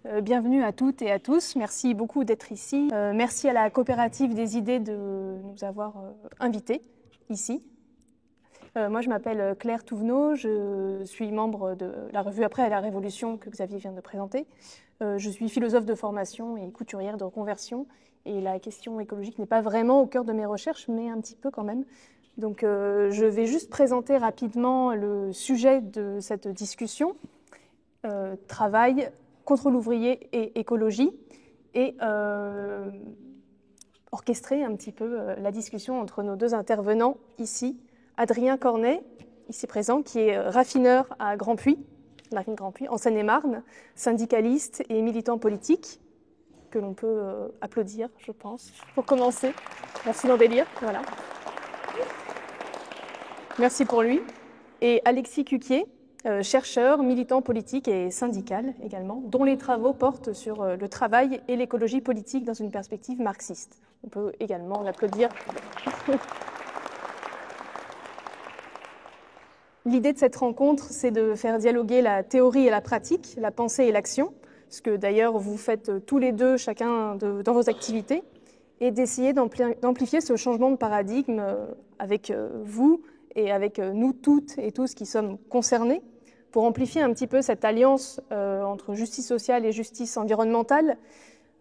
Bienvenue à toutes et à tous. Merci beaucoup d'être ici. Merci à la coopérative des idées de nous avoir invités ici. Moi, je m'appelle Claire Touvenot. Je suis membre de la revue Après la Révolution que Xavier vient de présenter. Je suis philosophe de formation et couturière de reconversion. Et la question écologique n'est pas vraiment au cœur de mes recherches, mais un petit peu quand même. Donc, je vais juste présenter rapidement le sujet de cette discussion. Travail contre l'ouvrier et écologie, et orchestrer un petit peu la discussion entre nos deux intervenants ici. Adrien Cornet, ici présent, qui est raffineur à Grandpuits, Marine Grandpuits, en Seine-et-Marne, syndicaliste et militant politique, que l'on peut applaudir, je pense, pour commencer. Merci d'en délire, voilà. Merci pour lui. Et Alexis Cuquier, chercheur, militant politique et syndical également, dont les travaux portent sur le travail et l'écologie politique dans une perspective marxiste. On peut également l'applaudir. L'idée de cette rencontre, c'est de faire dialoguer la théorie et la pratique, la pensée et l'action, ce que d'ailleurs vous faites tous les deux, chacun dans vos activités, et d'essayer d'amplifier ce changement de paradigme avec vous et avec nous toutes et tous qui sommes concernés, pour amplifier un petit peu cette alliance entre justice sociale et justice environnementale,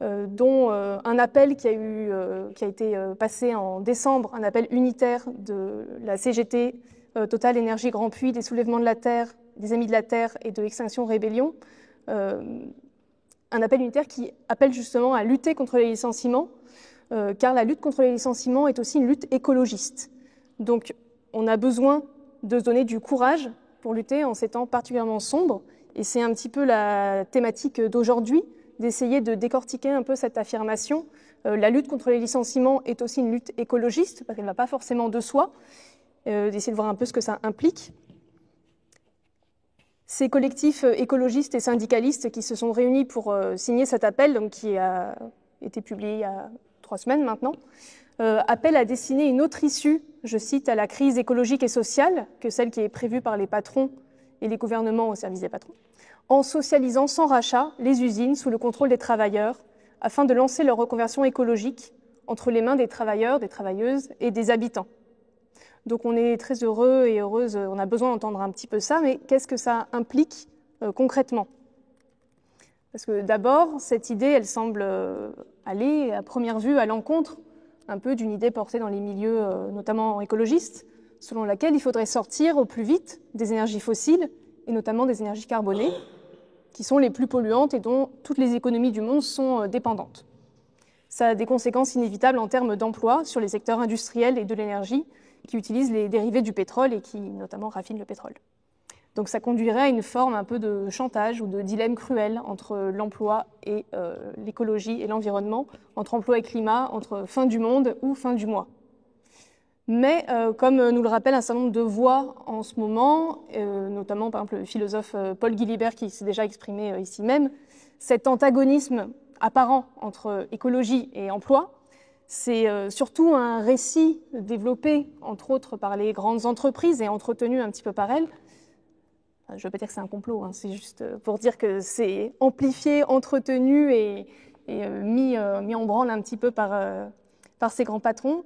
dont un appel qui a été passé en décembre, un appel unitaire de la CGT, Total Énergie Grandpuits, des Soulèvements de la Terre, des Amis de la Terre et de Extinction Rébellion, un appel unitaire qui appelle justement à lutter contre les licenciements, car la lutte contre les licenciements est aussi une lutte écologiste. Donc on a besoin de se donner du courage pour lutter en ces temps particulièrement sombres. Et c'est un petit peu la thématique d'aujourd'hui, d'essayer de décortiquer un peu cette affirmation. La lutte contre les licenciements est aussi une lutte écologiste, parce qu'elle ne va pas forcément de soi, d'essayer de voir un peu ce que ça implique. Ces collectifs écologistes et syndicalistes qui se sont réunis pour signer cet appel, donc qui a été publié il y a 3 semaines maintenant, appellent à dessiner une autre issue, je cite, à la crise écologique et sociale que celle qui est prévue par les patrons et les gouvernements au service des patrons, en socialisant sans rachat les usines sous le contrôle des travailleurs, afin de lancer leur reconversion écologique entre les mains des travailleurs, des travailleuses et des habitants. Donc on est très heureux et heureuse, on a besoin d'entendre un petit peu ça, mais qu'est-ce que ça implique concrètement ? Parce que d'abord, cette idée, elle semble aller à première vue à l'encontre un peu d'une idée portée dans les milieux, notamment écologistes, selon laquelle il faudrait sortir au plus vite des énergies fossiles, et notamment des énergies carbonées, qui sont les plus polluantes et dont toutes les économies du monde sont dépendantes. Ça a des conséquences inévitables en termes d'emploi sur les secteurs industriels et de l'énergie qui utilisent les dérivés du pétrole et qui notamment raffinent le pétrole. Donc ça conduirait à une forme un peu de chantage ou de dilemme cruel entre l'emploi et l'écologie et l'environnement, entre emploi et climat, entre fin du monde ou fin du mois. Mais comme nous le rappelle un certain nombre de voix en ce moment, notamment par exemple le philosophe Paul Guilibert qui s'est déjà exprimé ici même, cet antagonisme apparent entre écologie et emploi, c'est surtout un récit développé entre autres par les grandes entreprises et entretenu un petit peu par elles. Je ne veux pas dire que c'est un complot, hein, c'est juste pour dire que c'est amplifié, entretenu et mis en branle un petit peu par ces grands patrons.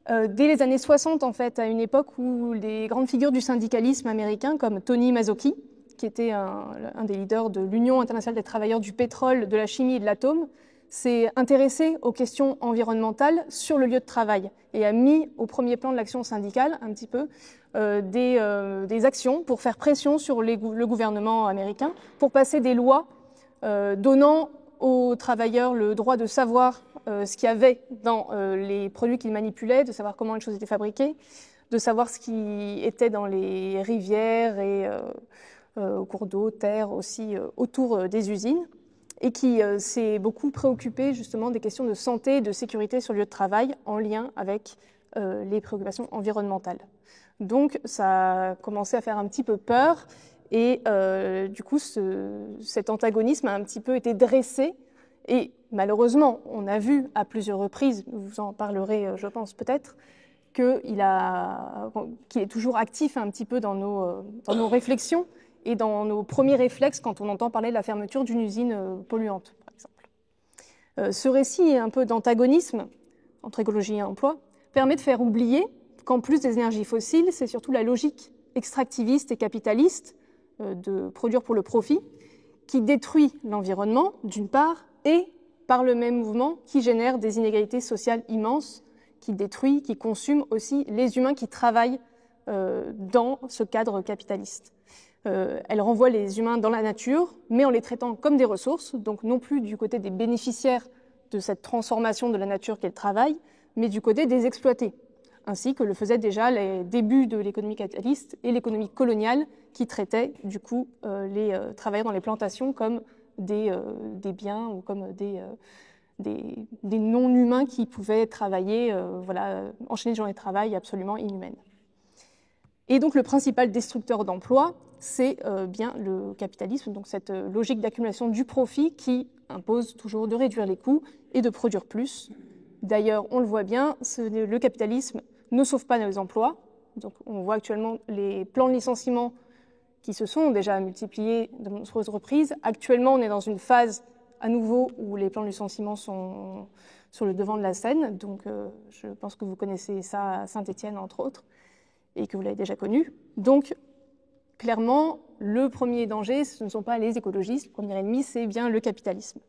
Dès les années 60, en fait, à une époque où les grandes figures du syndicalisme américain, comme Tony Mazzocchi, qui était un des leaders de l'Union internationale des travailleurs du pétrole, de la chimie et de l'atome, s'est intéressé aux questions environnementales sur le lieu de travail et a mis au premier plan de l'action syndicale un petit peu des actions pour faire pression sur le gouvernement américain pour passer des lois donnant aux travailleurs le droit de savoir ce qu'il y avait dans les produits qu'ils manipulaient, de savoir comment les choses étaient fabriquées, de savoir ce qui était dans les rivières et aux cours d'eau, terres aussi autour des usines, et qui s'est beaucoup préoccupé justement des questions de santé et de sécurité sur le lieu de travail en lien avec les préoccupations environnementales. Donc ça a commencé à faire un petit peu peur et du coup cet antagonisme a un petit peu été dressé et malheureusement on a vu à plusieurs reprises, vous en parlerez je pense peut-être, qu'il est toujours actif un petit peu dans nos réflexions et dans nos premiers réflexes quand on entend parler de la fermeture d'une usine polluante, par exemple. Ce récit un peu d'antagonisme entre écologie et emploi permet de faire oublier qu'en plus des énergies fossiles, c'est surtout la logique extractiviste et capitaliste de produire pour le profit qui détruit l'environnement, d'une part, et par le même mouvement qui génère des inégalités sociales immenses, qui détruit, qui consume aussi les humains qui travaillent dans ce cadre capitaliste. Elle renvoie les humains dans la nature, mais en les traitant comme des ressources, donc non plus du côté des bénéficiaires de cette transformation de la nature qu'est le travail, mais du côté des exploités, ainsi que le faisaient déjà les débuts de l'économie capitaliste et l'économie coloniale qui traitaient du coup les travailleurs dans les plantations comme des biens ou comme des non-humains qui pouvaient travailler, enchaîner des journées de travail absolument inhumaines. Et donc le principal destructeur d'emplois, c'est bien le capitalisme, donc cette logique d'accumulation du profit qui impose toujours de réduire les coûts et de produire plus. D'ailleurs, on le voit bien, le capitalisme ne sauve pas nos emplois. Donc on voit actuellement les plans de licenciement qui se sont déjà multipliés de nombreuses reprises. Actuellement, on est dans une phase à nouveau où les plans de licenciement sont sur le devant de la scène. Donc je pense que vous connaissez ça à Saint-Étienne, entre autres, et que vous l'avez déjà connu. Donc clairement, le premier danger, ce ne sont pas les écologistes. Le premier ennemi, c'est bien le capitalisme.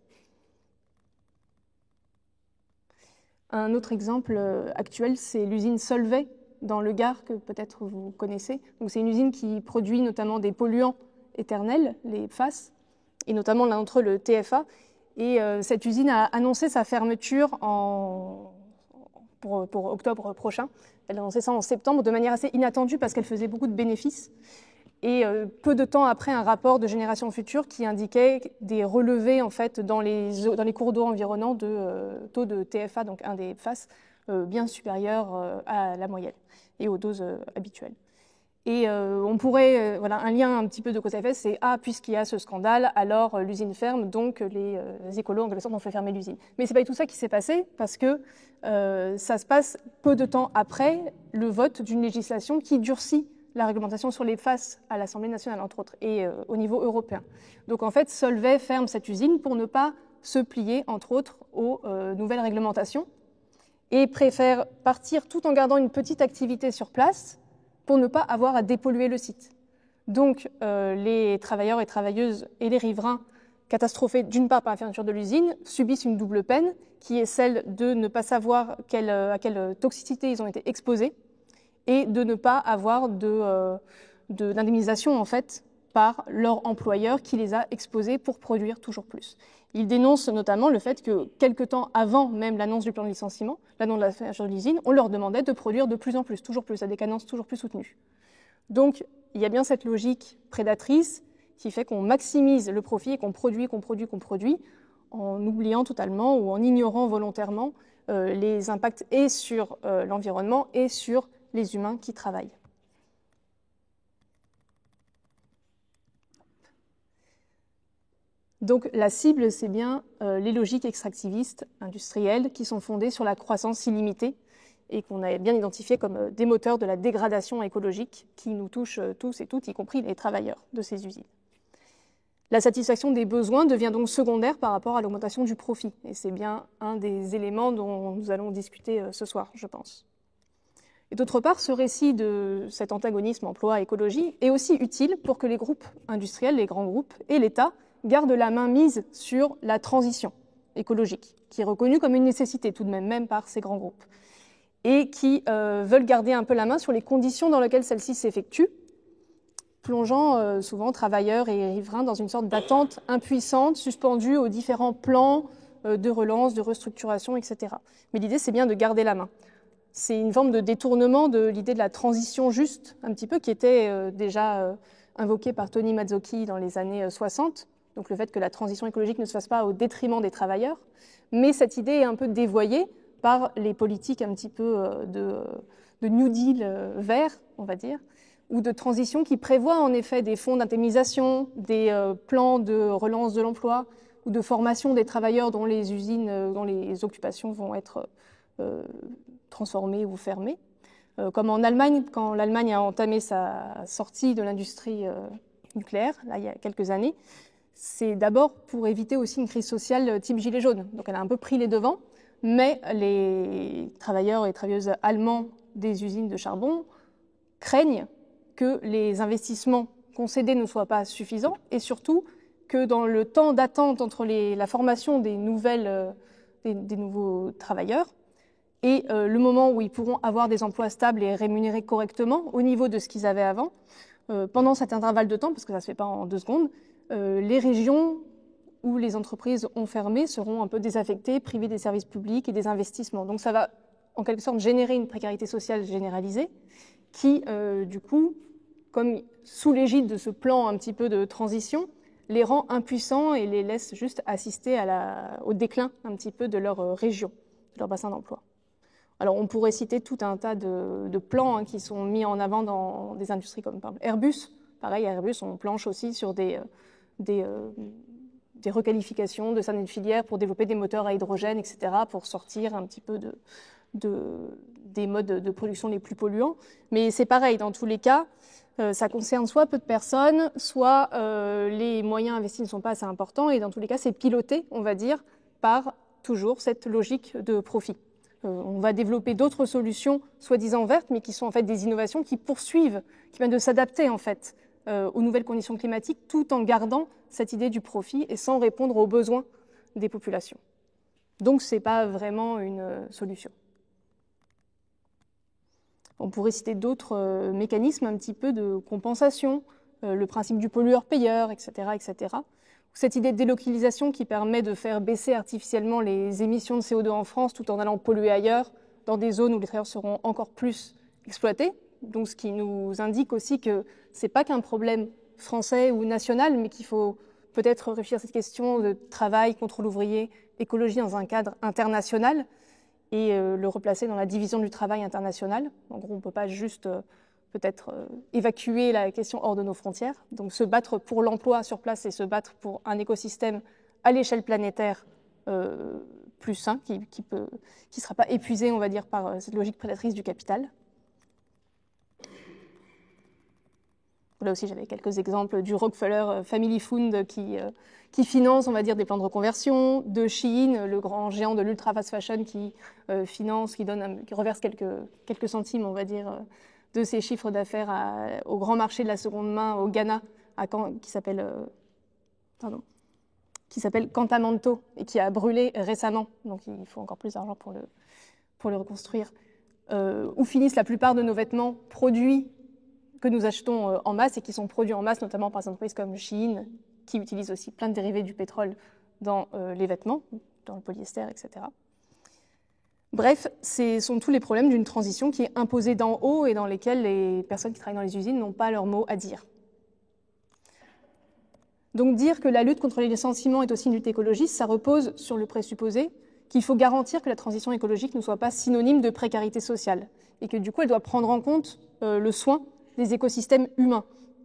Un autre exemple actuel, c'est l'usine Solvay dans le Gard, que peut-être vous connaissez. Donc, c'est une usine qui produit notamment des polluants éternels, les PFAS, et notamment l'un d'entre eux, le TFA. Et cette usine a annoncé sa fermeture pour octobre prochain. Elle a annoncé ça en septembre de manière assez inattendue parce qu'elle faisait beaucoup de bénéfices. Et peu de temps après, un rapport de Génération Future qui indiquait des relevés en fait, dans les cours d'eau environnants de taux de TFA, donc un des PFAS, bien supérieur à la moyenne et aux doses habituelles. Et on pourrait, un lien un petit peu de cause à effet, c'est puisqu'il y a ce scandale, alors l'usine ferme, donc les écolos en quelque sorte ont fait fermer l'usine. Mais c'est pas du tout ça qui s'est passé, parce que ça se passe peu de temps après le vote d'une législation qui durcit la réglementation sur les PFAS à l'Assemblée nationale, entre autres, et au niveau européen. Donc en fait, Solvay ferme cette usine pour ne pas se plier, entre autres, aux nouvelles réglementations, et préfère partir tout en gardant une petite activité sur place pour ne pas avoir à dépolluer le site. Donc les travailleurs et travailleuses et les riverains catastrophés d'une part par la fermeture de l'usine subissent une double peine qui est celle de ne pas savoir à quelle toxicité ils ont été exposés et de ne pas avoir d'indemnisation en fait par leur employeur qui les a exposés pour produire toujours plus. Ils dénoncent notamment le fait que quelque temps avant même l'annonce du plan de licenciement, l'annonce de la fermeture de l'usine, on leur demandait de produire de plus en plus, toujours plus, à des cadences toujours plus soutenues. Donc il y a bien cette logique prédatrice qui fait qu'on maximise le profit et qu'on produit, en oubliant totalement ou en ignorant volontairement les impacts et sur l'environnement et sur les humains qui travaillent. Donc la cible, c'est bien les logiques extractivistes industrielles qui sont fondées sur la croissance illimitée et qu'on a bien identifié comme des moteurs de la dégradation écologique qui nous touchent tous et toutes, y compris les travailleurs de ces usines. La satisfaction des besoins devient donc secondaire par rapport à l'augmentation du profit. Et c'est bien un des éléments dont nous allons discuter ce soir, je pense. Et d'autre part, ce récit de cet antagonisme emploi-écologie est aussi utile pour que les groupes industriels, les grands groupes et l'État gardent la main mise sur la transition écologique, qui est reconnue comme une nécessité tout de même par ces grands groupes, et qui veulent garder un peu la main sur les conditions dans lesquelles celle-ci s'effectue, plongeant souvent travailleurs et riverains dans une sorte d'attente impuissante, suspendue aux différents plans de relance, de restructuration, etc. Mais l'idée, c'est bien de garder la main. C'est une forme de détournement de l'idée de la transition juste, un petit peu, qui était déjà invoquée par Tony Mazzocchi dans les années 60, donc le fait que la transition écologique ne se fasse pas au détriment des travailleurs, mais cette idée est un peu dévoyée par les politiques un petit peu de New Deal vert, on va dire, ou de transition qui prévoient en effet des fonds d'indemnisation, des plans de relance de l'emploi ou de formation des travailleurs dont les usines, dont les occupations vont être transformées ou fermées. Comme en Allemagne, quand l'Allemagne a entamé sa sortie de l'industrie nucléaire, là, il y a quelques années, c'est d'abord pour éviter aussi une crise sociale type gilet jaune. Donc elle a un peu pris les devants, mais les travailleurs et travailleuses allemands des usines de charbon craignent que les investissements concédés ne soient pas suffisants et surtout que dans le temps d'attente entre la formation des nouveaux travailleurs et le moment où ils pourront avoir des emplois stables et rémunérés correctement au niveau de ce qu'ils avaient avant, pendant cet intervalle de temps, parce que ça ne se fait pas en 2 secondes, les régions où les entreprises ont fermé seront un peu désaffectées, privées des services publics et des investissements. Donc ça va en quelque sorte générer une précarité sociale généralisée qui, du coup, comme sous l'égide de ce plan un petit peu de transition, les rend impuissants et les laisse juste assister au déclin un petit peu de leur région, de leur bassin d'emploi. Alors on pourrait citer tout un tas de plans qui sont mis en avant dans des industries comme par exemple Airbus. Pareil, Airbus, on planche aussi sur des requalifications de certaines filières pour développer des moteurs à hydrogène, etc., pour sortir un petit peu des modes de production les plus polluants. Mais c'est pareil, dans tous les cas, ça concerne soit peu de personnes, soit les moyens investis ne sont pas assez importants, et dans tous les cas, c'est piloté, on va dire, par toujours cette logique de profit. On va développer d'autres solutions, soi-disant vertes, mais qui sont en fait des innovations qui poursuivent, qui viennent de s'adapter en fait aux nouvelles conditions climatiques, tout en gardant cette idée du profit et sans répondre aux besoins des populations. Donc ce n'est pas vraiment une solution. On pourrait citer d'autres mécanismes un petit peu de compensation, le principe du pollueur-payeur, etc., etc. Cette idée de délocalisation qui permet de faire baisser artificiellement les émissions de CO2 en France tout en allant polluer ailleurs, dans des zones où les travailleurs seront encore plus exploités. Donc, ce qui nous indique aussi que ce n'est pas qu'un problème français ou national, mais qu'il faut peut-être réfléchir à cette question de travail, contrôle ouvrier, écologie dans un cadre international et le replacer dans la division du travail international. En gros, on ne peut pas juste peut-être évacuer la question hors de nos frontières. Donc se battre pour l'emploi sur place et se battre pour un écosystème à l'échelle planétaire plus sain, qui ne sera pas épuisé, on va dire, par cette logique prédatrice du capital. Là aussi, j'avais quelques exemples du Rockefeller Family Fund qui finance, on va dire, des plans de reconversion, de Shein, le grand géant de l'ultra fast fashion qui finance, qui reverse quelques centimes, on va dire, de ses chiffres d'affaires au grand marché de la seconde main au Ghana, qui s'appelle Kantamanto et qui a brûlé récemment. Donc il faut encore plus d'argent pour le reconstruire. Où finissent la plupart de nos vêtements produits que nous achetons en masse et qui sont produits en masse, notamment par des entreprises comme Shein, qui utilisent aussi plein de dérivés du pétrole dans les vêtements, dans le polyester, etc. Bref, ce sont tous les problèmes d'une transition qui est imposée d'en haut et dans lesquels les personnes qui travaillent dans les usines n'ont pas leur mot à dire. Donc dire que la lutte contre les licenciements est aussi une lutte écologiste, ça repose sur le présupposé qu'il faut garantir que la transition écologique ne soit pas synonyme de précarité sociale et que du coup elle doit prendre en compte le soin des écosystèmes humains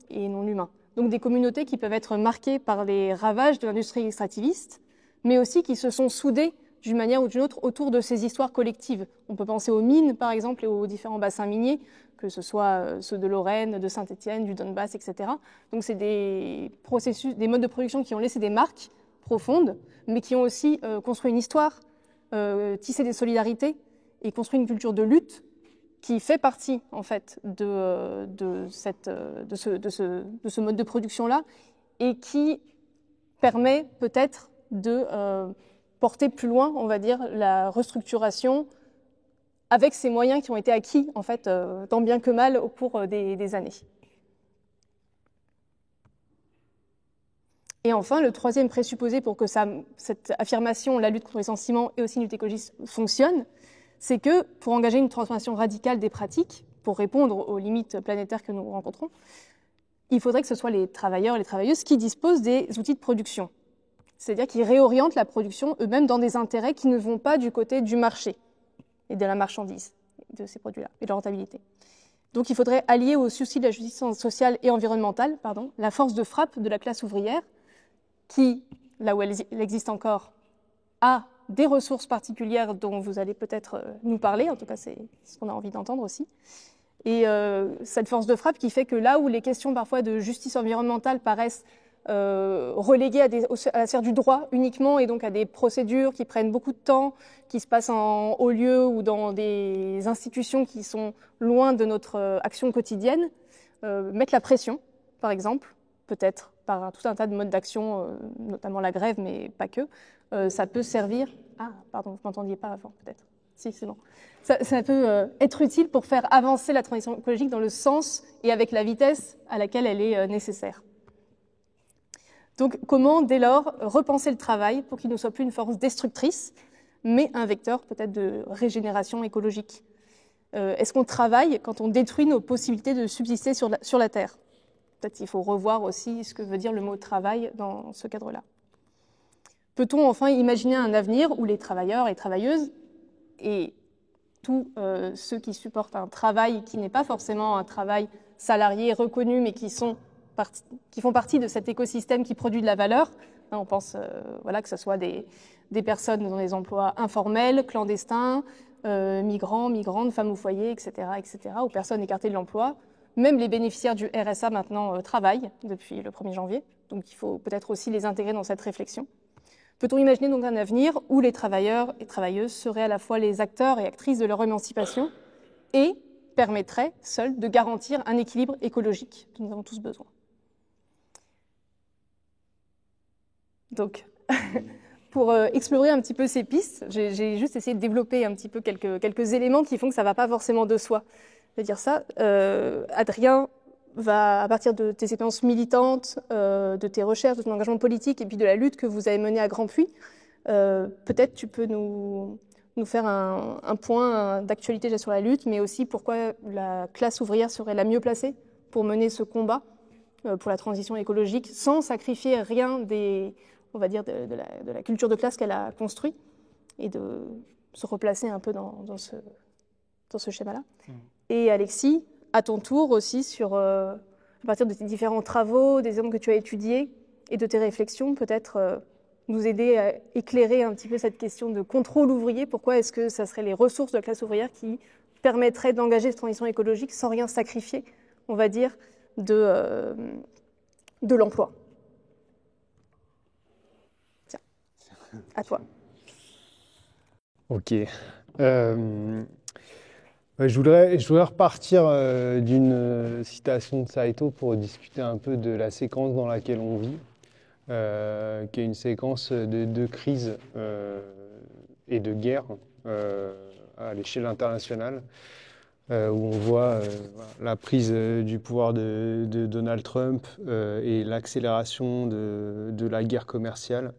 et non humains. Donc des communautés qui peuvent être marquées par les ravages de l'industrie extractiviste, mais aussi qui se sont soudées d'une manière ou d'une autre autour de ces histoires collectives. On peut penser aux mines, par exemple, et aux différents bassins miniers, que ce soit ceux de Lorraine, de Saint-Étienne, du Donbass, etc. Donc c'est des processus, des modes de production qui ont laissé des marques profondes, mais qui ont aussi construit une histoire, tissé des solidarités et construit une culture de lutte qui fait partie, en fait, de ce mode de production-là et qui permet peut-être de porter plus loin, on va dire, la restructuration avec ces moyens qui ont été acquis, en fait, tant bien que mal au cours des années. Et enfin, le troisième présupposé pour que cette affirmation, la lutte contre les licenciements et aussi une lutte écologiste fonctionne, c'est que pour engager une transformation radicale des pratiques, pour répondre aux limites planétaires que nous rencontrons, il faudrait que ce soit les travailleurs et les travailleuses qui disposent des outils de production. C'est-à-dire qu'ils réorientent la production eux-mêmes dans des intérêts qui ne vont pas du côté du marché et de la marchandise, de ces produits-là, et de leur rentabilité. Donc il faudrait allier au souci de la justice sociale et environnementale, la force de frappe de la classe ouvrière, qui, là où elle existe encore, a des ressources particulières dont vous allez peut-être nous parler, en tout cas c'est ce qu'on a envie d'entendre aussi, Et cette force de frappe qui fait que là où les questions parfois de justice environnementale paraissent reléguées à la sphère du droit uniquement et donc à des procédures qui prennent beaucoup de temps, qui se passent en haut lieu ou dans des institutions qui sont loin de notre action quotidienne, mettre la pression, par exemple, peut-être par tout un tas de modes d'action, notamment la grève, mais pas que, ça peut servir... Ah, pardon, vous ne m'entendiez pas avant, peut-être. Si, c'est bon. Ça peut être utile pour faire avancer la transition écologique dans le sens et avec la vitesse à laquelle elle est nécessaire. Donc, comment, dès lors, repenser le travail pour qu'il ne soit plus une force destructrice, mais un vecteur peut-être de régénération écologique? Est-ce qu'on travaille quand on détruit nos possibilités de subsister sur la Terre? Peut-être qu'il faut revoir aussi ce que veut dire le mot travail dans ce cadre-là. Peut-on enfin imaginer un avenir où les travailleurs et travailleuses et tous ceux qui supportent un travail qui n'est pas forcément un travail salarié reconnu, mais qui font partie de cet écosystème qui produit de la valeur. On pense que ce soit des personnes dans des emplois informels, clandestins, migrants, migrantes, femmes au foyer, etc., ou personnes écartées de l'emploi. Même les bénéficiaires du RSA maintenant travaillent depuis le 1er janvier, donc il faut peut-être aussi les intégrer dans cette réflexion. Peut-on imaginer donc un avenir où les travailleurs et travailleuses seraient à la fois les acteurs et actrices de leur émancipation et permettraient seuls de garantir un équilibre écologique dont nous avons tous besoin? Donc, pour explorer un petit peu ces pistes, j'ai juste essayé de développer un petit peu quelques éléments qui font que ça ne va pas forcément de soi. Je vais dire ça. Adrien va, à partir de tes expériences militantes, de tes recherches, de ton engagement politique et puis de la lutte que vous avez menée à Grand Puy, peut-être tu peux nous faire un point d'actualité déjà sur la lutte, mais aussi pourquoi la classe ouvrière serait la mieux placée pour mener ce combat pour la transition écologique sans sacrifier rien on va dire, de la culture de classe qu'elle a construit et de se replacer un peu dans ce schéma-là. Et Alexis, à ton tour aussi, à partir de tes différents travaux, des exemples que tu as étudiés et de tes réflexions, peut-être nous aider à éclairer un petit peu cette question de contrôle ouvrier. Pourquoi est-ce que ça serait les ressources de la classe ouvrière qui permettraient d'engager cette transition écologique sans rien sacrifier, on va dire, de l'emploi? Tiens, à toi. Ok. Je voudrais repartir d'une citation de Saito pour discuter un peu de la séquence dans laquelle on vit, qui est une séquence de crise et de guerre à l'échelle internationale, où on voit la prise du pouvoir de Donald Trump et l'accélération de la guerre commerciale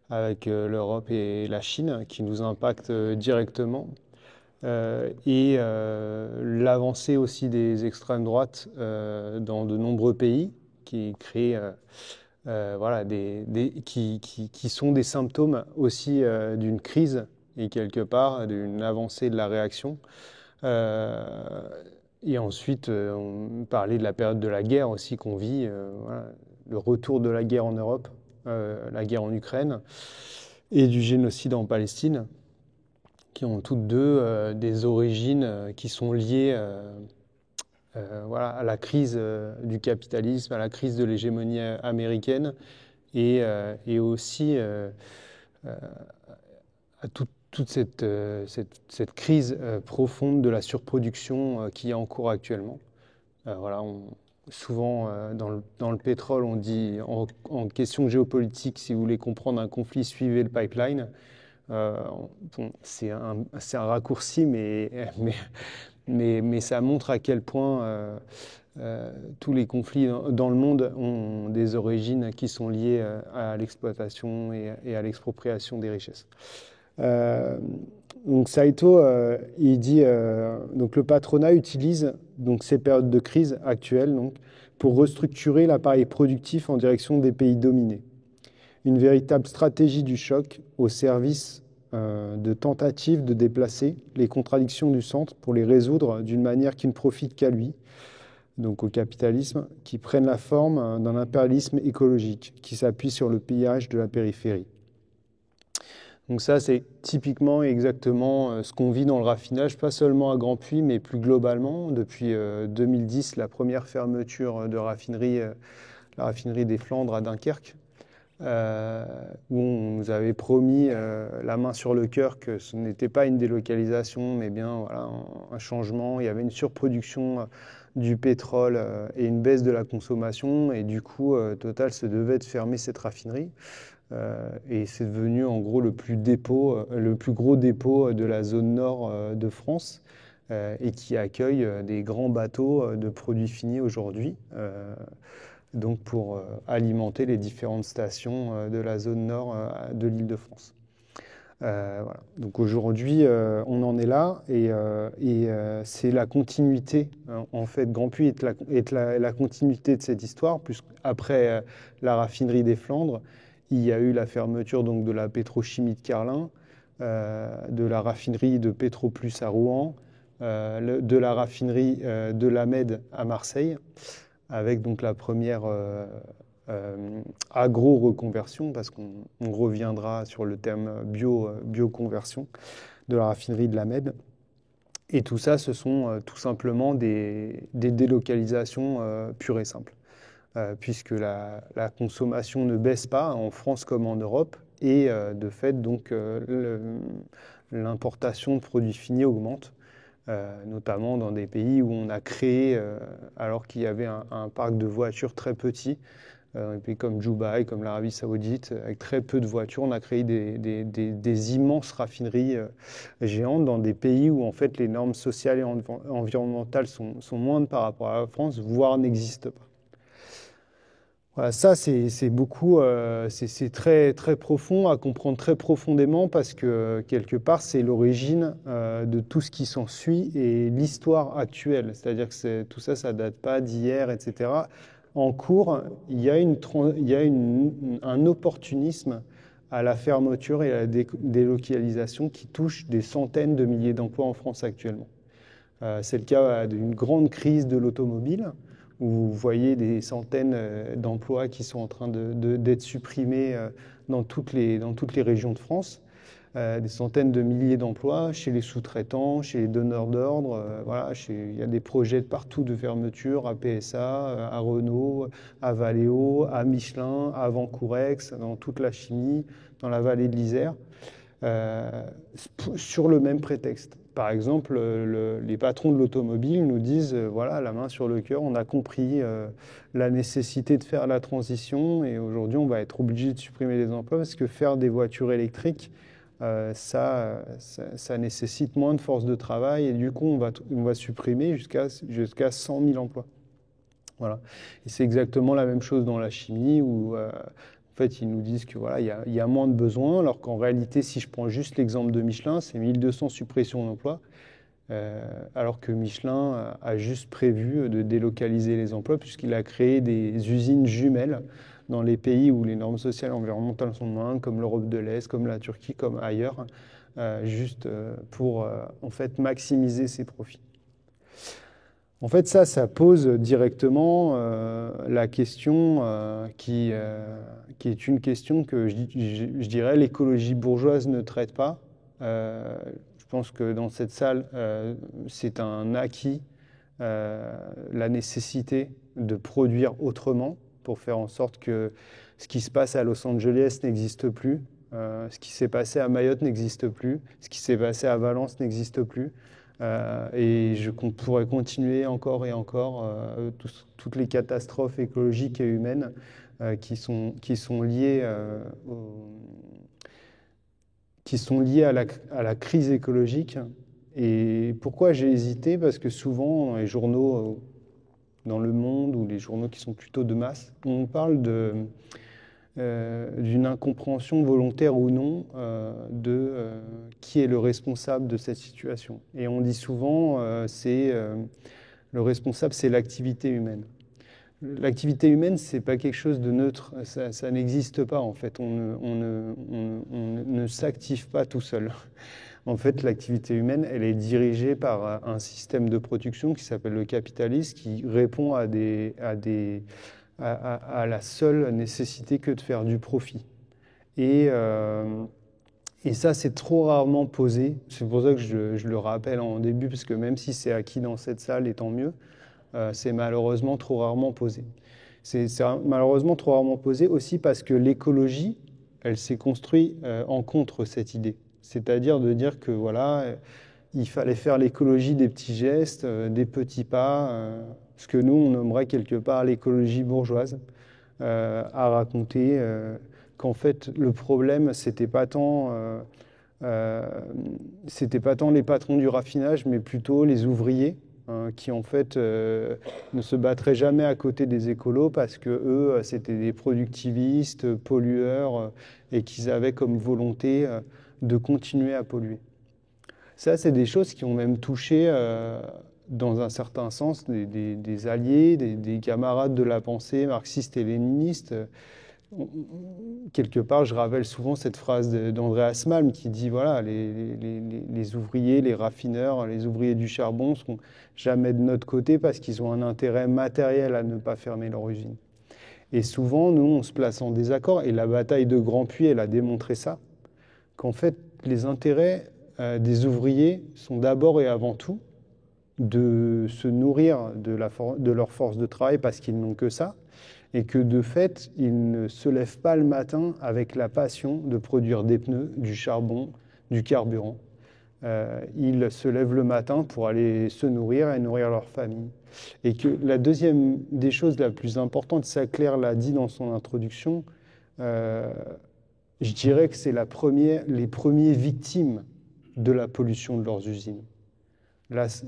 avec l'Europe et la Chine qui nous impactent directement. Et l'avancée aussi des extrêmes droites dans de nombreux pays qui créent qui sont des symptômes aussi d'une crise et quelque part d'une avancée de la réaction. Et ensuite, on parlait de la période de la guerre aussi qu'on vit, le retour de la guerre en Europe, la guerre en Ukraine et du génocide en Palestine, qui ont toutes deux des origines qui sont liées à la crise du capitalisme, à la crise de l'hégémonie américaine et aussi à toute cette crise profonde de la surproduction qui est en cours actuellement. Souvent, dans le pétrole, on dit en question géopolitique, si vous voulez comprendre un conflit, suivez le pipeline. C'est un raccourci, mais ça montre à quel point tous les conflits dans le monde ont des origines qui sont liées à l'exploitation et à l'expropriation des richesses. Donc Saito, il dit donc le patronat utilise donc ces périodes de crise actuelles pour restructurer l'appareil productif en direction des pays dominés. Une véritable stratégie du choc au service de tentatives de déplacer les contradictions du centre pour les résoudre d'une manière qui ne profite qu'à lui, donc au capitalisme, qui prennent la forme d'un impérialisme écologique qui s'appuie sur le pillage de la périphérie. Donc ça, c'est typiquement exactement ce qu'on vit dans le raffinage, pas seulement à Grandpuits, mais plus globalement. Depuis 2010, la première fermeture de raffinerie, la raffinerie des Flandres à Dunkerque, où on nous avait promis la main sur le cœur que ce n'était pas une délocalisation, mais bien voilà, un changement. Il y avait une surproduction du pétrole et une baisse de la consommation, et du coup, Total se devait de fermer cette raffinerie. Et c'est devenu en gros le plus gros dépôt de la zone nord de France, et qui accueille des grands bateaux de produits finis aujourd'hui, donc pour alimenter les différentes stations de la zone nord de l'Île-de-France. Voilà. Donc aujourd'hui, on en est là, et c'est la continuité. En fait, Grandpuits est la continuité de cette histoire, puisqu'après la raffinerie des Flandres, il y a eu la fermeture donc, de la pétrochimie de Carlin, de la raffinerie de Petroplus à Rouen, de la raffinerie de la Med à Marseille, avec donc la première agro-reconversion, parce qu'on reviendra sur le terme bioconversion de la raffinerie de la Med. Et tout ça, ce sont tout simplement des délocalisations pures et simples, puisque la consommation ne baisse pas en France comme en Europe, et de fait, donc, l'importation de produits finis augmente, notamment dans des pays où on a créé, alors qu'il y avait un parc de voitures très petit, des pays comme Dubaï, comme l'Arabie Saoudite, avec très peu de voitures, on a créé des immenses raffineries géantes dans des pays où en fait les normes sociales et environnementales sont moindres par rapport à la France, voire n'existent pas. Voilà, ça c'est beaucoup, c'est très, très profond à comprendre très profondément, parce que quelque part c'est l'origine de tout ce qui s'ensuit et l'histoire actuelle. C'est-à-dire que tout ça, ça date pas d'hier, etc. En cours, il y a un opportunisme à la fermeture et à la délocalisation qui touche des centaines de milliers d'emplois en France actuellement. C'est le cas d'une grande crise de l'automobile, où vous voyez des centaines d'emplois qui sont en train d'être supprimés dans toutes les régions de France. Des centaines de milliers d'emplois chez les sous-traitants, chez les donneurs d'ordre. Voilà, il y a des projets de partout de fermeture, à PSA, à Renault, à Valeo, à Michelin, à Vancourex, dans toute la chimie, dans la vallée de l'Isère, sur le même prétexte. Par exemple, les patrons de l'automobile nous disent, voilà, la main sur le cœur, on a compris la nécessité de faire la transition, et aujourd'hui on va être obligé de supprimer des emplois, parce que faire des voitures électriques, ça nécessite moins de force de travail, et du coup on va supprimer jusqu'à 100 000 emplois. Voilà. Et c'est exactement la même chose dans la chimie, où en fait ils nous disent que voilà, il y a moins de besoins, alors qu'en réalité, si je prends juste l'exemple de Michelin, c'est 1200 suppressions d'emplois, alors que Michelin a juste prévu de délocaliser les emplois, puisqu'il a créé des usines jumelles dans les pays où les normes sociales et environnementales sont moindres, comme l'Europe de l'Est, comme la Turquie, comme ailleurs, juste pour en fait maximiser ses profits. En fait, ça pose directement la question qui est une question que je dirais l'écologie bourgeoise ne traite pas. Je pense que dans cette salle, c'est un acquis, la nécessité de produire autrement, pour faire en sorte que ce qui se passe à Los Angeles n'existe plus, ce qui s'est passé à Mayotte n'existe plus, ce qui s'est passé à Valence n'existe plus. Et on pourrait continuer encore et encore toutes les catastrophes écologiques et humaines qui sont liées à la crise écologique. Et pourquoi j'ai hésité? Parce que souvent, dans les journaux, dans Le Monde, ou les journaux qui sont plutôt de masse, on parle d'une incompréhension volontaire ou non de qui est le responsable de cette situation. Et on dit souvent le responsable, c'est l'activité humaine. L'activité humaine, c'est pas quelque chose de neutre, ça n'existe pas en fait, on ne s'active pas tout seul. En fait, l'activité humaine, elle est dirigée par un système de production qui s'appelle le capitalisme, qui répond à la seule nécessité que de faire du profit. Et Et ça, c'est trop rarement posé. C'est pour ça que je le rappelle en début, parce que même si c'est acquis dans cette salle, et tant mieux, c'est malheureusement trop rarement posé. C'est malheureusement trop rarement posé aussi parce que l'écologie, elle s'est construite en contre cette idée. C'est-à-dire de dire que voilà, il fallait faire l'écologie des petits gestes, des petits pas, ce que nous, on nommerait quelque part l'écologie bourgeoise, à raconter qu'en fait, le problème, c'était pas tant les patrons du raffinage, mais plutôt les ouvriers qui en fait ne se battraient jamais à côté des écolos parce que eux, c'était des productivistes, pollueurs, et qu'ils avaient comme volonté de continuer à polluer. Ça, c'est des choses qui ont même touché, dans un certain sens, des alliés, des camarades de la pensée marxiste et léniniste. Quelque part, je rappelle souvent cette phrase d'Andreas Malm qui dit, voilà, les ouvriers, les raffineurs, les ouvriers du charbon ne seront jamais de notre côté parce qu'ils ont un intérêt matériel à ne pas fermer leur usine. Et souvent, nous, on se place en désaccord, et la bataille de Grand Puy, elle a démontré ça, qu'en fait, les intérêts des ouvriers sont d'abord et avant tout de se nourrir de leur force de travail parce qu'ils n'ont que ça, et que de fait, ils ne se lèvent pas le matin avec la passion de produire des pneus, du charbon, du carburant. Ils se lèvent le matin pour aller se nourrir et nourrir leur famille. Et que la deuxième des choses la plus importante, ça Claire l'a dit dans son introduction, je dirais que c'est les premiers victimes de la pollution de leurs usines.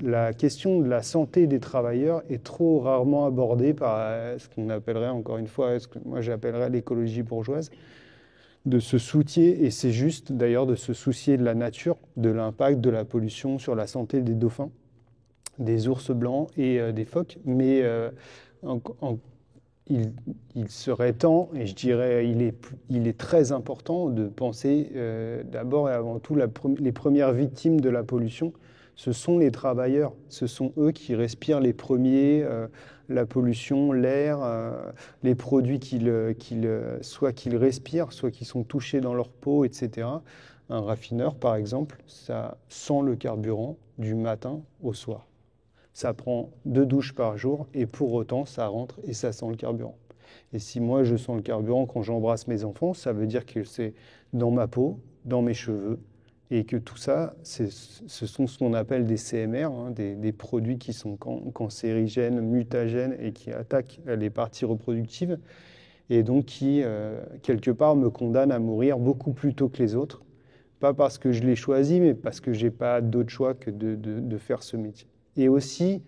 La question de la santé des travailleurs est trop rarement abordée par ce qu'on appellerait, encore une fois, ce que moi j'appellerais l'écologie bourgeoise, de se soucier, et c'est juste d'ailleurs de se soucier de la nature, de l'impact de la pollution sur la santé des dauphins, des ours blancs et des phoques. Mais il serait temps, et je dirais il est très important de penser d'abord et avant tout les premières victimes de la pollution. Ce sont les travailleurs, ce sont eux qui respirent les premiers la pollution, l'air, les produits soit qu'ils respirent, soit qui sont touchés dans leur peau, etc. Un raffineur, par exemple, ça sent le carburant du matin au soir. Ça prend 2 douches par jour et pour autant, ça rentre et ça sent le carburant. Et si moi, je sens le carburant quand j'embrasse mes enfants, ça veut dire que c'est dans ma peau, dans mes cheveux, et que tout ça, ce sont ce qu'on appelle des CMR, des produits qui sont cancérigènes, mutagènes et qui attaquent les parties reproductives, et donc qui, quelque part, me condamnent à mourir beaucoup plus tôt que les autres. Pas parce que je l'ai choisi, mais parce que je n'ai pas d'autre choix que de faire ce métier. Et aussi,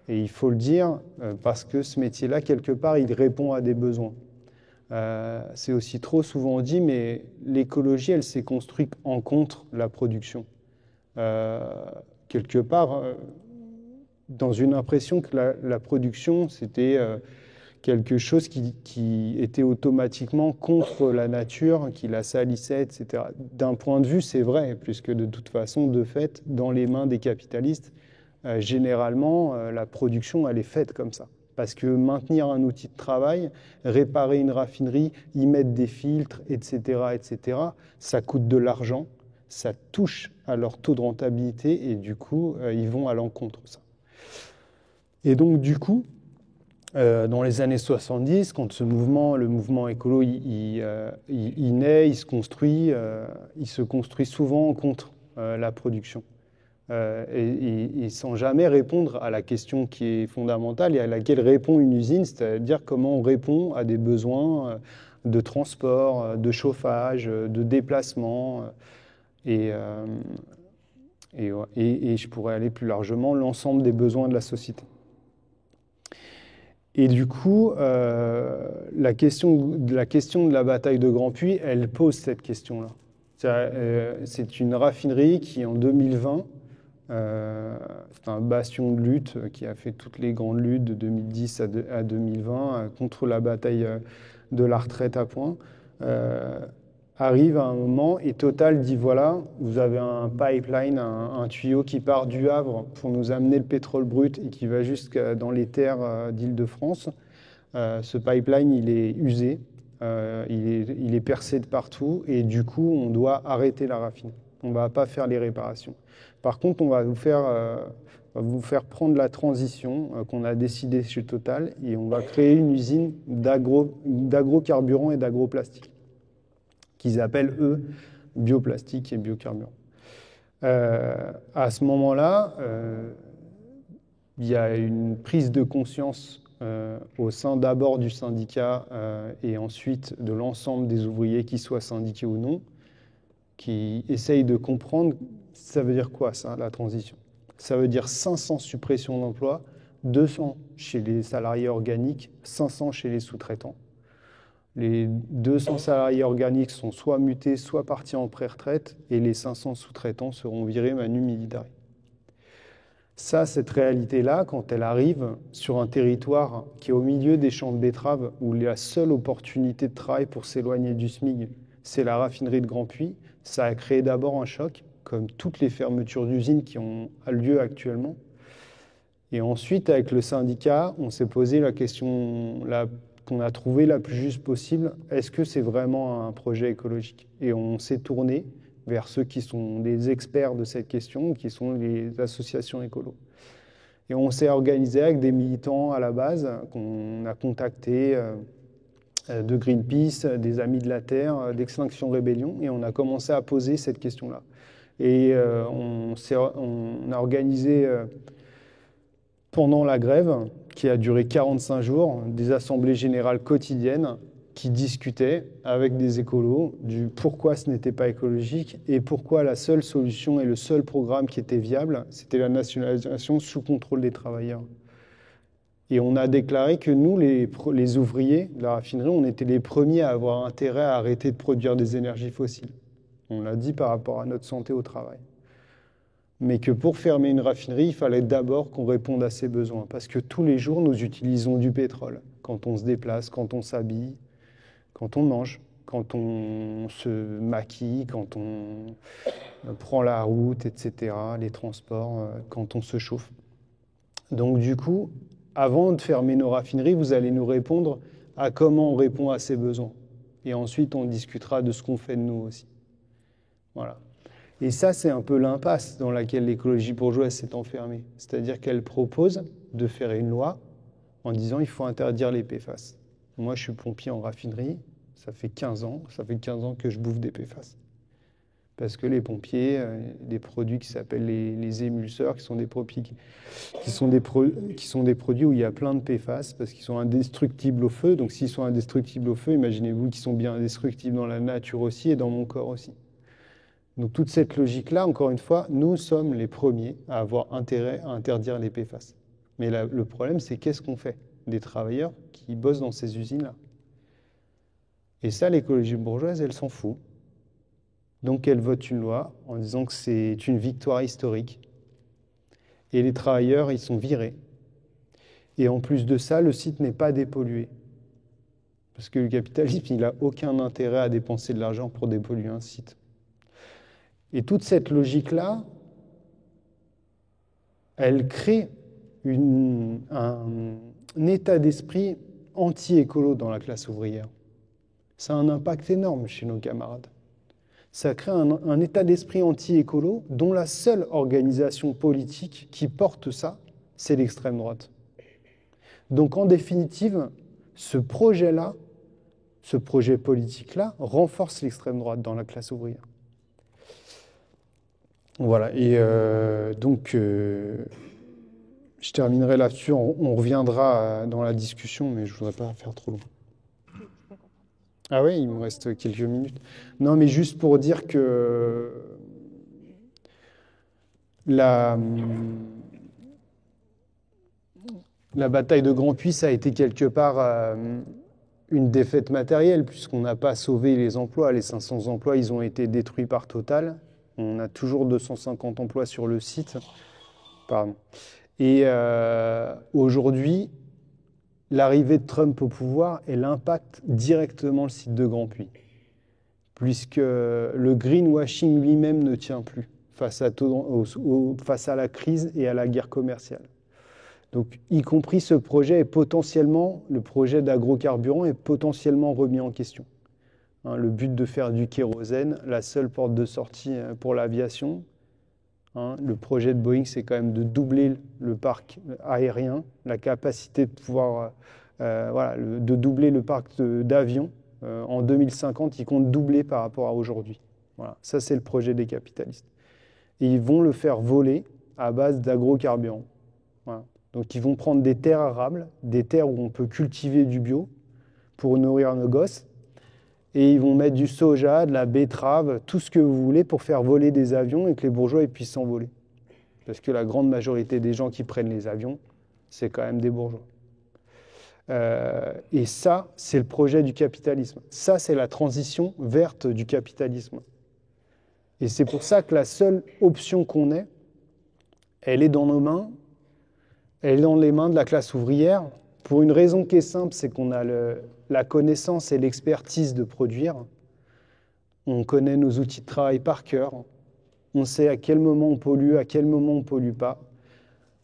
et il faut le dire, parce que ce métier-là, quelque part, il répond à des besoins. C'est aussi trop souvent dit, mais l'écologie, elle s'est construite en contre la production. Quelque part, dans une impression que la production, c'était quelque chose qui était automatiquement contre la nature, qui la salissait, etc. D'un point de vue, c'est vrai, puisque de toute façon, de fait, dans les mains des capitalistes, généralement, la production, elle est faite comme ça. Parce que maintenir un outil de travail, réparer une raffinerie, y mettre des filtres, etc., ça coûte de l'argent, ça touche à leur taux de rentabilité et du coup, ils vont à l'encontre de ça. Et donc, du coup, dans les années 70, quand le mouvement écolo, il naît, il se construit souvent contre la production. Et sans jamais répondre à la question qui est fondamentale et à laquelle répond une usine, c'est-à-dire comment on répond à des besoins de transport, de chauffage, de déplacement, et je pourrais aller plus largement, l'ensemble des besoins de la société. Et du coup, la question de la bataille de Grand Puy, elle pose cette question-là. C'est une raffinerie qui, en 2020, c'est un bastion de lutte qui a fait toutes les grandes luttes de 2010 à 2020 contre la bataille de la retraite à point. Arrive à un moment et Total dit voilà, vous avez un pipeline, un tuyau qui part du Havre pour nous amener le pétrole brut et qui va jusque dans les terres d'Île-de-France. Ce pipeline, il est usé. il est percé de partout et du coup, on doit arrêter la raffinerie. On ne va pas faire les réparations. Par contre, on va vous faire prendre la transition qu'on a décidé chez Total et on va créer une usine d'agrocarburants et d'agroplastiques qu'ils appellent, eux, bioplastique et biocarburants. À ce moment-là, il y a une prise de conscience au sein d'abord du syndicat et ensuite de l'ensemble des ouvriers, qu'ils soient syndiqués ou non, qui essayent de comprendre ça veut dire quoi, ça, la transition. Ça veut dire 500 suppressions d'emplois, 200 chez les salariés organiques, 500 chez les sous-traitants. Les 200 salariés organiques sont soit mutés, soit partis en pré-retraite, et les 500 sous-traitants seront virés manu militari. Ça, cette réalité-là, quand elle arrive sur un territoire qui est au milieu des champs de betteraves, où la seule opportunité de travail pour s'éloigner du SMIC, c'est la raffinerie de Grandpuits, ça a créé d'abord un choc, comme toutes les fermetures d'usines qui ont lieu actuellement. Et ensuite, avec le syndicat, on s'est posé la question qu'on a trouvée la plus juste possible. Est-ce que c'est vraiment un projet écologique? Et on s'est tourné vers ceux qui sont des experts de cette question, qui sont les associations écolos. Et on s'est organisé avec des militants à la base, qu'on a contactés de Greenpeace, des Amis de la Terre, d'Extinction Rébellion, et on a commencé à poser cette question-là. Et on a organisé pendant la grève, qui a duré 45 jours, des assemblées générales quotidiennes qui discutaient avec des écolos du pourquoi ce n'était pas écologique et pourquoi la seule solution et le seul programme qui était viable, c'était la nationalisation sous contrôle des travailleurs. Et on a déclaré que nous, les ouvriers de la raffinerie, on était les premiers à avoir intérêt à arrêter de produire des énergies fossiles. On l'a dit par rapport à notre santé au travail. Mais que pour fermer une raffinerie, il fallait d'abord qu'on réponde à ces besoins. Parce que tous les jours, nous utilisons du pétrole. Quand on se déplace, quand on s'habille, quand on mange, quand on se maquille, quand on prend la route, etc., les transports, quand on se chauffe. Donc du coup, avant de fermer nos raffineries, vous allez nous répondre à comment on répond à ces besoins. Et ensuite, on discutera de ce qu'on fait de nous aussi. Voilà. Et ça, c'est un peu l'impasse dans laquelle l'écologie bourgeoise s'est enfermée. C'est-à-dire qu'elle propose de faire une loi en disant qu'il faut interdire les PFAS. Moi, je suis pompier en raffinerie, ça fait 15 ans que je bouffe des PFAS. Parce que les pompiers, des produits qui s'appellent les émulseurs, qui sont des produits où il y a plein de PFAS, parce qu'ils sont indestructibles au feu. Donc s'ils sont indestructibles au feu, imaginez-vous qu'ils sont bien indestructibles dans la nature aussi et dans mon corps aussi. Donc toute cette logique-là, encore une fois, nous sommes les premiers à avoir intérêt à interdire les PFAS. Mais le problème, c'est qu'est-ce qu'on fait des travailleurs qui bossent dans ces usines-là? Et ça, l'écologie bourgeoise, elle s'en fout. Donc elle vote une loi en disant que c'est une victoire historique. Et les travailleurs, ils sont virés. Et en plus de ça, le site n'est pas dépollué. Parce que le capitalisme, il n'a aucun intérêt à dépenser de l'argent pour dépolluer un site. Et toute cette logique-là, elle crée un état d'esprit anti-écolo dans la classe ouvrière. Ça a un impact énorme chez nos camarades. Ça crée un état d'esprit anti-écolo dont la seule organisation politique qui porte ça, c'est l'extrême droite. Donc en définitive, ce projet-là, ce projet politique-là, renforce l'extrême droite dans la classe ouvrière. Voilà, et je terminerai là-dessus, on reviendra dans la discussion, mais je ne voudrais pas faire trop long. Ah oui, il me reste quelques minutes. Non, mais juste pour dire que la bataille de Grandpuits, ça a été quelque part une défaite matérielle, puisqu'on n'a pas sauvé les emplois. Les 500 emplois, ils ont été détruits par Total. On a toujours 250 emplois sur le site. Pardon. Et aujourd'hui, l'arrivée de Trump au pouvoir, elle impacte directement le site de Grandpuits, puisque le greenwashing lui-même ne tient plus face à la crise et à la guerre commerciale. Donc, y compris ce projet est potentiellement, le projet d'agrocarburant est potentiellement remis en question. Hein, le but de faire du kérosène, la seule porte de sortie pour l'aviation. Hein, le projet de Boeing, c'est quand même de doubler le parc aérien, la capacité de pouvoir, voilà, de doubler le parc d'avions. En 2050, ils comptent doubler par rapport à aujourd'hui. Voilà, ça, c'est le projet des capitalistes. Et ils vont le faire voler à base d'agrocarburants. Voilà. Donc, ils vont prendre des terres arables, des terres où on peut cultiver du bio pour nourrir nos gosses. Et ils vont mettre du soja, de la betterave, tout ce que vous voulez pour faire voler des avions et que les bourgeois puissent s'envoler. Parce que la grande majorité des gens qui prennent les avions, c'est quand même des bourgeois. Et ça, c'est le projet du capitalisme. Ça, c'est la transition verte du capitalisme. Et c'est pour ça que la seule option qu'on ait, elle est dans nos mains, elle est dans les mains de la classe ouvrière, pour une raison qui est simple, c'est qu'on a la connaissance et l'expertise de produire. On connaît nos outils de travail par cœur. On sait à quel moment on pollue, à quel moment on ne pollue pas.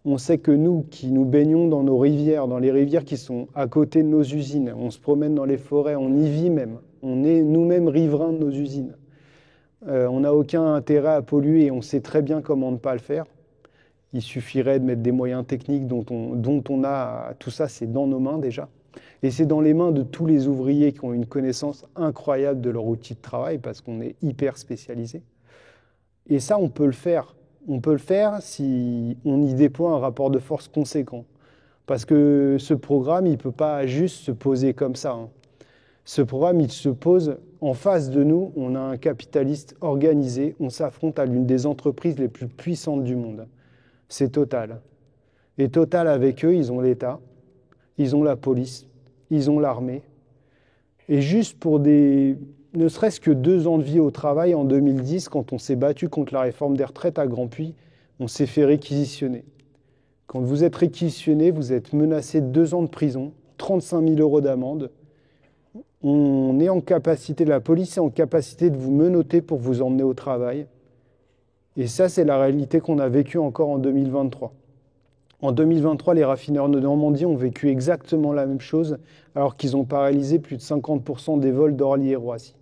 On sait que nous, qui nous baignons dans nos rivières, dans les rivières qui sont à côté de nos usines, on se promène dans les forêts, on y vit même. On est nous-mêmes riverains de nos usines. On n'a aucun intérêt à polluer et on sait très bien comment ne pas le faire. Il suffirait de mettre des moyens techniques dont on a... Tout ça, c'est dans nos mains déjà. Et c'est dans les mains de tous les ouvriers qui ont une connaissance incroyable de leur outil de travail parce qu'on est hyper spécialisé. Et ça, on peut le faire. On peut le faire si on y déploie un rapport de force conséquent. Parce que ce programme, il ne peut pas juste se poser comme ça. Hein. Ce programme, il se pose en face de nous. On a un capitaliste organisé. On s'affronte à l'une des entreprises les plus puissantes du monde. C'est Total. Et Total, avec eux, ils ont l'État, ils ont la police, ils ont l'armée. Et juste pour ne serait-ce que 2 ans de vie au travail, en 2010, quand on s'est battu contre la réforme des retraites à Grand-Puy, on s'est fait réquisitionner. Quand vous êtes réquisitionné, vous êtes menacé de 2 ans de prison, 35 000 € d'amende. On est en capacité, la police est en capacité de vous menotter pour vous emmener au travail. Et ça, c'est la réalité qu'on a vécue encore en 2023. En 2023, les raffineurs de Normandie ont vécu exactement la même chose, alors qu'ils ont paralysé plus de 50% des vols d'Orly et Roissy.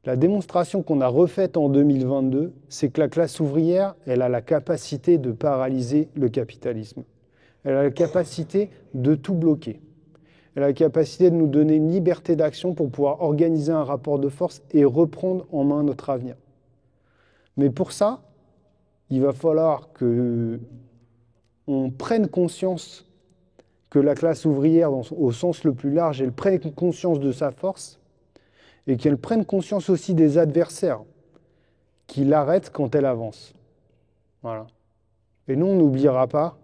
La démonstration qu'on a refaite en 2022, c'est que la classe ouvrière, elle a la capacité de paralyser le capitalisme. Elle a la capacité de tout bloquer. Elle a la capacité de nous donner une liberté d'action pour pouvoir organiser un rapport de force et reprendre en main notre avenir. Mais pour ça, il va falloir qu'on prenne conscience que la classe ouvrière, au sens le plus large, elle prenne conscience de sa force et qu'elle prenne conscience aussi des adversaires qui l'arrêtent quand elle avance. Voilà. Et nous, on n'oubliera pas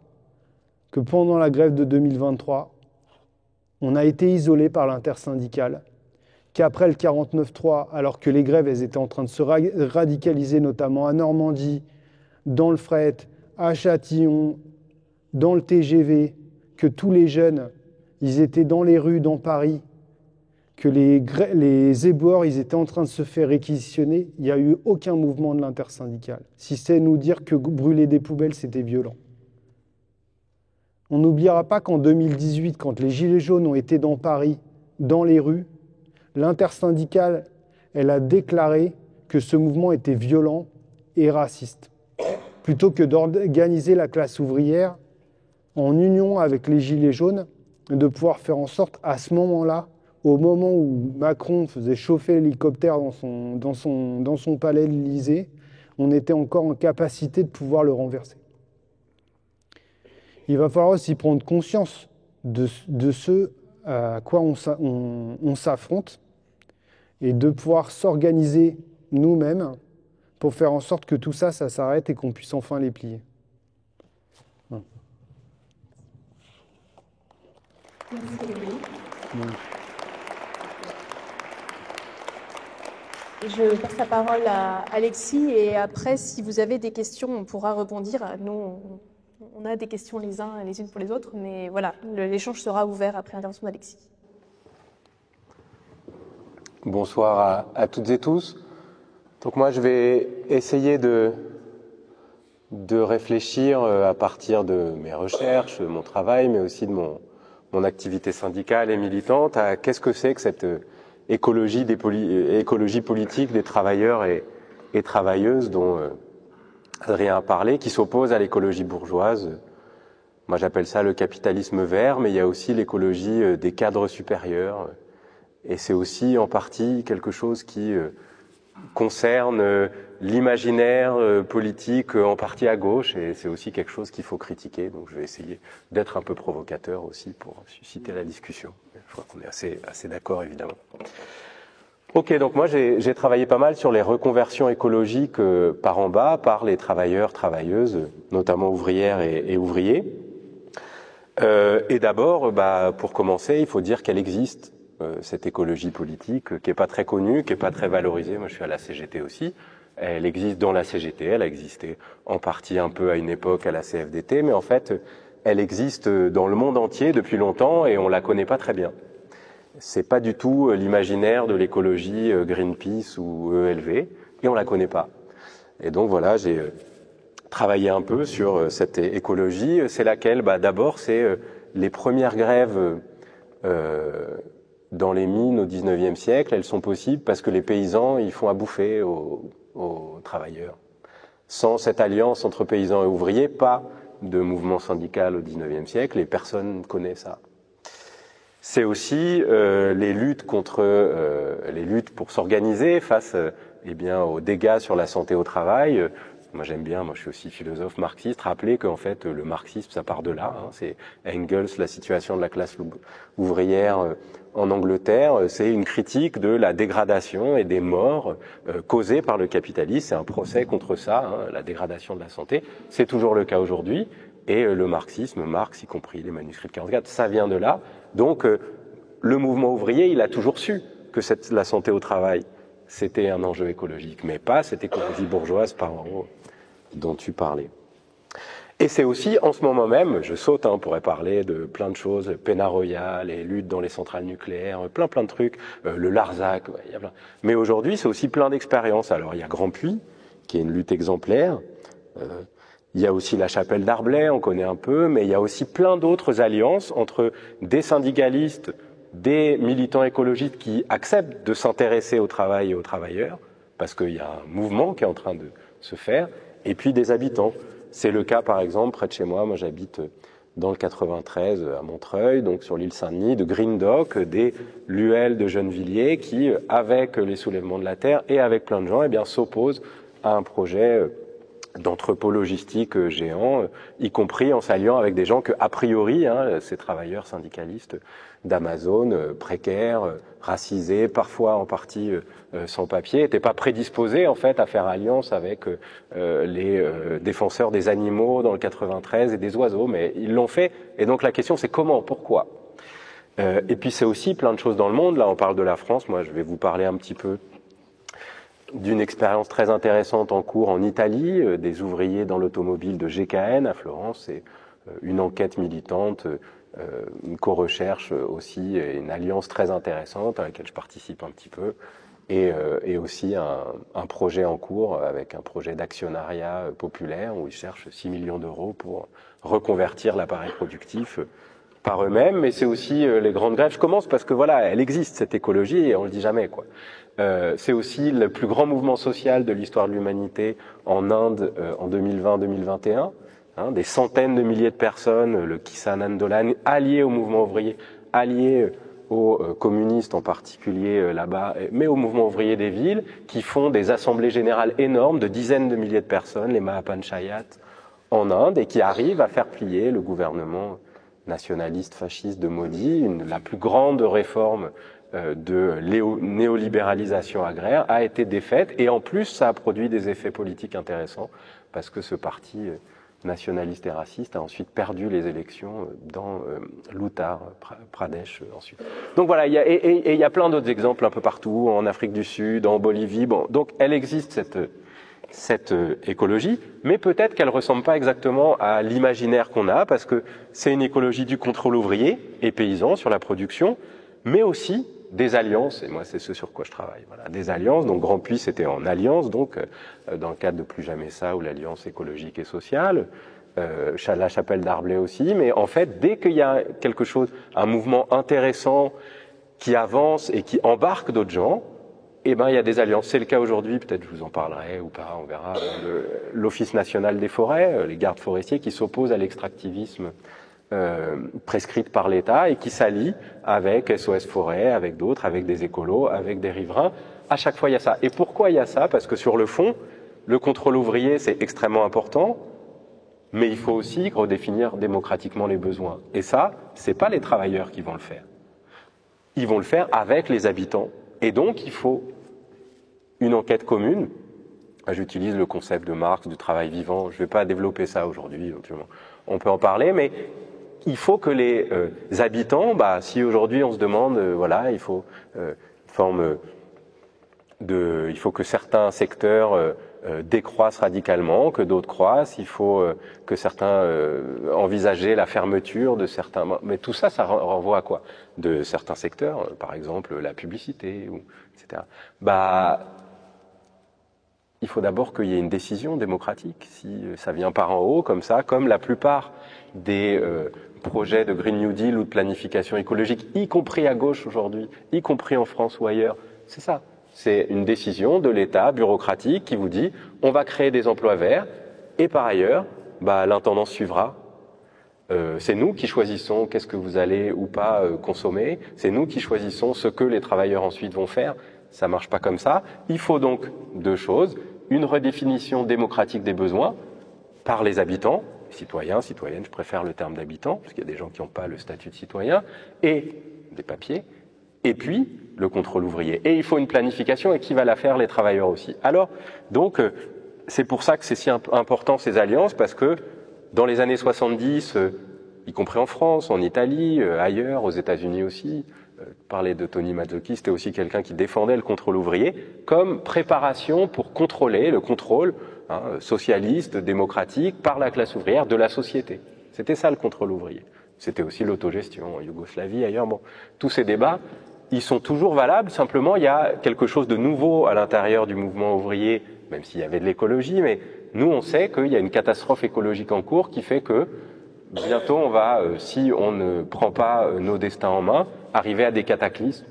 que pendant la grève de 2023, on a été isolé par l'intersyndicale, qu'après le 49.3, alors que les grèves elles étaient en train de se radicaliser, notamment à Normandie, dans le fret, à Châtillon, dans le TGV, que tous les jeunes, ils étaient dans les rues, dans Paris, que les éboueurs, ils étaient en train de se faire réquisitionner, il n'y a eu aucun mouvement de l'intersyndicale. Si c'est nous dire que brûler des poubelles, c'était violent. On n'oubliera pas qu'en 2018, quand les Gilets jaunes ont été dans Paris, dans les rues, l'intersyndicale, elle a déclaré que ce mouvement était violent et raciste. Plutôt que d'organiser la classe ouvrière en union avec les Gilets jaunes, de pouvoir faire en sorte, à ce moment-là, au moment où Macron faisait chauffer l'hélicoptère dans son palais de l'Élysée, on était encore en capacité de pouvoir le renverser. Il va falloir aussi prendre conscience de ce à quoi on s'affronte et de pouvoir s'organiser nous-mêmes pour faire en sorte que tout ça, ça s'arrête et qu'on puisse enfin les plier. Merci. Je passe la parole à Alexis et après, si vous avez des questions, on pourra rebondir. Nous, on a des questions les uns et les unes pour les autres, mais voilà, l'échange sera ouvert après l'intervention d'Alexis. Bonsoir, Bonsoir à toutes et tous. Donc moi, je vais essayer de de réfléchir à partir de mes recherches, de mon travail, mais aussi de mon activité syndicale et militante, à qu'est-ce que c'est que cette écologie politique des travailleurs et travailleuses dont Adrien a parlé, qui s'oppose à l'écologie bourgeoise. Moi, j'appelle ça le capitalisme vert, mais il y a aussi l'écologie des cadres supérieurs. Et c'est aussi en partie quelque chose qui concerne l'imaginaire politique en partie à gauche, et c'est aussi quelque chose qu'il faut critiquer. Donc je vais essayer d'être un peu provocateur aussi pour susciter la discussion. Je crois qu'on est assez d'accord, évidemment. Ok, donc moi j'ai travaillé pas mal sur les reconversions écologiques par en bas, par les travailleurs, travailleuses, notamment ouvrières et ouvriers. Et d'abord, pour commencer, il faut dire qu'elle existe, cette écologie politique, qui est pas très connue, qui est pas très valorisée. Moi, je suis à la CGT aussi. Elle existe dans la CGT, elle a existé en partie un peu à une époque à la CFDT, mais en fait, elle existe dans le monde entier depuis longtemps et on la connaît pas très bien. C'est pas du tout l'imaginaire de l'écologie Greenpeace ou ELV, et on la connaît pas. Et donc voilà, j'ai travaillé un peu sur cette écologie. C'est laquelle? D'abord, c'est les premières grèves dans les mines au 19e siècle. Elles sont possibles parce que les paysans, ils font à bouffer aux travailleurs. Sans cette alliance entre paysans et ouvriers, pas de mouvement syndical au 19e siècle, et personne ne connaît ça. C'est aussi les luttes pour s'organiser face aux dégâts sur la santé au travail. Moi j'aime bien, moi je suis aussi philosophe marxiste, rappeler qu'en fait le marxisme ça part de là. C'est Engels, la situation de la classe ouvrière en Angleterre, c'est une critique de la dégradation et des morts causées par le capitalisme. C'est un procès contre ça, la dégradation de la santé. C'est toujours le cas aujourd'hui. Et le marxisme, Marx, y compris les manuscrits de 44, ça vient de là. Donc le mouvement ouvrier, il a toujours su que la santé au travail, c'était un enjeu écologique, mais pas cette écologie bourgeoise par en haut dont tu parlais. Et c'est aussi, en ce moment même, je saute, on pourrait parler de plein de choses, Pénat Royal, les luttes dans les centrales nucléaires, plein de trucs, le Larzac, il y a plein. Mais aujourd'hui, c'est aussi plein d'expériences. Alors, il y a Grand Puy, qui est une lutte exemplaire. Il y a aussi la Chapelle d'Arblay, on connaît un peu, mais il y a aussi plein d'autres alliances entre des syndicalistes, des militants écologistes qui acceptent de s'intéresser au travail et aux travailleurs, parce qu'il y a un mouvement qui est en train de se faire, et puis des habitants. C'est le cas, par exemple, près de chez moi, j'habite dans le 93 à Montreuil, donc sur l'île Saint-Denis, de Green Dock, des Luel de Gennevilliers, qui, avec les soulèvements de la terre et avec plein de gens, s'opposent à un projet d'entrepôt logistique géant, y compris en s'alliant avec des gens que, a priori, ces travailleurs syndicalistes d'Amazon, précaires, racisés, parfois en partie sans papier, n'étaient pas prédisposés en fait à faire alliance avec les défenseurs des animaux dans le 93 et des oiseaux, mais ils l'ont fait. Et donc la question c'est comment, pourquoi? Et puis c'est aussi plein de choses dans le monde. Là on parle de la France, moi je vais vous parler un petit peu d'une expérience très intéressante en cours en Italie, des ouvriers dans l'automobile de GKN à Florence. C'est une enquête militante, une co-recherche aussi, et une alliance très intéressante à laquelle je participe un petit peu, et aussi un projet en cours avec un projet d'actionnariat populaire où ils cherchent 6 millions d'euros pour reconvertir l'appareil productif par eux-mêmes. Mais c'est aussi les grandes grèves. Je commence parce que voilà, elle existe cette écologie et on le dit jamais quoi. C'est aussi le plus grand mouvement social de l'histoire de l'humanité en Inde en 2020-2021. Des centaines de milliers de personnes, le Kisan Andolan, alliés au mouvement ouvrier, alliés aux communistes en particulier là-bas, mais au mouvement ouvrier des villes, qui font des assemblées générales énormes de dizaines de milliers de personnes, les Mahapanchayats en Inde, et qui arrivent à faire plier le gouvernement nationaliste fasciste de Modi. La plus grande réforme de néolibéralisation agraire a été défaite, et en plus ça a produit des effets politiques intéressants parce que ce parti nationaliste et raciste a ensuite perdu les élections dans l'Uttar Pradesh ensuite. Donc voilà, il y a plein d'autres exemples un peu partout, en Afrique du Sud, en Bolivie. Bon, donc elle existe cette écologie, mais peut-être qu'elle ressemble pas exactement à l'imaginaire qu'on a, parce que c'est une écologie du contrôle ouvrier et paysan sur la production, mais aussi des alliances, et moi c'est ce sur quoi je travaille, voilà, des alliances, donc Grand Puy c'était en alliance, donc dans le cadre de Plus Jamais Ça, ou l'Alliance écologique et sociale, la Chapelle d'Arblay aussi, mais en fait dès qu'il y a quelque chose, un mouvement intéressant qui avance et qui embarque d'autres gens, eh ben il y a des alliances. C'est le cas aujourd'hui, peut-être je vous en parlerai ou pas, on verra, l'Office national des forêts, les gardes forestiers qui s'opposent à l'extractivisme prescrite par l'État et qui s'allie avec SOS Forêt, avec d'autres, avec des écolos, avec des riverains. À chaque fois, il y a ça. Et pourquoi il y a ça? Parce que sur le fond, le contrôle ouvrier, c'est extrêmement important, mais il faut aussi redéfinir démocratiquement les besoins. Et ça, c'est pas les travailleurs qui vont le faire. Ils vont le faire avec les habitants. Et donc, il faut une enquête commune. J'utilise le concept de Marx, du travail vivant. Je ne vais pas développer ça aujourd'hui, on peut en parler, mais il faut que les habitants, si aujourd'hui on se demande, voilà, il faut il faut que certains secteurs décroissent radicalement, que d'autres croissent, il faut que certains envisager la fermeture de certains... Mais tout ça, ça renvoie à quoi? De certains secteurs, par exemple la publicité, etc. Il faut d'abord qu'il y ait une décision démocratique. Si ça vient par en haut, comme ça, comme la plupart des projets de Green New Deal ou de planification écologique, y compris à gauche aujourd'hui, y compris en France ou ailleurs, c'est ça. C'est une décision de l'État bureaucratique qui vous dit on va créer des emplois verts et par ailleurs, l'intendance suivra. C'est nous qui choisissons qu'est-ce que vous allez ou pas consommer. C'est nous qui choisissons ce que les travailleurs ensuite vont faire. Ça marche pas comme ça. Il faut donc deux choses. Une redéfinition démocratique des besoins par les habitants, citoyens, citoyennes, je préfère le terme d'habitants, parce qu'il y a des gens qui n'ont pas le statut de citoyen, et des papiers. Et puis, le contrôle ouvrier. Et il faut une planification, et qui va la faire? Les travailleurs aussi. Alors, donc, c'est pour ça que c'est si important ces alliances, parce que dans les années 70, y compris en France, en Italie, ailleurs, aux États-Unis aussi, parler de Tony Mazzocchi, c'était aussi quelqu'un qui défendait le contrôle ouvrier comme préparation pour contrôler le contrôle socialiste, démocratique, par la classe ouvrière de la société. C'était ça le contrôle ouvrier. C'était aussi l'autogestion en Yougoslavie, ailleurs. Bon, tous ces débats, ils sont toujours valables, simplement il y a quelque chose de nouveau à l'intérieur du mouvement ouvrier, même s'il y avait de l'écologie, mais nous on sait qu'il y a une catastrophe écologique en cours qui fait que bientôt on va, si on ne prend pas nos destins en main, arriver à des cataclysmes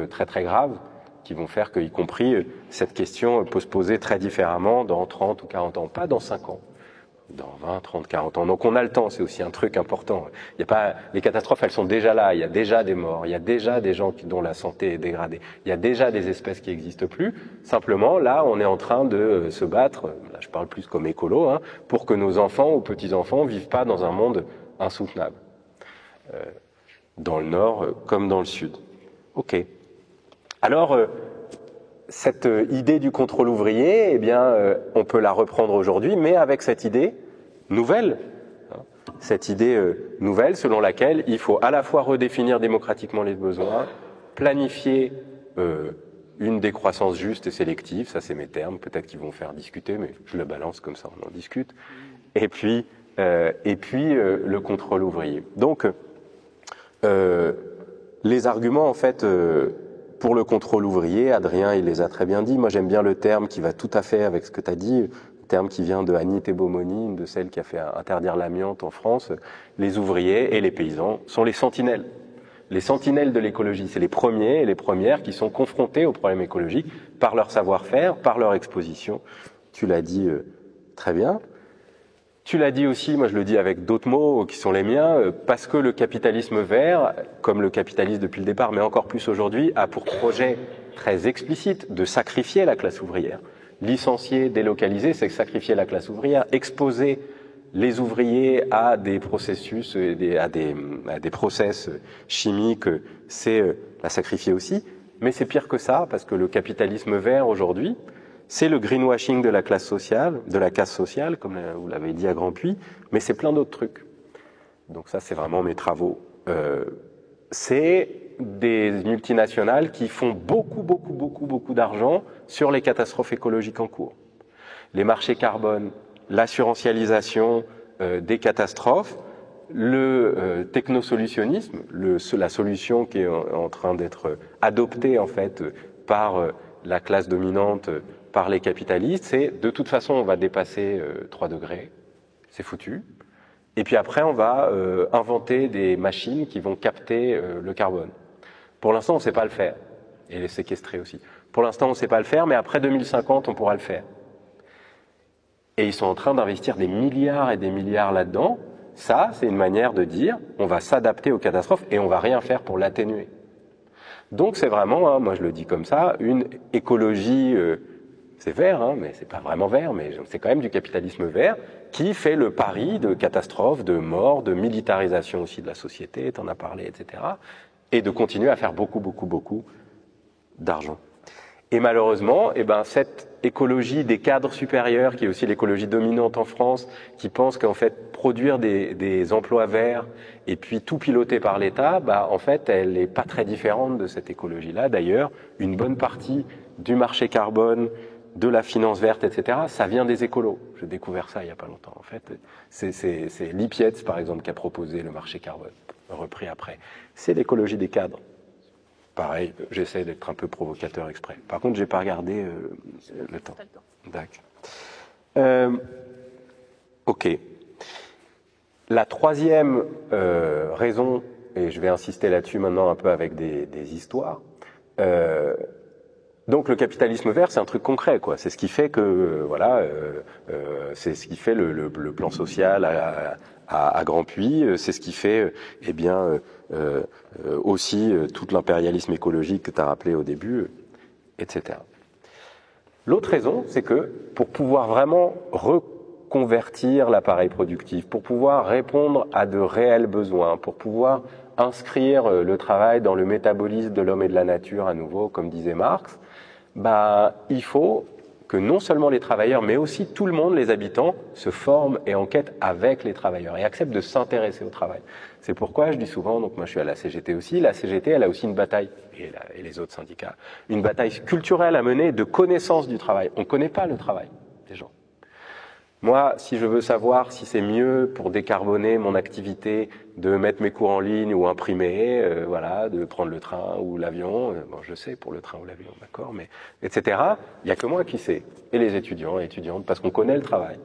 très très graves qui vont faire que, y compris, cette question peut se poser très différemment dans 30 ou 40 ans, pas dans 5 ans. Dans 20, 30, 40 ans. Donc on a le temps, c'est aussi un truc important. Il y a pas, les catastrophes, elles sont déjà là, il y a déjà des morts, il y a déjà des gens dont la santé est dégradée, il y a déjà des espèces qui n'existent plus. Simplement, là, on est en train de se battre, là je parle plus comme écolo, pour que nos enfants ou petits-enfants vivent pas dans un monde insoutenable. Dans le nord comme dans le sud. Ok. Alors, cette idée du contrôle ouvrier, eh bien, on peut la reprendre aujourd'hui, mais avec cette idée nouvelle. Cette idée nouvelle selon laquelle il faut à la fois redéfinir démocratiquement les besoins, planifier une décroissance juste et sélective, ça c'est mes termes, peut-être qu'ils vont faire discuter, mais je le balance comme ça, on en discute. Et puis le contrôle ouvrier. Donc, les arguments, en fait, pour le contrôle ouvrier, Adrien, il les a très bien dit. Moi, j'aime bien le terme qui va tout à fait avec ce que tu as dit, le terme qui vient de Annie Thébaumony, une de celles qui a fait interdire l'amiante en France. Les ouvriers et les paysans sont les sentinelles. Les sentinelles de l'écologie, c'est les premiers et les premières qui sont confrontés aux problèmes écologiques par leur savoir-faire, par leur exposition. Tu l'as dit très bien. Tu l'as dit aussi, moi je le dis avec d'autres mots qui sont les miens, parce que le capitalisme vert, comme le capitalisme depuis le départ, mais encore plus aujourd'hui, a pour projet très explicite de sacrifier la classe ouvrière. Licencier, délocaliser, c'est sacrifier la classe ouvrière. Exposer les ouvriers à des processus, à des process chimiques, c'est la sacrifier aussi. Mais c'est pire que ça, parce que le capitalisme vert aujourd'hui, c'est le greenwashing de la classe sociale, de la casse sociale, comme vous l'avez dit à Grand Puy, mais c'est plein d'autres trucs. Donc ça, c'est vraiment mes travaux. C'est des multinationales qui font beaucoup d'argent sur les catastrophes écologiques en cours. Les marchés carbone, l'assurantialisation des catastrophes, le technosolutionnisme, la solution qui est en train d'être adoptée en fait par la classe dominante, par les capitalistes, c'est de toute façon on va dépasser 3 degrés, c'est foutu. Et puis après on va inventer des machines qui vont capter le carbone. Pour l'instant on ne sait pas le faire, et les séquestrer aussi. Pour l'instant on ne sait pas le faire, mais après 2050 on pourra le faire. Et ils sont en train d'investir des milliards et des milliards là-dedans. Ça, c'est une manière de dire, on va s'adapter aux catastrophes et on va rien faire pour l'atténuer. Donc c'est vraiment, hein, moi je le dis comme ça, une écologie, c'est vert, hein, mais c'est pas vraiment vert, mais c'est quand même du capitalisme vert, qui fait le pari de catastrophes, de morts, de militarisation aussi de la société, t'en as parlé, etc. Et de continuer à faire beaucoup, beaucoup, beaucoup d'argent. Et malheureusement, eh ben, cette écologie des cadres supérieurs, qui est aussi l'écologie dominante en France, qui pense qu'en fait produire des emplois verts et puis tout piloté par l'État, bah, en fait, elle n'est pas très différente de cette écologie-là. D'ailleurs, une bonne partie du marché carbone, de la finance verte, etc., ça vient des écolos. J'ai découvert ça il n'y a pas longtemps. En fait, c'est Lippietz, par exemple, qui a proposé le marché carbone, repris après. C'est l'écologie des cadres. Pareil, j'essaie d'être un peu provocateur exprès. Par contre, j'ai pas regardé le temps. D'accord. Ok. La troisième raison, et je vais insister là-dessus maintenant un peu avec des histoires. Donc le capitalisme vert, c'est un truc concret, quoi. C'est ce qui fait que voilà, c'est ce qui fait le plan social à Grand Puy. C'est ce qui fait, eh bien. Aussi tout l'impérialisme écologique que tu as rappelé au début, etc. L'autre raison, c'est que pour pouvoir vraiment reconvertir l'appareil productif, pour pouvoir répondre à de réels besoins, pour pouvoir inscrire le travail dans le métabolisme de l'homme et de la nature à nouveau, comme disait Marx, bah, il faut que non seulement les travailleurs, mais aussi tout le monde, les habitants, se forment et enquêtent avec les travailleurs et acceptent de s'intéresser au travail. C'est pourquoi je dis souvent, donc moi je suis à la CGT aussi, la CGT elle a aussi une bataille, et les autres syndicats, une bataille culturelle à mener de connaissance du travail. On ne connaît pas le travail des gens. Moi, si je veux savoir si c'est mieux pour décarboner mon activité de mettre mes cours en ligne ou imprimer, voilà, de prendre le train ou l'avion, bon, je sais pour le train ou l'avion, d'accord, mais etc. Il n'y a que moi qui sais, et les étudiants et étudiantes, parce qu'on connaît le travail.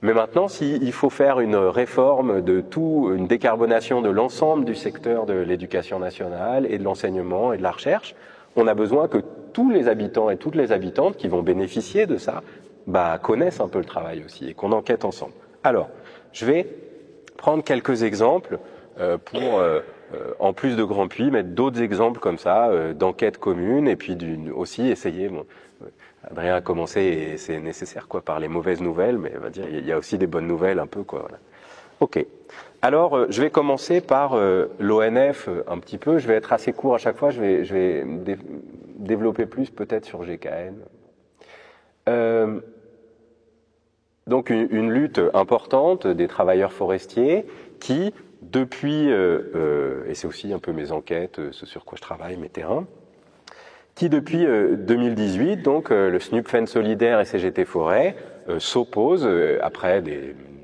Mais maintenant, s'il faut faire une réforme de tout, une décarbonation de l'ensemble du secteur de l'éducation nationale et de l'enseignement et de la recherche, on a besoin que tous les habitants et toutes les habitantes qui vont bénéficier de ça bah, connaissent un peu le travail aussi et qu'on enquête ensemble. Alors, je vais prendre quelques exemples pour, en plus de Grand Puy, mettre d'autres exemples comme ça, d'enquêtes communes et puis aussi essayer... Bon, Adrien a commencé, et c'est nécessaire quoi, par les mauvaises nouvelles, mais on va dire il y a aussi des bonnes nouvelles un peu. Quoi, voilà. Ok. Alors, je vais commencer par l'ONF un petit peu. Je vais être assez court à chaque fois. Je vais développer plus peut-être sur GKN. Donc, une lutte importante des travailleurs forestiers qui, depuis, et c'est aussi un peu mes enquêtes, ce sur quoi je travaille, mes terrains, qui depuis 2018, donc le SNUPFEN solidaire et CGT Forêt s'opposent après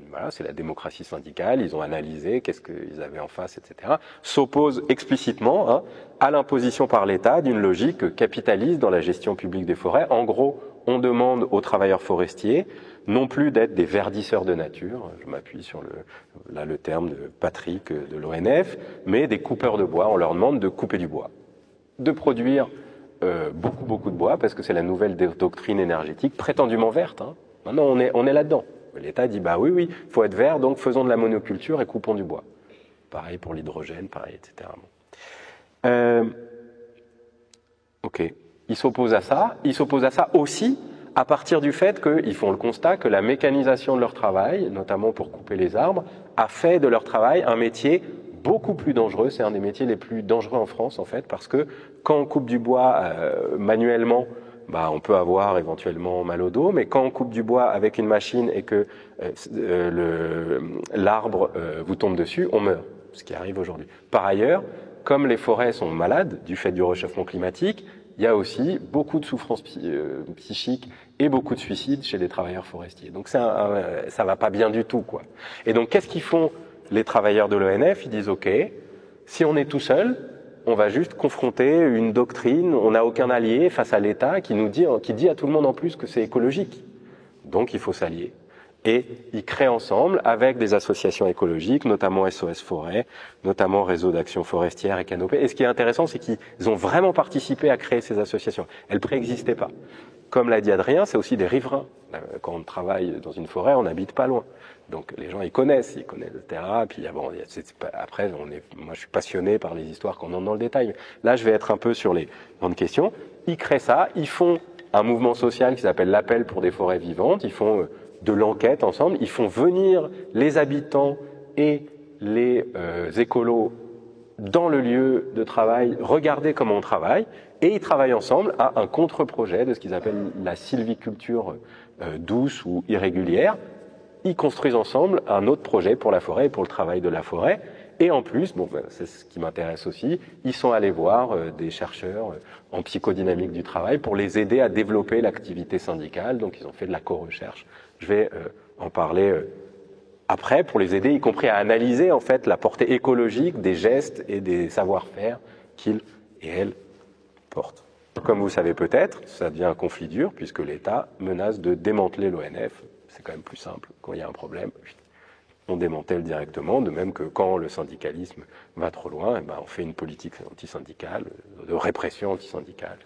voilà, c'est la démocratie syndicale, ils ont analysé qu'est-ce qu'ils avaient en face, etc. S'opposent explicitement hein, à l'imposition par l'État d'une logique capitaliste dans la gestion publique des forêts. En gros, on demande aux travailleurs forestiers non plus d'être des verdisseurs de nature, je m'appuie sur le terme de Patrick de l'ONF, mais des coupeurs de bois. On leur demande de couper du bois, de produire beaucoup de bois, parce que c'est la nouvelle doctrine énergétique, prétendument verte. Hein. Maintenant, on est là-dedans. L'État dit, bah oui, il faut être vert, donc faisons de la monoculture et coupons du bois. Pareil pour l'hydrogène, pareil, etc. Ok. Ils s'opposent à ça. Ils s'opposent à ça aussi à partir du fait qu'ils font le constat que la mécanisation de leur travail, notamment pour couper les arbres, a fait de leur travail un métier beaucoup plus dangereux. C'est un des métiers les plus dangereux en France, en fait, parce que quand on coupe du bois manuellement, bah, on peut avoir éventuellement mal au dos, mais quand on coupe du bois avec une machine et que l'arbre vous tombe dessus, on meurt, ce qui arrive aujourd'hui. Par ailleurs, comme les forêts sont malades du fait du réchauffement climatique, il y a aussi beaucoup de souffrances psychiques et beaucoup de suicides chez les travailleurs forestiers. Donc ça va pas bien du tout, quoi. Et donc qu'est-ce qu'ils font les travailleurs de l'ONF, ils disent « Ok, si on est tout seul, on va juste confronter une doctrine, on n'a aucun allié face à l'État qui dit à tout le monde en plus que c'est écologique. Donc il faut s'allier. » Et ils créent ensemble, avec des associations écologiques, notamment SOS Forêt, notamment Réseau d'Action Forestière et Canopée. Et ce qui est intéressant, c'est qu'ils ont vraiment participé à créer ces associations. Elles préexistaient pas. Comme l'a dit Adrien, c'est aussi des riverains. Quand on travaille dans une forêt, on n'habite pas loin. Donc les gens, ils connaissent le terrain. Puis bon, après, moi, je suis passionné par les histoires qu'on entre dans le détail. Mais là, je vais être un peu sur les grandes questions. Ils créent ça. Ils font un mouvement social qui s'appelle l'Appel pour des forêts vivantes. Ils font de l'enquête ensemble. Ils font venir les habitants et les écolos dans le lieu de travail, regarder comment on travaille, et ils travaillent ensemble à un contre-projet de ce qu'ils appellent la sylviculture douce ou irrégulière. Ils construisent ensemble un autre projet pour la forêt et pour le travail de la forêt. Et en plus, c'est ce qui m'intéresse aussi, ils sont allés voir des chercheurs en psychodynamique du travail pour les aider à développer l'activité syndicale. Donc ils ont fait de la co-recherche. Je vais en parler après pour les aider, y compris à analyser en fait la portée écologique des gestes et des savoir-faire qu'ils et elles portent. Comme vous savez peut-être, ça devient un conflit dur puisque l'État menace de démanteler l'ONF. C'est quand même plus simple. Quand il y a un problème, on démantèle directement, de même que quand le syndicalisme va trop loin, on fait une politique antisyndicale, de répression antisyndicale,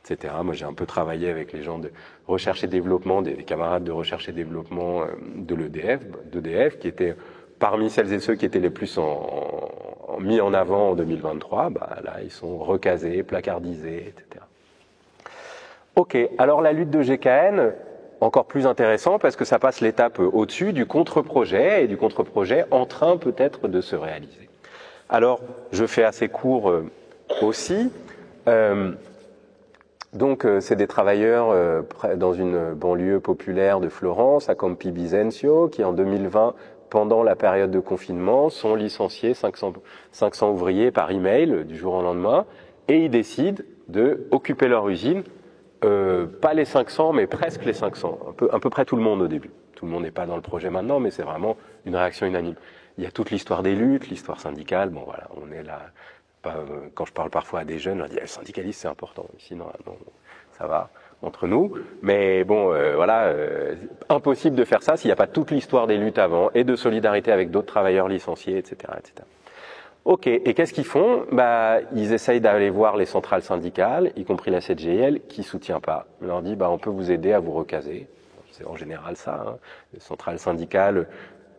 etc. Moi, j'ai un peu travaillé avec les gens de recherche et développement, des camarades de recherche et développement de d'EDF, qui étaient parmi celles et ceux qui étaient les plus mis en avant en 2023. Là, ils sont recasés, placardisés, etc. Ok, alors la lutte de GKN, encore plus intéressant parce que ça passe l'étape au-dessus du contre-projet et du contre-projet en train peut-être de se réaliser. Alors, je fais assez court aussi. Donc, c'est des travailleurs dans une banlieue populaire de Florence, à Campi Bisenzio, qui en 2020, pendant la période de confinement, sont licenciés 500 ouvriers par email du jour au lendemain, et ils décident de occuper leur usine. Pas les 500, mais presque les 500. À peu près tout le monde au début. Tout le monde n'est pas dans le projet maintenant, mais c'est vraiment une réaction unanime. Il y a toute l'histoire des luttes, l'histoire syndicale. Bon, voilà, on est là. Quand je parle parfois à des jeunes, on leur dit le syndicalisme, c'est important. Sinon, non, ça va entre nous. Mais bon, voilà, impossible de faire ça s'il n'y a pas toute l'histoire des luttes avant et de solidarité avec d'autres travailleurs licenciés, etc., etc. Ok, et qu'est-ce qu'ils font? Ils essayent d'aller voir les centrales syndicales, y compris la CGIL, qui soutient pas. On leur dit, on peut vous aider à vous recaser. C'est en général ça. Hein. Les centrales syndicales,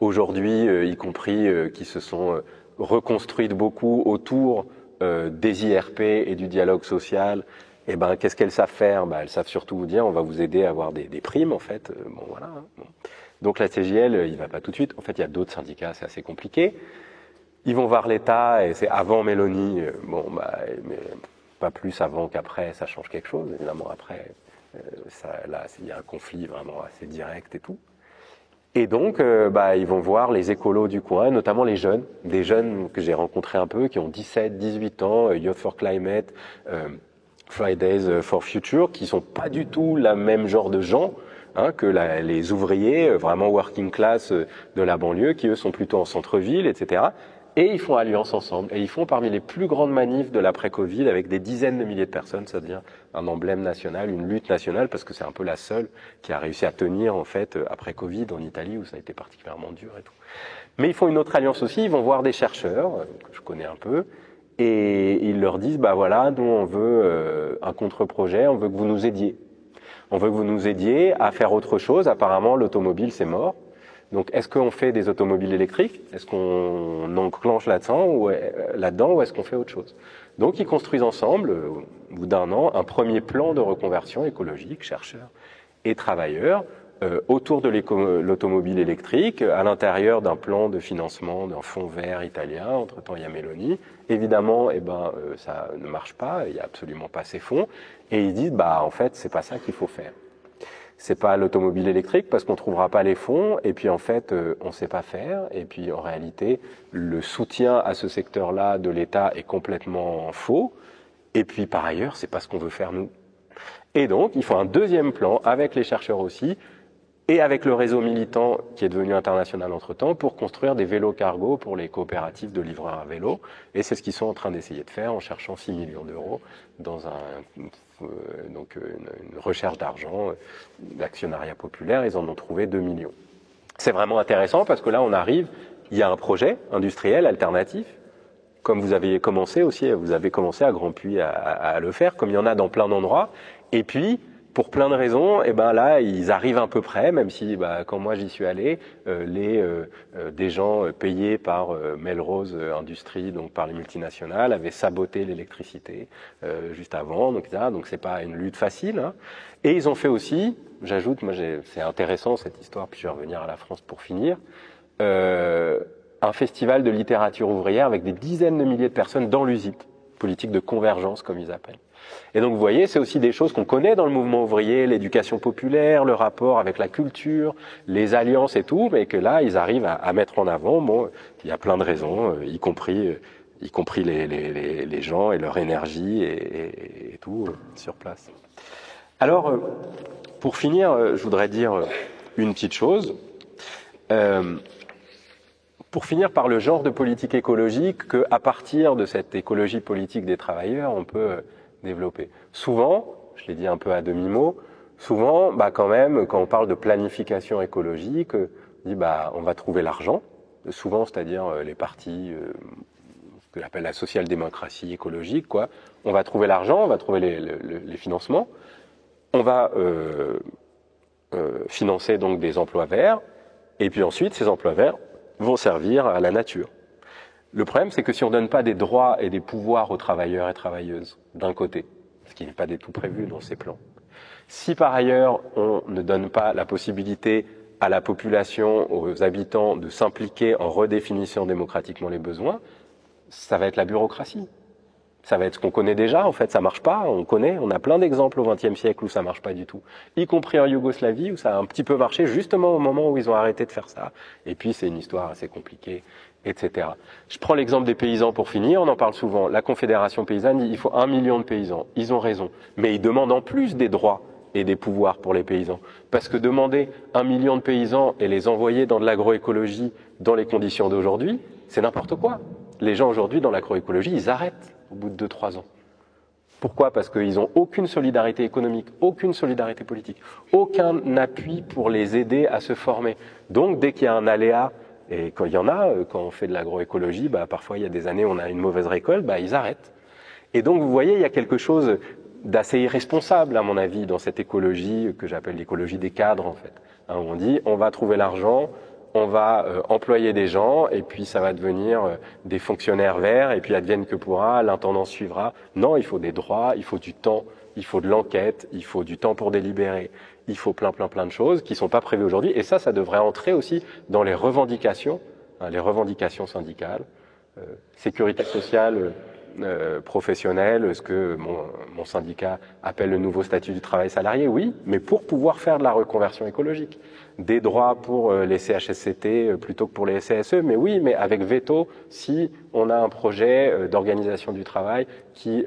aujourd'hui, y compris, qui se sont reconstruites beaucoup autour des IRP et du dialogue social. Et qu'est-ce qu'elles savent faire? Elles savent surtout vous dire, on va vous aider à avoir des primes, en fait. Bon, voilà. Hein. Bon. Donc la CGIL, il va pas tout de suite. En fait, il y a d'autres syndicats, c'est assez compliqué. Ils vont voir l'État, et c'est avant Mélanie, mais pas plus avant qu'après, ça change quelque chose. Évidemment, après, là, il y a un conflit vraiment assez direct et tout. Et donc, ils vont voir les écolos du coin, notamment les jeunes, des jeunes que j'ai rencontrés un peu, qui ont 17, 18 ans, Youth for Climate, Fridays for Future, qui sont pas du tout la même genre de gens, que les ouvriers, vraiment working class de la banlieue, qui eux sont plutôt en centre-ville, etc., et ils font alliance ensemble. Et ils font parmi les plus grandes manifs de l'après-Covid avec des dizaines de milliers de personnes. Ça devient un emblème national, une lutte nationale, parce que c'est un peu la seule qui a réussi à tenir, en fait, après Covid en Italie, où ça a été particulièrement dur et tout. Mais ils font une autre alliance aussi. Ils vont voir des chercheurs, que je connais un peu, et ils leur disent, voilà, nous, on veut un contre-projet, on veut que vous nous aidiez. On veut que vous nous aidiez à faire autre chose. Apparemment, l'automobile, c'est mort. Donc, est-ce qu'on fait des automobiles électriques? Est-ce qu'on enclenche là-dedans ou est-ce qu'on fait autre chose? Donc, ils construisent ensemble, au bout d'un an, un premier plan de reconversion écologique, chercheurs et travailleurs, autour de l'automobile électrique, à l'intérieur d'un plan de financement d'un fonds vert italien. Entre-temps, il y a Mélanie. Évidemment, ça ne marche pas, il n'y a absolument pas ces fonds. Et ils disent, en fait, c'est pas ça qu'il faut faire. C'est pas l'automobile électrique parce qu'on trouvera pas les fonds et puis en fait on sait pas faire et puis en réalité le soutien à ce secteur-là de l'État est complètement faux et puis par ailleurs c'est pas ce qu'on veut faire nous. Et donc il faut un deuxième plan avec les chercheurs aussi et avec le réseau militant qui est devenu international entre-temps, pour construire des vélos cargo pour les coopératives de livreurs à vélo. Et c'est ce qu'ils sont en train d'essayer de faire en cherchant 6 millions d'euros dans une recherche d'argent, d'actionnariat populaire. Ils en ont trouvé 2 millions. C'est vraiment intéressant parce que là, on arrive, il y a un projet industriel alternatif, comme vous avez commencé aussi, vous avez commencé à Grand Puy à le faire, comme il y en a dans plein d'endroits. Et puis, pour plein de raisons, et ben là, ils arrivent à peu près, même si quand moi j'y suis allé, des gens payés par Melrose Industries, donc par les multinationales, avaient saboté l'électricité juste avant, donc c'est pas une lutte facile. Hein. Et ils ont fait aussi, j'ajoute, c'est intéressant cette histoire, puis je vais revenir à la France pour finir, un festival de littérature ouvrière avec des dizaines de milliers de personnes dans l'USIP, politique de convergence comme ils appellent. Et donc vous voyez, c'est aussi des choses qu'on connaît dans le mouvement ouvrier, l'éducation populaire, le rapport avec la culture, les alliances et tout, mais que là, ils arrivent à mettre en avant. Bon, il y a plein de raisons, y compris les gens et leur énergie et tout sur place. Alors, pour finir, je voudrais dire une petite chose. Pour finir par le genre de politique écologique qu'à partir de cette écologie politique des travailleurs, on peut développer. Souvent, je l'ai dit un peu à demi-mot, souvent, quand même, quand on parle de planification écologique, on dit on va trouver l'argent. Souvent, c'est-à-dire les partis, ce que j'appelle la social-démocratie écologique, quoi. On va trouver l'argent, on va trouver les financements, on va financer donc des emplois verts, et puis ensuite, ces emplois verts vont servir à la nature. Le problème, c'est que si on ne donne pas des droits et des pouvoirs aux travailleurs et travailleuses, d'un côté, ce qui n'est pas du tout prévu dans ces plans, si par ailleurs on ne donne pas la possibilité à la population, aux habitants de s'impliquer en redéfinissant démocratiquement les besoins, ça va être la bureaucratie. Ça va être ce qu'on connaît déjà, en fait, ça marche pas, on a plein d'exemples au XXe siècle où ça marche pas du tout, y compris en Yougoslavie où ça a un petit peu marché justement au moment où ils ont arrêté de faire ça. Et puis c'est une histoire assez compliquée, etc. Je prends l'exemple des paysans pour finir, on en parle souvent. La Confédération paysanne dit il faut 1 million de paysans, ils ont raison, mais ils demandent en plus des droits et des pouvoirs pour les paysans. Parce que demander 1 million de paysans et les envoyer dans de l'agroécologie dans les conditions d'aujourd'hui, c'est n'importe quoi. Les gens aujourd'hui dans l'agroécologie, ils arrêtent au bout de 2-3 ans. Pourquoi ? Parce qu'ils n'ont aucune solidarité économique, aucune solidarité politique, aucun appui pour les aider à se former. Donc dès qu'il y a un aléa, et quand il y en a, quand on fait de l'agroécologie, parfois il y a des années où on a une mauvaise récolte, ils arrêtent. Et donc vous voyez, il y a quelque chose d'assez irresponsable à mon avis dans cette écologie que j'appelle l'écologie des cadres en fait. Hein, on dit on va trouver l'argent, on va employer des gens et puis ça va devenir des fonctionnaires verts et puis advienne que pourra, l'intendant suivra. Non, il faut des droits, il faut du temps, il faut de l'enquête, il faut du temps pour délibérer, il faut plein de choses qui ne sont pas prévues aujourd'hui. Et ça devrait entrer aussi dans les revendications syndicales, sécurité sociale professionnelle, ce que mon syndicat appelle le nouveau statut du travail salarié, oui, mais pour pouvoir faire de la reconversion écologique. Des droits pour les CHSCT plutôt que pour les CSE, mais oui, mais avec veto si on a un projet d'organisation du travail qui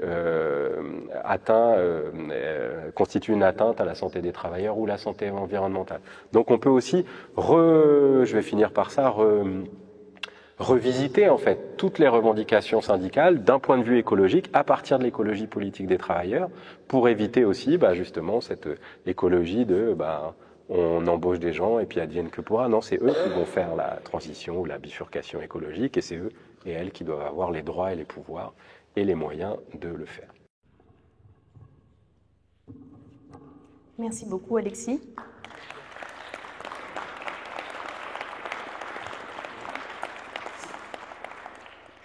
constitue une atteinte à la santé des travailleurs ou la santé environnementale. Donc on peut aussi, je vais finir par ça, revisiter en fait toutes les revendications syndicales d'un point de vue écologique à partir de l'écologie politique des travailleurs pour éviter aussi justement cette écologie de on embauche des gens et puis advienne que pourra. Non, c'est eux qui vont faire la transition ou la bifurcation écologique et c'est eux et elles qui doivent avoir les droits et les pouvoirs et les moyens de le faire. Merci beaucoup Alexis.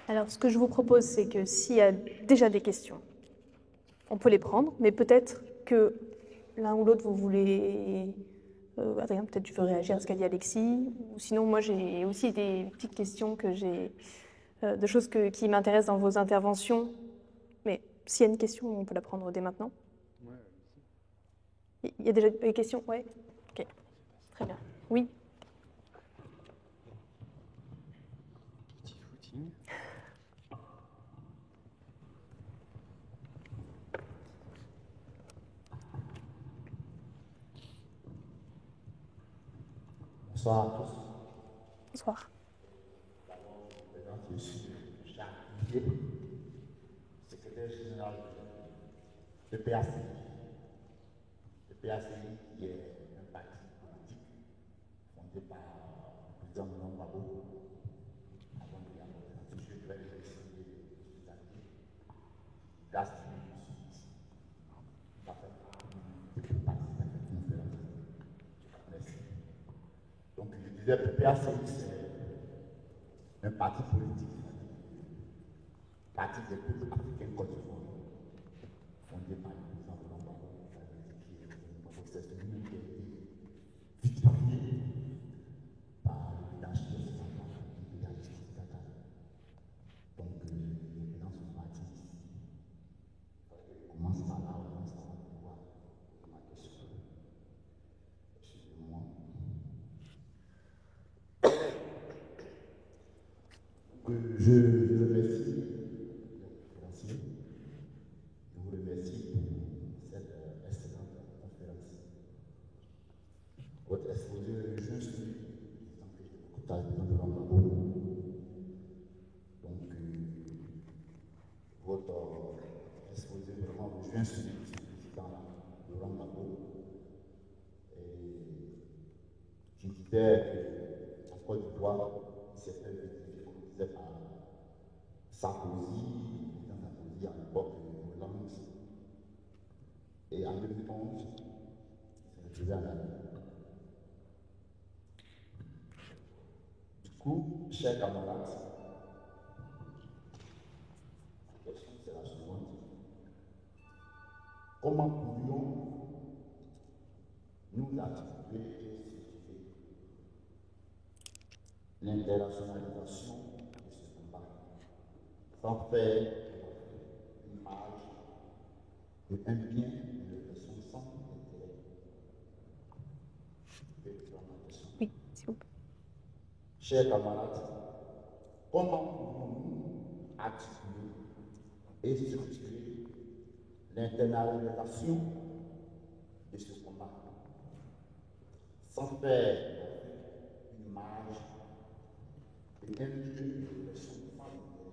Alors, ce que je vous propose, c'est que s'il y a déjà des questions, on peut les prendre, mais peut-être que l'un ou l'autre, vous voulez... Adrien, peut-être tu veux réagir à ce qu'a dit Alexis, ou sinon, moi, j'ai aussi des petites questions que j'ai... de choses qui m'intéressent dans vos interventions, mais s'il y a une question, on peut la prendre dès maintenant. Il y a déjà des questions? Oui. Ok, très bien. Oui. Bonsoir à tous. Bonsoir. Je suis Jacques Vivier, secrétaire général de PACI. Le PACI qui est un parti politique fondé par le président Laurent Gbagbo. Avant de la je vais remercier les amis. Grâce à lui, je suis ici. Ça fait partie de cette conférence. Merci. Donc, je disais, le PACI, c'est un parti politique, parti des peuples africains Côte d'Ivoire, fondé par le président Laurent Gbagbo, qui est un processus qui a été vitrifié par l'architecte central de l'architecte Kaka. Donc, dans son parti ici, on commence par là, on commence par pouvoir poser ma question. Excusez-moi. Je remercie les conférenciers. Je vous remercie pour cette excellente conférence. Votre exposé, je suis président de l'Ambabo. Donc, votre exposé, vraiment, je suis président de l'Ambabo. Et je disais qu'en Côte d'Ivoire, certains disaient par Sarkozy, le président Sarkozy à l'époque de Hollande. Et en 2011, il s'est retrouvé à la vie. Du coup, chers camarades, la question c'est la suivante. Comment pourrions-nous articuler et situer l'internationalisation de ce combat sans faire une marge de un bien de personne sans intérêt? Oui, s'il vous plaît. Chers camarades, comment pouvons-nous articuler et structurer l'internalisation de ce combat sans faire une marge de un lieu de personne sans intérêt?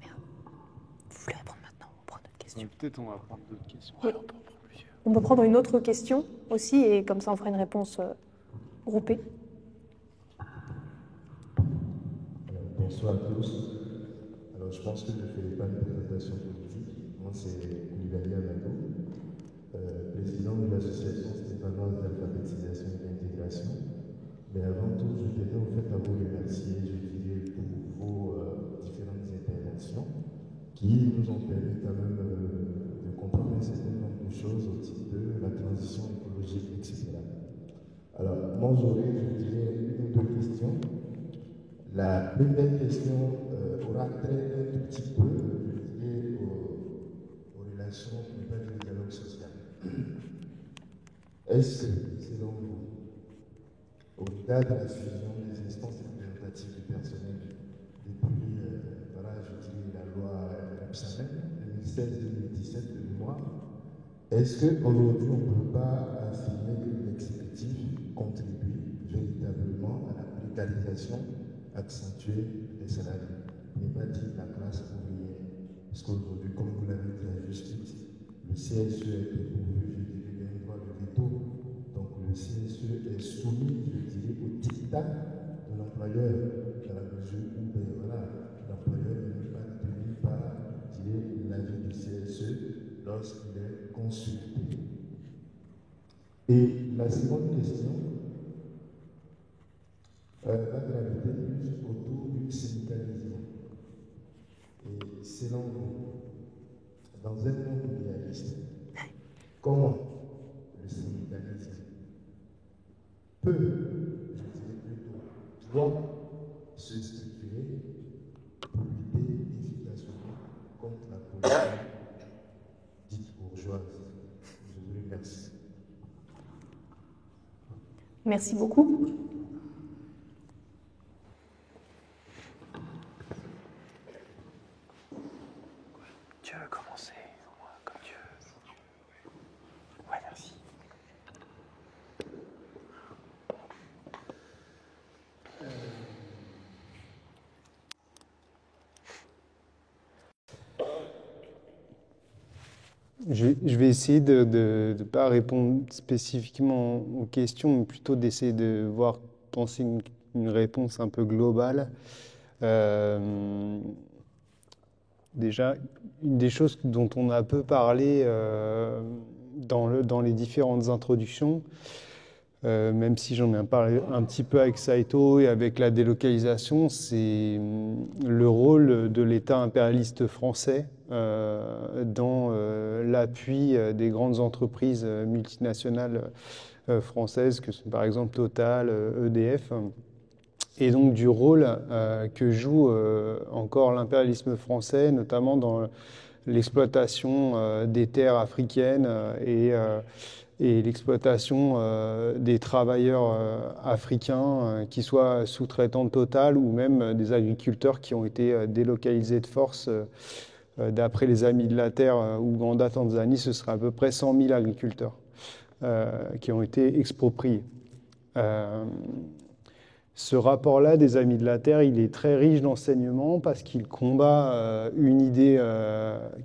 Je vous remercie. Vous voulez répondre maintenant? On prend d'autres questions. Peut-être on va prendre d'autres questions. Oui. Ouais, on peut en prendre plusieurs. On peut prendre une autre question aussi, et comme ça on fera une réponse groupée. Bonsoir à tous. Alors, je pense que je ne ferai pas une présentation politique. Moi, c'est Koulibaly Amado, président de l'association stéphanoise d'alphabétisation et d'intégration. Mais avant tout, je tenais au fait à vous remercier, je dirais, pour vos différentes interventions qui nous ont permis quand même de comprendre un certain nombre de choses au titre de la transition écologique, etc. Alors, moi, j'aurais, je dirais, une ou deux questions. La première question aura trait un tout petit peu, je dirais, aux relations, pour ne pas dire dialogue social. Est-ce que, selon vous, au regard de la fusion des instances représentatives du personnel depuis, voilà, je dirais, la loi Rebsamen 2016-2017 de mémoire, est-ce qu'aujourd'hui on ne peut pas affirmer que l'exécutif contribue véritablement à la précarisation accentuée des salariés, ne pas dire la classe ouvrière? Parce qu'aujourd'hui, comme vous l'avez dit à juste titre, le CSE a été pourvu, je dirais, d'un droit de veto. Donc le CSE est soumis, je dirais, au diktat de l'employeur, dans la mesure où, ben, voilà, l'employeur n'est pas tenu par, je dirais, l'avis du CSE lorsqu'il est consulté. Et la seconde question va graviter plus autour du syndicalisme. Et selon vous, dans un monde idéaliste, comment le syndicalisme peut, je dirais plutôt, doit se structurer pour lutter efficacement contre la politique dite bourgeoise? Je vous remercie. Merci beaucoup. Tu veux commencer, moi, comme tu veux. Je vais essayer de ne pas répondre spécifiquement aux questions, mais plutôt d'essayer de penser une réponse un peu globale. Déjà, une des choses dont on a peu parlé dans les différentes introductions, même si j'en ai parlé un petit peu avec Saito et avec la délocalisation, c'est le rôle de l'État impérialiste français dans l'appui des grandes entreprises multinationales françaises, que sont par exemple Total, EDF, et donc du rôle que joue encore l'impérialisme français, notamment dans l'exploitation des terres africaines et l'exploitation des travailleurs africains, qui soient sous-traitants de Total ou même des agriculteurs qui ont été délocalisés de force. D'après les Amis de la Terre, Ouganda, Tanzanie, ce serait à peu près 100 000 agriculteurs qui ont été expropriés. Ce rapport-là des Amis de la Terre, il est très riche d'enseignements parce qu'il combat une idée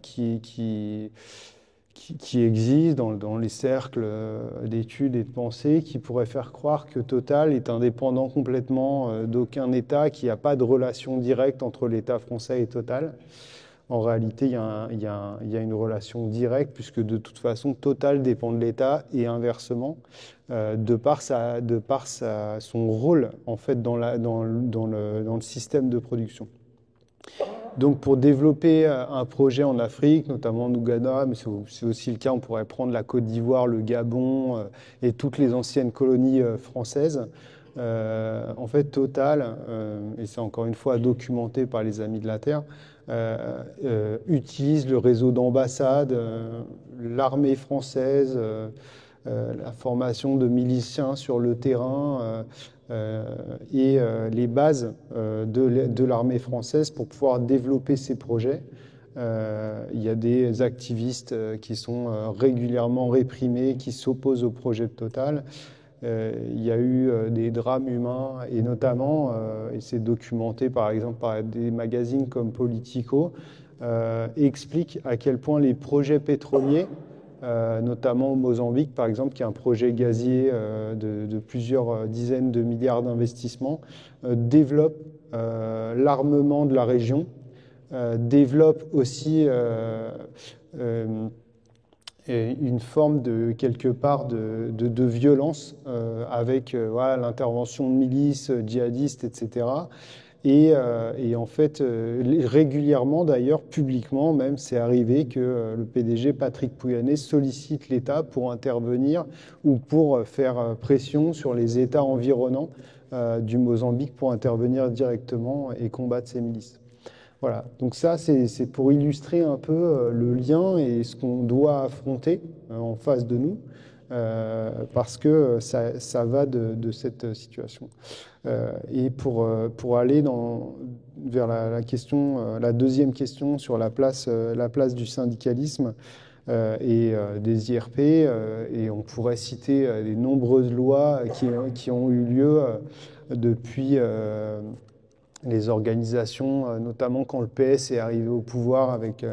qui existe dans les cercles d'études et de pensée, qui pourrait faire croire que Total est indépendant complètement d'aucun État, qu'il n'y a pas de relation directe entre l'État français et Total. En réalité, il y a une relation directe, puisque de toute façon, Total dépend de l'État et inversement, de par son rôle en fait, dans le système de production. Donc pour développer un projet en Afrique, notamment en Ouganda, mais c'est aussi le cas, on pourrait prendre la Côte d'Ivoire, le Gabon et toutes les anciennes colonies françaises. En fait, Total, et c'est encore une fois documenté par les Amis de la Terre, utilise le réseau d'ambassades, l'armée française, la formation de miliciens sur le terrain et les bases de l'armée française pour pouvoir développer ces projets. Il y a des activistes qui sont régulièrement réprimés, qui s'opposent au projet de Total. Il y a eu des drames humains et notamment, et c'est documenté par exemple par des magazines comme Politico, explique à quel point les projets pétroliers, notamment au Mozambique par exemple, qui est un projet gazier de plusieurs dizaines de milliards d'investissements, développe l'armement de la région, développe aussi une forme quelque part de violence avec voilà, l'intervention de milices djihadistes, etc. Et en fait, régulièrement d'ailleurs, publiquement même, c'est arrivé que le PDG Patrick Pouyanné sollicite l'État pour intervenir ou pour faire pression sur les États environnants du Mozambique pour intervenir directement et combattre ces milices. Voilà, donc ça c'est pour illustrer un peu le lien et ce qu'on doit affronter en face de nous, parce que ça va de cette situation. Et pour aller vers la deuxième question sur la place du syndicalisme et des IRP, et on pourrait citer les nombreuses lois qui ont eu lieu depuis les organisations, notamment quand le PS est arrivé au pouvoir avec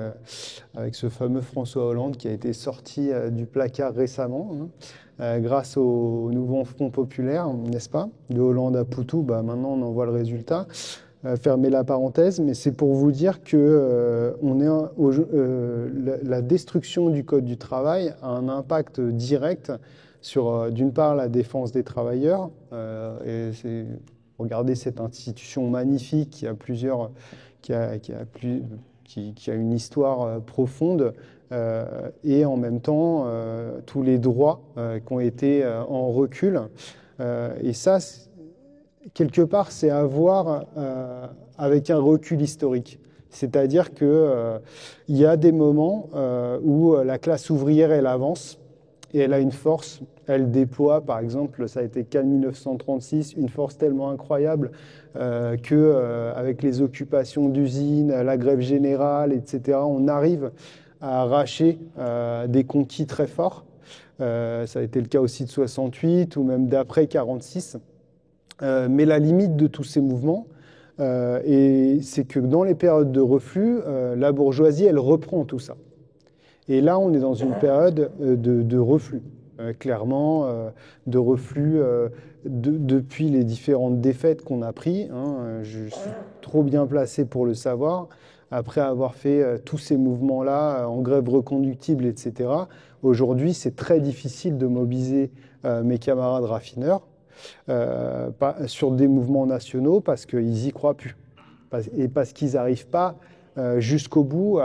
ce fameux François Hollande qui a été sorti du placard récemment, grâce au nouveau Front populaire, n'est-ce pas? De Hollande à Poutou, maintenant on en voit le résultat. Fermez la parenthèse, mais c'est pour vous dire que la destruction du Code du travail a un impact direct sur, d'une part, la défense des travailleurs, et c'est... Regardez cette institution magnifique qui a une histoire profonde et en même temps tous les droits qui ont été en recul. Et ça, quelque part, c'est à voir avec un recul historique. C'est-à-dire qu'il y a des moments où la classe ouvrière, elle avance et elle a une force. Elle déploie, par exemple, ça a été le cas en 1936, une force tellement incroyable qu'avec les occupations d'usines, la grève générale, etc., on arrive à arracher des conquis très forts. Ça a été le cas aussi de 68 ou même d'après 46. Mais la limite de tous ces mouvements, c'est que dans les périodes de reflux, la bourgeoisie, elle reprend tout ça. Et là, on est dans une période de reflux, clairement, de reflux depuis les différentes défaites qu'on a prises. Je suis trop bien placé pour le savoir. Après avoir fait tous ces mouvements-là en grève reconductible, etc., aujourd'hui, c'est très difficile de mobiliser mes camarades raffineurs sur des mouvements nationaux parce qu'ils n'y croient plus. Et parce qu'ils n'arrivent pas jusqu'au bout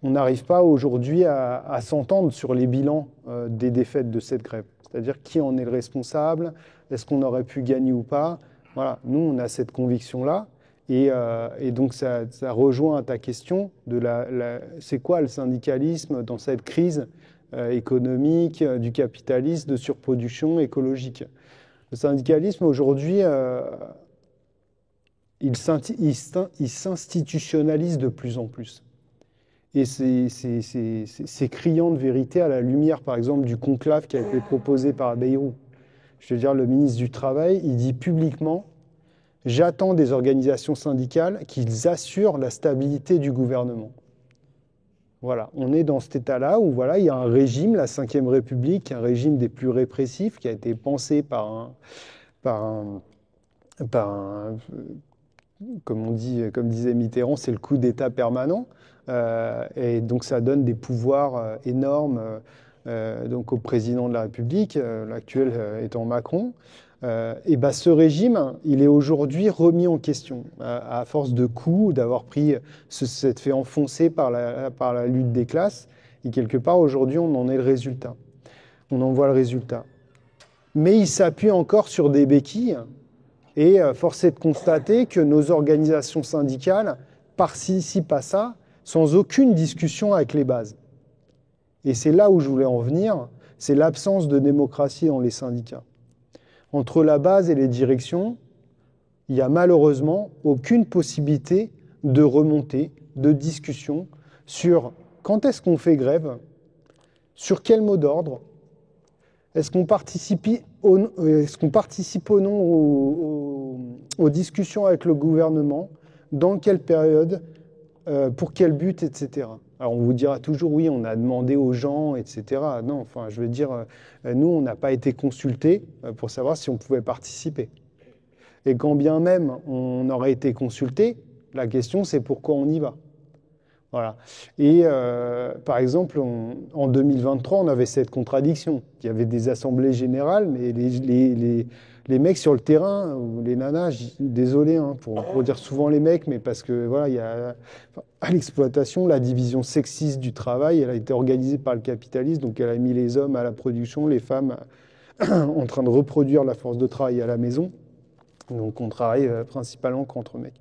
on n'arrive pas aujourd'hui à s'entendre sur les bilans des défaites de cette grève. C'est-à-dire qui en est le responsable, est-ce qu'on aurait pu gagner ou pas. Voilà, nous, on a cette conviction-là. Et donc, ça rejoint à ta question de c'est quoi le syndicalisme dans cette crise économique, du capitalisme, de surproduction écologique. Le syndicalisme, aujourd'hui, il s'institutionnalise de plus en plus. Et c'est criant de vérité à la lumière, par exemple, du conclave qui a été proposé par Bayrou. Je veux dire, le ministre du Travail, il dit publiquement « J'attends des organisations syndicales qu'ils assurent la stabilité du gouvernement ». Voilà, on est dans cet état-là où voilà, il y a un régime, la Ve République, un régime des plus répressifs qui a été pensé comme disait Mitterrand, c'est le coup d'État permanent. Et donc ça donne des pouvoirs énormes donc au président de la République, l'actuel étant Macron. Et ben ce régime, il est aujourd'hui remis en question à force de coups, d'avoir s'être fait enfoncer par la lutte des classes. Et quelque part aujourd'hui, on en est le résultat. On en voit le résultat. Mais il s'appuie encore sur des béquilles. Et force est de constater que nos organisations syndicales participent à ça sans aucune discussion avec les bases. Et c'est là où je voulais en venir, c'est l'absence de démocratie dans les syndicats. Entre la base et les directions, il n'y a malheureusement aucune possibilité de remontée, de discussion sur quand est-ce qu'on fait grève, sur quel mot d'ordre, est-ce qu'on participe ou non aux discussions avec le gouvernement, dans quelle période, pour quel but, etc. Alors on vous dira toujours oui, on a demandé aux gens, etc. Non, enfin je veux dire, nous on n'a pas été consultés pour savoir si on pouvait participer. Et quand bien même on aurait été consultés, la question c'est pourquoi on y va. Voilà. Et par exemple, en 2023, on avait cette contradiction. Il y avait des assemblées générales, mais les mecs sur le terrain, ou les nanas, désolé pour dire souvent les mecs, mais parce que voilà, il y a à l'exploitation, la division sexiste du travail, elle a été organisée par le capitalisme, donc elle a mis les hommes à la production, les femmes en train de reproduire la force de travail à la maison. Donc on travaille principalement qu'entre mecs.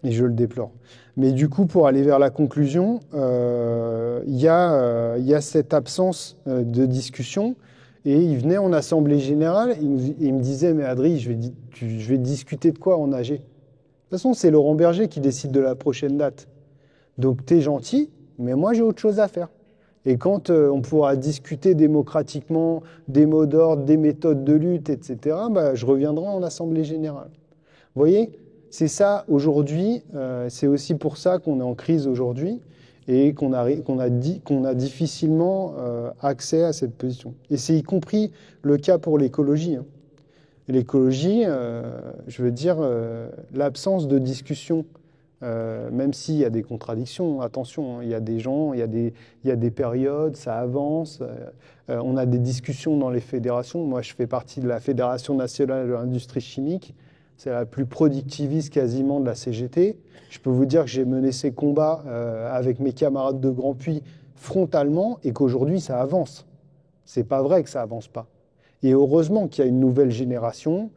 Et je le déplore. Mais du coup, pour aller vers la conclusion, il y a cette absence de discussion. Et il venait en assemblée générale, il me disait « Mais Adri, je vais discuter de quoi en AG ?» De toute façon, c'est Laurent Berger qui décide de la prochaine date. Donc t'es gentil, mais moi j'ai autre chose à faire. Et quand on pourra discuter démocratiquement des mots d'ordre, des méthodes de lutte, etc., je reviendrai en assemblée générale. Vous voyez ? C'est ça aujourd'hui, c'est aussi pour ça qu'on est en crise aujourd'hui et qu'on a difficilement accès à cette position. Et c'est y compris le cas pour l'écologie. L'écologie, je veux dire, l'absence de discussion, même s'il y a des contradictions, attention, il y a des gens, il y a des périodes, ça avance, on a des discussions dans les fédérations. Moi, je fais partie de la Fédération nationale de l'industrie chimique. C'est la plus productiviste quasiment de la CGT. Je peux vous dire que j'ai mené ces combats avec mes camarades de Grand Puy frontalement et qu'aujourd'hui ça avance. C'est pas vrai que ça avance pas. Et heureusement qu'il y a une nouvelle génération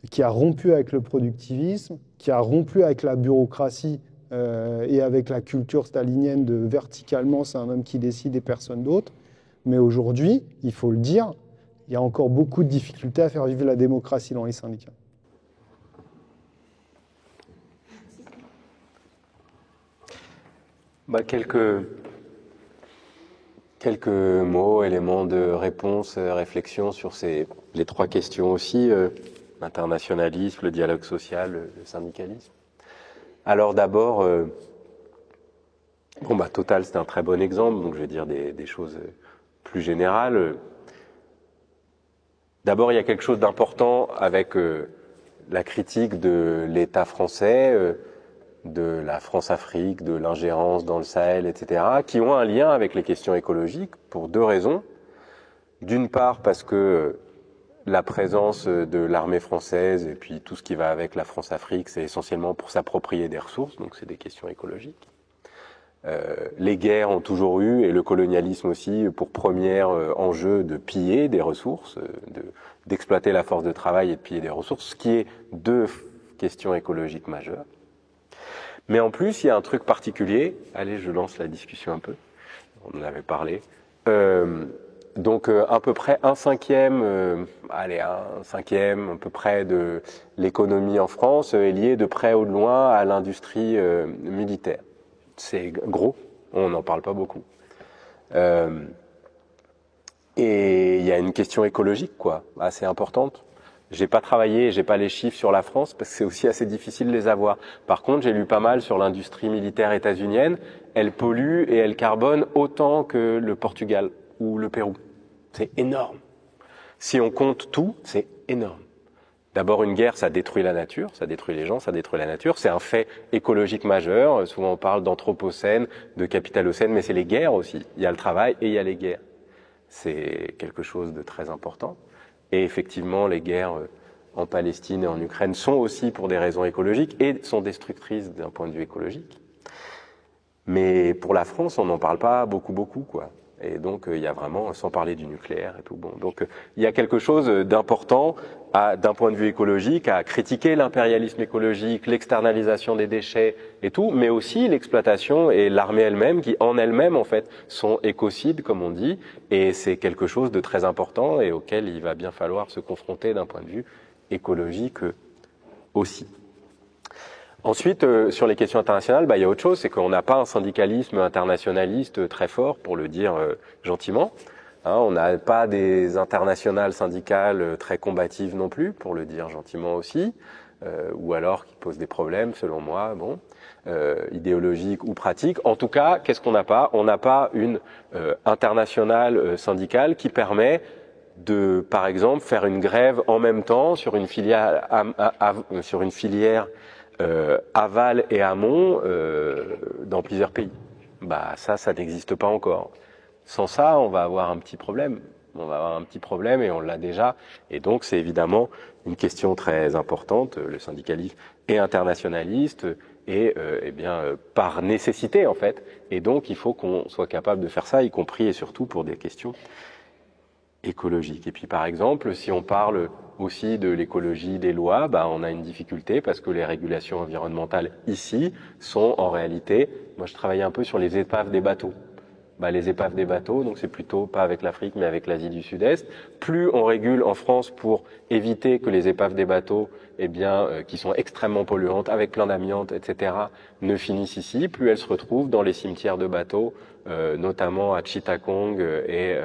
qui a rompu avec le productivisme, qui a rompu avec la bureaucratie et avec la culture stalinienne de verticalement c'est un homme qui décide et personne d'autre. Mais aujourd'hui, il faut le dire, il y a encore beaucoup de difficultés à faire vivre la démocratie dans les syndicats. Quelques mots, éléments de réponse, réflexion sur les trois questions aussi, l'internationalisme, le dialogue social, le syndicalisme. Alors d'abord, Bon, bah, Total, c'est un très bon exemple, donc je vais dire des choses plus générales. D'abord, il y a quelque chose d'important avec la critique de l'État français, de la France-Afrique, de l'ingérence dans le Sahel, etc., qui ont un lien avec les questions écologiques pour deux raisons. D'une part, parce que la présence de l'armée française et puis tout ce qui va avec la France-Afrique, c'est essentiellement pour s'approprier des ressources, donc c'est des questions écologiques. Les guerres ont toujours eu, et le colonialisme aussi, pour premier enjeu de piller des ressources, d'exploiter la force de travail et de piller des ressources, ce qui est deux questions écologiques majeures. Mais en plus, il y a un truc particulier. Allez, je lance la discussion un peu. On en avait parlé. Donc, à peu près un cinquième à peu près de l'économie en France est lié de près ou de loin à l'industrie militaire. C'est gros, on n'en parle pas beaucoup. Et il y a une question écologique, quoi, assez importante. J'ai pas travaillé, j'ai pas les chiffres sur la France parce que c'est aussi assez difficile de les avoir. Par contre, j'ai lu pas mal sur l'industrie militaire états-unienne. Elle pollue et elle carbone autant que le Portugal ou le Pérou. C'est énorme. Si on compte tout, c'est énorme. D'abord, une guerre, ça détruit la nature, ça détruit les gens, ça détruit la nature. C'est un fait écologique majeur. Souvent, on parle d'anthropocène, de capitalocène, mais c'est les guerres aussi. Il y a le travail et il y a les guerres. C'est quelque chose de très important. Et effectivement, les guerres en Palestine et en Ukraine sont aussi pour des raisons écologiques et sont destructrices d'un point de vue écologique. Mais pour la France, on n'en parle pas beaucoup, quoi. Et donc, il y a vraiment, sans parler du nucléaire et tout. Bon, donc, il y a quelque chose d'important d'un point de vue écologique à critiquer l'impérialisme écologique, l'externalisation des déchets et tout, mais aussi l'exploitation et l'armée elle-même qui, en elle-même, en fait, sont écocides, comme on dit, et c'est quelque chose de très important et auquel il va bien falloir se confronter d'un point de vue écologique aussi. Ensuite, sur les questions internationales, il y a autre chose, c'est qu'on n'a pas un syndicalisme internationaliste très fort, pour le dire gentiment. On n'a pas des internationales syndicales très combatives non plus, pour le dire gentiment aussi, ou alors qui posent des problèmes, selon moi, idéologiques ou pratiques. En tout cas, qu'est-ce qu'on n'a pas ? On n'a pas une internationale syndicale qui permet de, par exemple, faire une grève en même temps sur une filière aval et amont dans plusieurs pays. Ça n'existe pas encore. Sans ça, on va avoir un petit problème. On va avoir un petit problème et on l'a déjà. Et donc, c'est évidemment une question très importante. Le syndicalisme est internationaliste et par nécessité, en fait. Et donc, il faut qu'on soit capable de faire ça, y compris et surtout pour des questions écologiques. Et puis, par exemple, si on parle aussi de l'écologie des lois, on a une difficulté parce que les régulations environnementales ici sont en réalité, moi je travaillais un peu sur les épaves des bateaux. Les épaves des bateaux, donc c'est plutôt pas avec l'Afrique mais avec l'Asie du Sud-Est. Plus on régule en France pour éviter que les épaves des bateaux, qui sont extrêmement polluantes, avec plein d'amiante, etc., ne finissent ici, plus elles se retrouvent dans les cimetières de bateaux, notamment à Chittagong et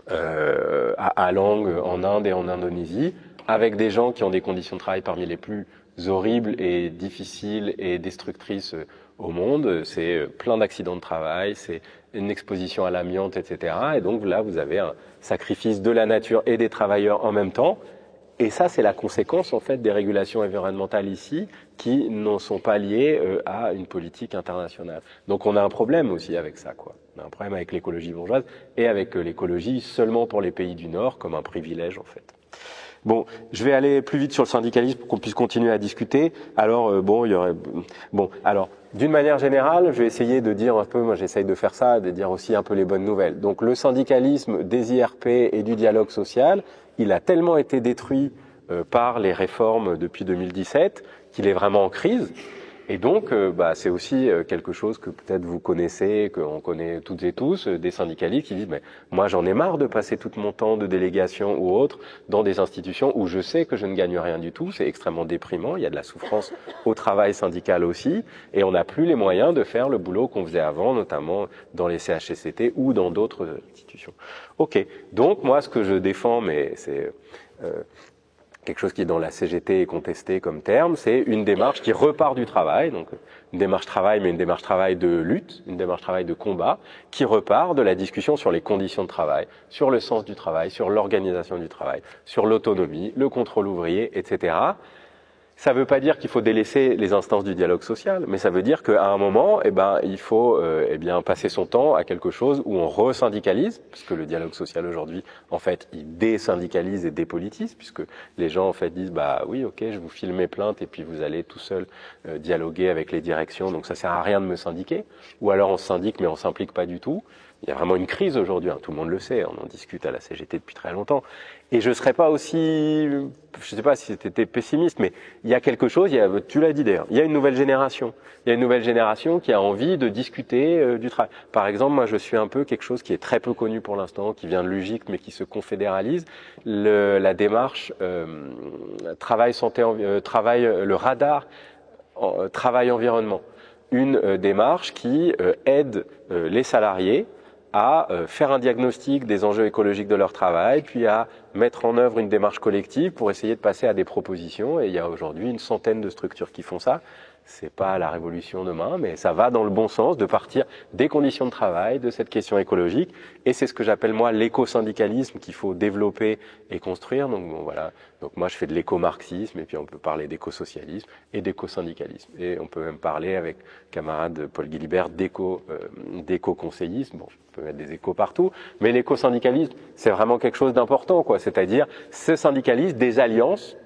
à Alang en Inde et en Indonésie, avec des gens qui ont des conditions de travail parmi les plus horribles et difficiles et destructrices au monde. C'est plein d'accidents de travail, c'est une exposition à l'amiante, etc. Et donc là, vous avez un sacrifice de la nature et des travailleurs en même temps. Et ça, c'est la conséquence, en fait, des régulations environnementales ici qui ne sont pas liées à une politique internationale. Donc on a un problème aussi avec ça, quoi. On a un problème avec l'écologie bourgeoise et avec l'écologie seulement pour les pays du Nord comme un privilège, en fait. Bon, je vais aller plus vite sur le syndicalisme pour qu'on puisse continuer à discuter. Alors, d'une manière générale, je vais essayer de dire un peu, moi j'essaye de faire ça, de dire aussi un peu les bonnes nouvelles. Donc le syndicalisme des IRP et du dialogue social, il a tellement été détruit par les réformes depuis 2017 qu'il est vraiment en crise. Et donc, c'est aussi quelque chose que peut-être vous connaissez, qu'on connaît toutes et tous, des syndicalistes qui disent « mais moi j'en ai marre de passer tout mon temps de délégation ou autre dans des institutions où je sais que je ne gagne rien du tout, c'est extrêmement déprimant, il y a de la souffrance au travail syndical aussi, et on n'a plus les moyens de faire le boulot qu'on faisait avant, notamment dans les CHSCT ou dans d'autres institutions. » Ok, donc moi ce que je défends, mais c'est quelque chose qui dans la CGT est contesté comme terme, c'est une démarche qui repart du travail, donc une démarche travail, mais une démarche travail de lutte, une démarche travail de combat, qui repart de la discussion sur les conditions de travail, sur le sens du travail, sur l'organisation du travail, sur l'autonomie, le contrôle ouvrier, etc. Ça ne veut pas dire qu'il faut délaisser les instances du dialogue social, mais ça veut dire qu'à un moment, il faut passer son temps à quelque chose où on resyndicalise, puisque le dialogue social aujourd'hui, en fait, il désyndicalise et dépolitise, puisque les gens en fait disent bah oui, ok, je vous file mes plaintes et puis vous allez tout seul dialoguer avec les directions, donc ça sert à rien de me syndiquer. Ou alors on se syndique mais on s'implique pas du tout. Il y a vraiment une crise aujourd'hui, hein, tout le monde le sait, on en discute à la CGT depuis très longtemps. Et je ne serais pas aussi, je ne sais pas si c'était pessimiste, mais il y a quelque chose, tu l'as dit d'ailleurs, il y a une nouvelle génération. Il y a une nouvelle génération qui a envie de discuter du travail. Par exemple, moi je suis un peu quelque chose qui est très peu connu pour l'instant, qui vient de l'UGIC mais qui se confédéralise, la démarche travail, santé, le radar travail-environnement. Une démarche qui aide les salariés à faire un diagnostic des enjeux écologiques de leur travail, puis à mettre en œuvre une démarche collective pour essayer de passer à des propositions. Et il y a aujourd'hui une centaine de structures qui font ça. C'est pas la révolution demain, mais ça va dans le bon sens de partir des conditions de travail, de cette question écologique. Et c'est ce que j'appelle moi l'éco-syndicalisme qu'il faut développer et construire. Donc bon, voilà. Donc moi je fais de l'éco-marxisme et puis on peut parler d'éco-socialisme et d'éco-syndicalisme. Et on peut même parler avec camarade Paul Guilibert d'éco-conseillisme. Bon, on peut mettre des échos partout, mais l'éco-syndicalisme c'est vraiment quelque chose d'important, quoi. C'est-à-dire ce syndicalisme, des alliances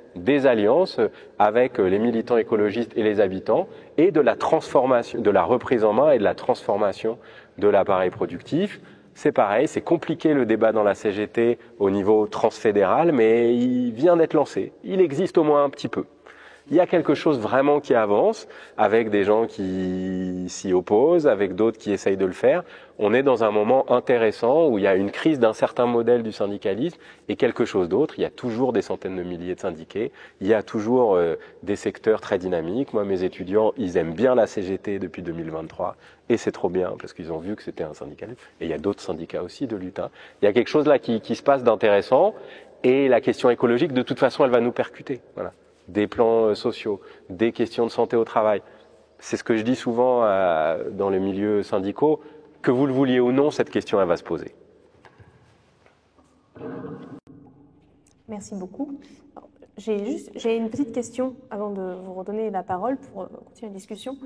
avec les militants écologistes et les habitants, et de la transformation, de la reprise en main et de la transformation de l'appareil productif. C'est pareil, c'est compliqué le débat dans la CGT au niveau transfédéral, mais il vient d'être lancé. Il existe au moins un petit peu. Il y a quelque chose vraiment qui avance, avec des gens qui s'y opposent, avec d'autres qui essayent de le faire. On est dans un moment intéressant où il y a une crise d'un certain modèle du syndicalisme et quelque chose d'autre. Il y a toujours des centaines de milliers de syndiqués, il y a toujours des secteurs très dynamiques. Moi, mes étudiants, ils aiment bien la CGT depuis 2023 et c'est trop bien parce qu'ils ont vu que c'était un syndicalisme. Et il y a d'autres syndicats aussi de lutte. Il y a quelque chose là qui se passe d'intéressant et la question écologique, de toute façon, elle va nous percuter. Voilà. Des plans sociaux, des questions de santé au travail. C'est ce que je dis souvent dans les milieux syndicaux, que vous le vouliez ou non, cette question, elle va se poser. Merci beaucoup. J'ai une petite question avant de vous redonner la parole pour continuer la discussion.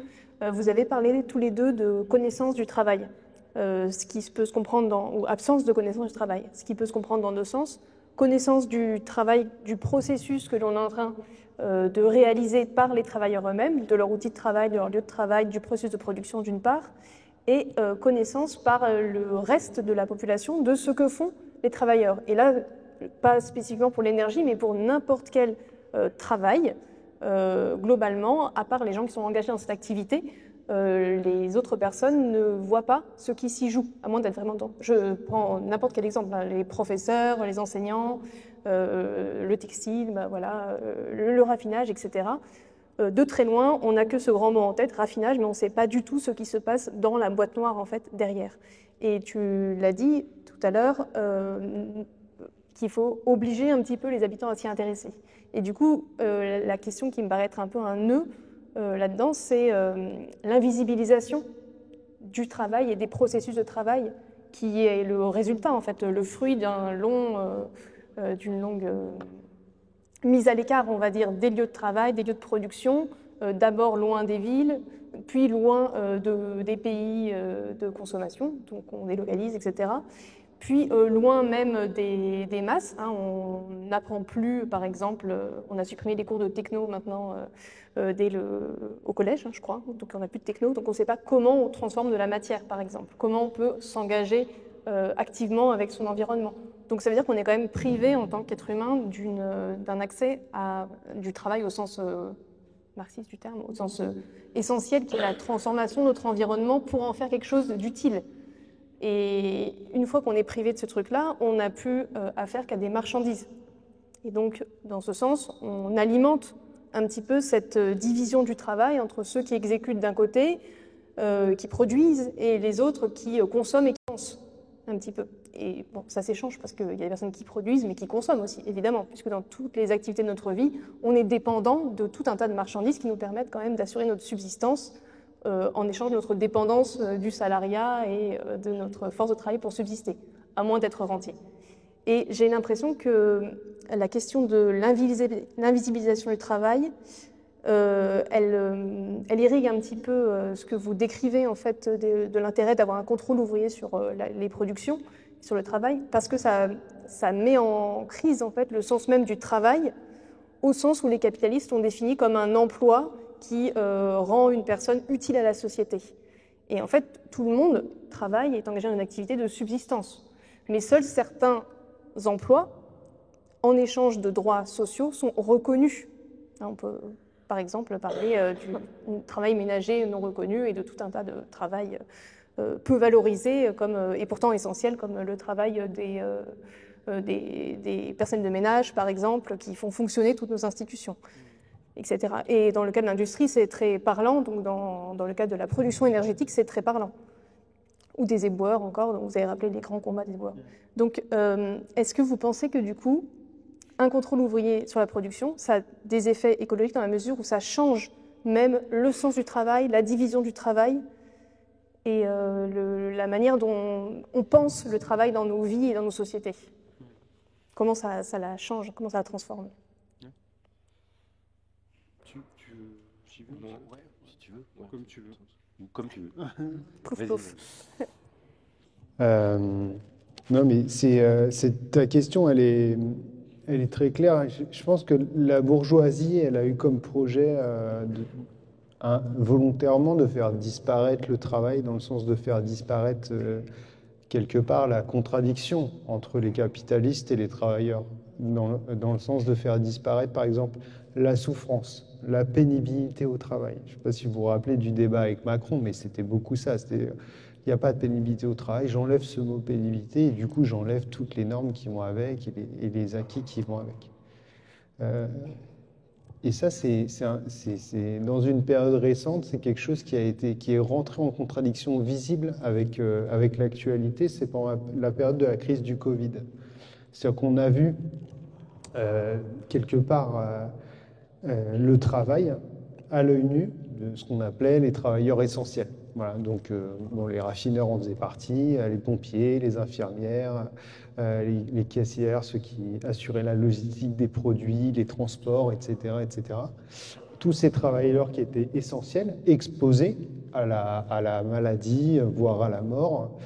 Vous avez parlé tous les deux de connaissance du travail, ce qui peut se comprendre ou absence de connaissance du travail, ce qui peut se comprendre dans deux sens. Connaissance du travail, du processus que l'on est en train de réaliser par les travailleurs eux-mêmes, de leur outil de travail, de leur lieu de travail, du processus de production d'une part, et connaissance par le reste de la population de ce que font les travailleurs. Et là, pas spécifiquement pour l'énergie, mais pour n'importe quel travail, globalement, à part les gens qui sont engagés dans cette activité, les autres personnes ne voient pas ce qui s'y joue, à moins d'être vraiment dedans. Je prends n'importe quel exemple, les professeurs, les enseignants, le textile, le raffinage, etc. De très loin, on n'a que ce grand mot en tête, raffinage, mais on ne sait pas du tout ce qui se passe dans la boîte noire, en fait, derrière. Et tu l'as dit tout à l'heure, qu'il faut obliger un petit peu les habitants à s'y intéresser. Et du coup, la question qui me paraît être un peu un nœud là-dedans, c'est l'invisibilisation du travail et des processus de travail qui est le résultat, en fait, le fruit d'une longue mise à l'écart, on va dire, des lieux de travail, des lieux de production, d'abord loin des villes, puis loin des pays de consommation, donc on délocalise, etc. Puis loin même des masses. On n'apprend plus, par exemple, on a supprimé les cours de techno maintenant au collège, je crois, donc on n'a plus de techno, donc on ne sait pas comment on transforme de la matière, par exemple, comment on peut s'engager activement avec son environnement. Donc ça veut dire qu'on est quand même privé en tant qu'être humain d'un accès du travail au sens marxiste du terme, au sens essentiel qui est la transformation de notre environnement pour en faire quelque chose d'utile. Et une fois qu'on est privé de ce truc-là, on n'a plus affaire qu'à des marchandises. Et donc, dans ce sens, on alimente un petit peu cette division du travail entre ceux qui exécutent d'un côté, qui produisent, et les autres qui consomment et qui pensent un petit peu. Et bon, ça s'échange parce qu'il y a des personnes qui produisent, mais qui consomment aussi, évidemment, puisque dans toutes les activités de notre vie, on est dépendant de tout un tas de marchandises qui nous permettent quand même d'assurer notre subsistance en échange de notre dépendance du salariat et de notre force de travail pour subsister, à moins d'être rentier. Et j'ai l'impression que la question de l'invisibilisation du travail, elle irrigue un petit peu ce que vous décrivez en fait de l'intérêt d'avoir un contrôle ouvrier sur les productions, sur le travail, parce que ça met en crise en fait le sens même du travail, au sens où les capitalistes ont défini comme un emploi qui rend une personne utile à la société. Et en fait, tout le monde travaille et est engagé dans une activité de subsistance. Mais seuls certains emplois, en échange de droits sociaux, sont reconnus. On peut, par exemple, parler du travail ménager non reconnu et de tout un tas de travail peu valorisé et pourtant essentiel, comme le travail des personnes de ménage, par exemple, qui font fonctionner toutes nos institutions, etc. Et dans le cas de l'industrie, c'est très parlant, donc dans le cas de la production énergétique, c'est très parlant. Ou des éboueurs encore, donc vous avez rappelé les grands combats des éboueurs. Donc, est-ce que vous pensez que du coup, un contrôle ouvrier sur la production, ça a des effets écologiques dans la mesure où ça change même le sens du travail, la division du travail et la manière dont on pense le travail dans nos vies et dans nos sociétés? Comment ça la change, comment ça la transforme? Si tu veux. Ouais. Comme tu veux. Ou comme tu veux. Plouf, plouf. Non, mais ta question, elle est très claire. Je pense que la bourgeoisie, elle a eu comme projet volontairement de faire disparaître le travail, dans le sens de faire disparaître quelque part la contradiction entre les capitalistes et les travailleurs, dans le sens de faire disparaître, par exemple, la souffrance, la pénibilité au travail. Je ne sais pas si vous vous rappelez du débat avec Macron, mais c'était beaucoup ça. Il n'y a pas de pénibilité au travail, j'enlève ce mot pénibilité et du coup j'enlève toutes les normes qui vont avec et les acquis qui vont avec. Et ça, c'est dans une période récente, c'est quelque chose qui est rentré en contradiction visible avec l'actualité, c'est pendant la période de la crise du Covid. C'est-à-dire qu'on a vu quelque part le travail à l'œil nu de ce qu'on appelait les travailleurs essentiels. Voilà, donc les raffineurs en faisaient partie, les pompiers, les infirmières, les caissières, ceux qui assuraient la logistique des produits, les transports, etc., etc. Tous ces travailleurs qui étaient essentiels, exposés à la maladie, voire à la mort.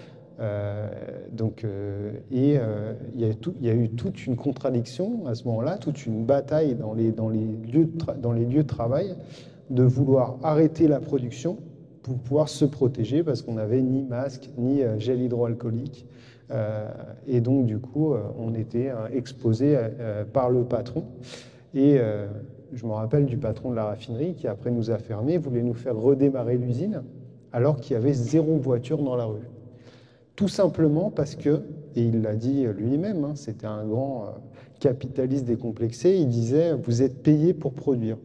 Il y a eu toute une contradiction à ce moment-là, toute une bataille dans les lieux de travail de vouloir arrêter la production pour pouvoir se protéger parce qu'on n'avait ni masque, ni gel hydroalcoolique. Et donc, du coup, on était exposé par le patron. Et je me rappelle du patron de la raffinerie qui, après nous a fermés, voulait nous faire redémarrer l'usine alors qu'il y avait 0 voiture dans la rue. Tout simplement parce que, et il l'a dit lui-même, hein, c'était un grand capitaliste décomplexé, il disait « vous êtes payé pour produire ».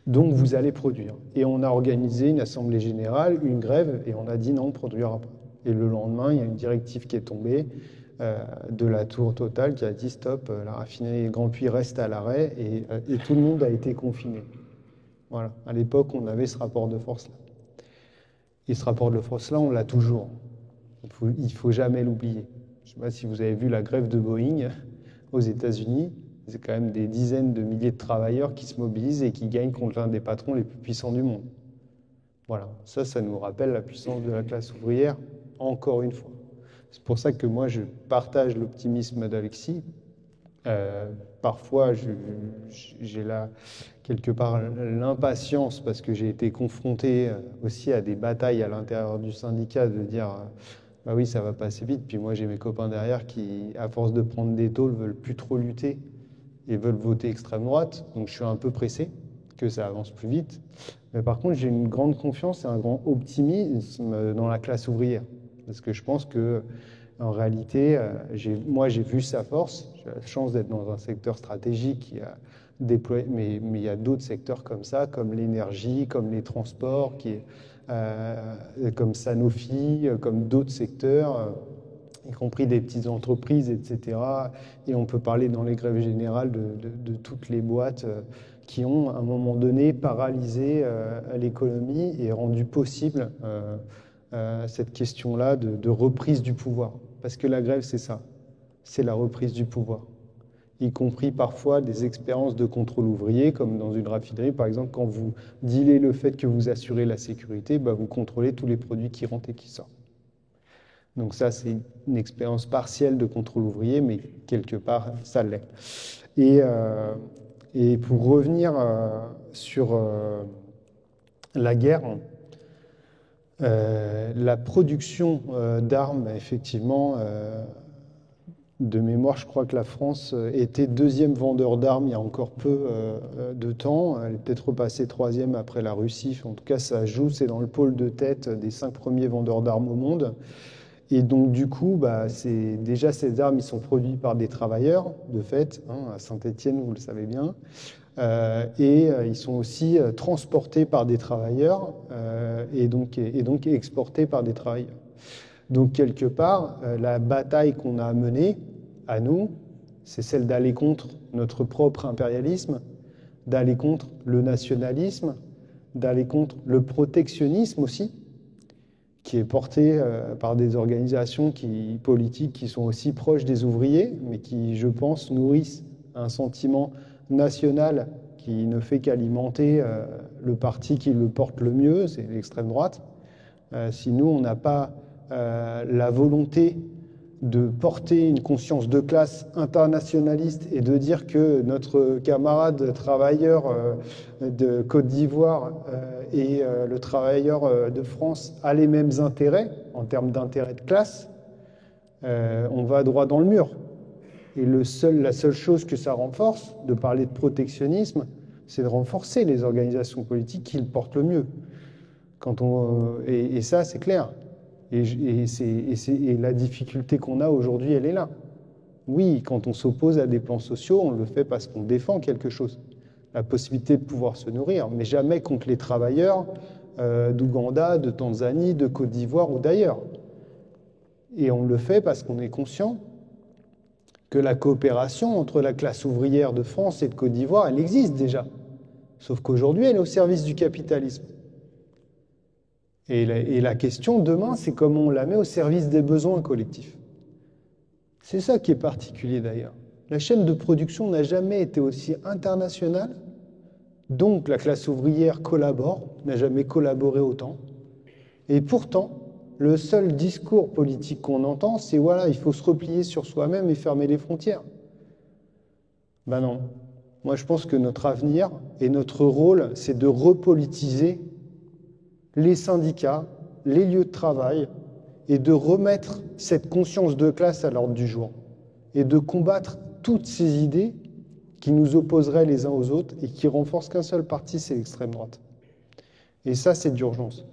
Donc vous allez produire. Et on a organisé une assemblée générale, une grève, et on a dit non, on ne produira pas. Et le lendemain, il y a une directive qui est tombée de la Tour Total qui a dit stop, la raffinerie Grand Puy reste à l'arrêt et tout le monde a été confiné. Voilà. À l'époque, on avait ce rapport de force-là. Et ce rapport de force-là, on l'a toujours. Il faut jamais l'oublier. Je ne sais pas si vous avez vu la grève de Boeing aux États-Unis. C'est quand même des dizaines de milliers de travailleurs qui se mobilisent et qui gagnent contre l'un des patrons les plus puissants du monde. Voilà, ça nous rappelle la puissance de la classe ouvrière, encore une fois. C'est pour ça que moi, je partage l'optimisme d'Alexis. Parfois, j'ai là, quelque part, l'impatience, parce que j'ai été confronté aussi à des batailles à l'intérieur du syndicat, de dire bah oui, ça va passer vite. Puis moi, j'ai mes copains derrière qui, à force de prendre des tôles, veulent plus trop lutter et veulent voter extrême droite. Donc je suis un peu pressé que ça avance plus vite. Mais par contre, j'ai une grande confiance et un grand optimisme dans la classe ouvrière. Parce que je pense que, en réalité, moi j'ai vu sa force. J'ai la chance d'être dans un secteur stratégique qui a déployé, mais il y a d'autres secteurs comme ça, comme l'énergie, comme les transports, comme Sanofi, comme d'autres secteurs, y compris des petites entreprises, etc. Et on peut parler dans les grèves générales de toutes les boîtes qui ont, à un moment donné, paralysé l'économie et rendu possible cette question-là de reprise du pouvoir. Parce que la grève, c'est ça, c'est la reprise du pouvoir. Y compris parfois des expériences de contrôle ouvrier, comme dans une raffinerie, par exemple, quand vous dealez le fait que vous assurez la sécurité, vous contrôlez tous les produits qui rentrent et qui sortent. Donc ça, c'est une expérience partielle de contrôle ouvrier, mais quelque part, ça l'est. Et pour revenir sur la guerre, la production d'armes, effectivement, de mémoire, je crois que la France était deuxième vendeur d'armes il y a encore peu de temps. Elle est peut-être repassée troisième après la Russie. En tout cas, ça joue, c'est dans le pôle de tête des 5 premiers vendeurs d'armes au monde. Et donc, du coup, déjà, ces armes, ils sont produits par des travailleurs, de fait, à Saint-Étienne, vous le savez bien. Ils sont aussi transportés par des travailleurs et donc exportés par des travailleurs. Donc, quelque part, la bataille qu'on a menée, à nous, c'est celle d'aller contre notre propre impérialisme, d'aller contre le nationalisme, d'aller contre le protectionnisme aussi, qui est porté par des organisations politiques qui sont aussi proches des ouvriers, mais qui, je pense, nourrissent un sentiment national qui ne fait qu'alimenter le parti qui le porte le mieux, c'est l'extrême droite. Si nous, on n'a pas la volonté de porter une conscience de classe internationaliste et de dire que notre camarade travailleur de Côte d'Ivoire et le travailleur de France a les mêmes intérêts en termes d'intérêt de classe, on va droit dans le mur. Et la seule chose que ça renforce, de parler de protectionnisme, c'est de renforcer les organisations politiques qui le portent le mieux. Et ça, c'est clair. Et la difficulté qu'on a aujourd'hui, elle est là. Oui, quand on s'oppose à des plans sociaux, on le fait parce qu'on défend quelque chose, la possibilité de pouvoir se nourrir, mais jamais contre les travailleurs d'Ouganda, de Tanzanie, de Côte d'Ivoire ou d'ailleurs. Et on le fait parce qu'on est conscient que la coopération entre la classe ouvrière de France et de Côte d'Ivoire, elle existe déjà. Sauf qu'aujourd'hui, elle est au service du capitalisme. Et la question demain, c'est comment on la met au service des besoins collectifs. C'est ça qui est particulier d'ailleurs. La chaîne de production n'a jamais été aussi internationale, donc la classe ouvrière collabore, n'a jamais collaboré autant. Et pourtant, le seul discours politique qu'on entend, c'est voilà, il faut se replier sur soi-même et fermer les frontières. Ben non. Moi, je pense que notre avenir et notre rôle, c'est de repolitiser les syndicats, les lieux de travail, et de remettre cette conscience de classe à l'ordre du jour, et de combattre toutes ces idées qui nous opposeraient les uns aux autres et qui renforcent qu'un seul parti, c'est l'extrême droite. Et ça, c'est d'urgence.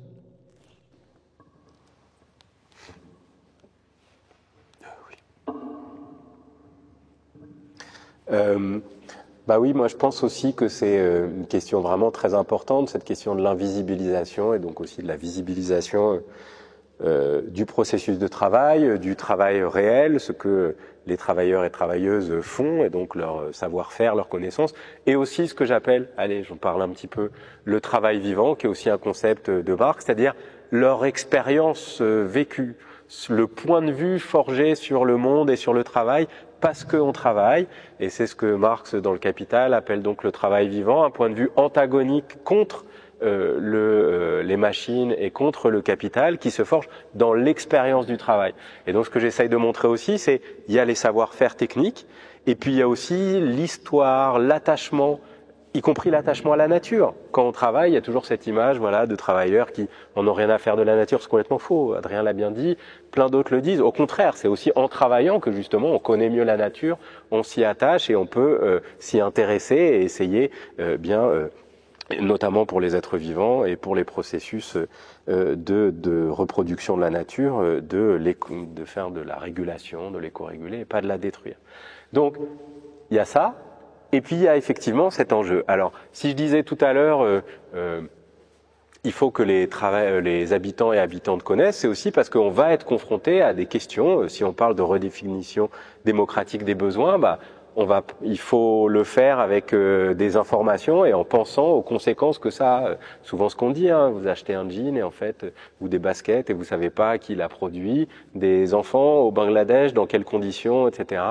Oui, moi je pense aussi que c'est une question vraiment très importante, cette question de l'invisibilisation et donc aussi de la visibilisation du processus de travail, du travail réel, ce que les travailleurs et travailleuses font et donc leur savoir-faire, leur connaissance, et aussi ce que j'appelle, allez, j'en parle un petit peu, le travail vivant, qui est aussi un concept de Marx, c'est-à-dire leur expérience vécue, le point de vue forgé sur le monde et sur le travail, parce qu'on travaille, et c'est ce que Marx, dans le Capital, appelle donc le travail vivant, un point de vue antagonique contre les machines et contre le capital qui se forge dans l'expérience du travail. Et donc ce que j'essaye de montrer aussi, c'est il y a les savoir-faire techniques, et puis il y a aussi l'histoire, l'attachement, y compris l'attachement à la nature. Quand on travaille, il y a toujours cette image de travailleurs qui n'en ont rien à faire de la nature, c'est complètement faux, Adrien l'a bien dit, plein d'autres le disent. Au contraire, c'est aussi en travaillant que justement on connaît mieux la nature, on s'y attache et on peut s'y intéresser et essayer notamment pour les êtres vivants et pour les processus de reproduction de la nature, de faire de la régulation, de l'éco-réguler et pas de la détruire. Donc, il y a ça. Et puis, il y a effectivement cet enjeu. Alors, si je disais tout à l'heure, il faut que les habitants et habitantes connaissent, c'est aussi parce qu'on va être confronté à des questions. Si on parle de redéfinition démocratique des besoins, il faut le faire avec des informations et en pensant aux conséquences que ça a. Souvent ce qu'on dit, hein, vous achetez un jean et en fait, ou des baskets et vous savez pas qui l'a produit, des enfants au Bangladesh, dans quelles conditions, etc.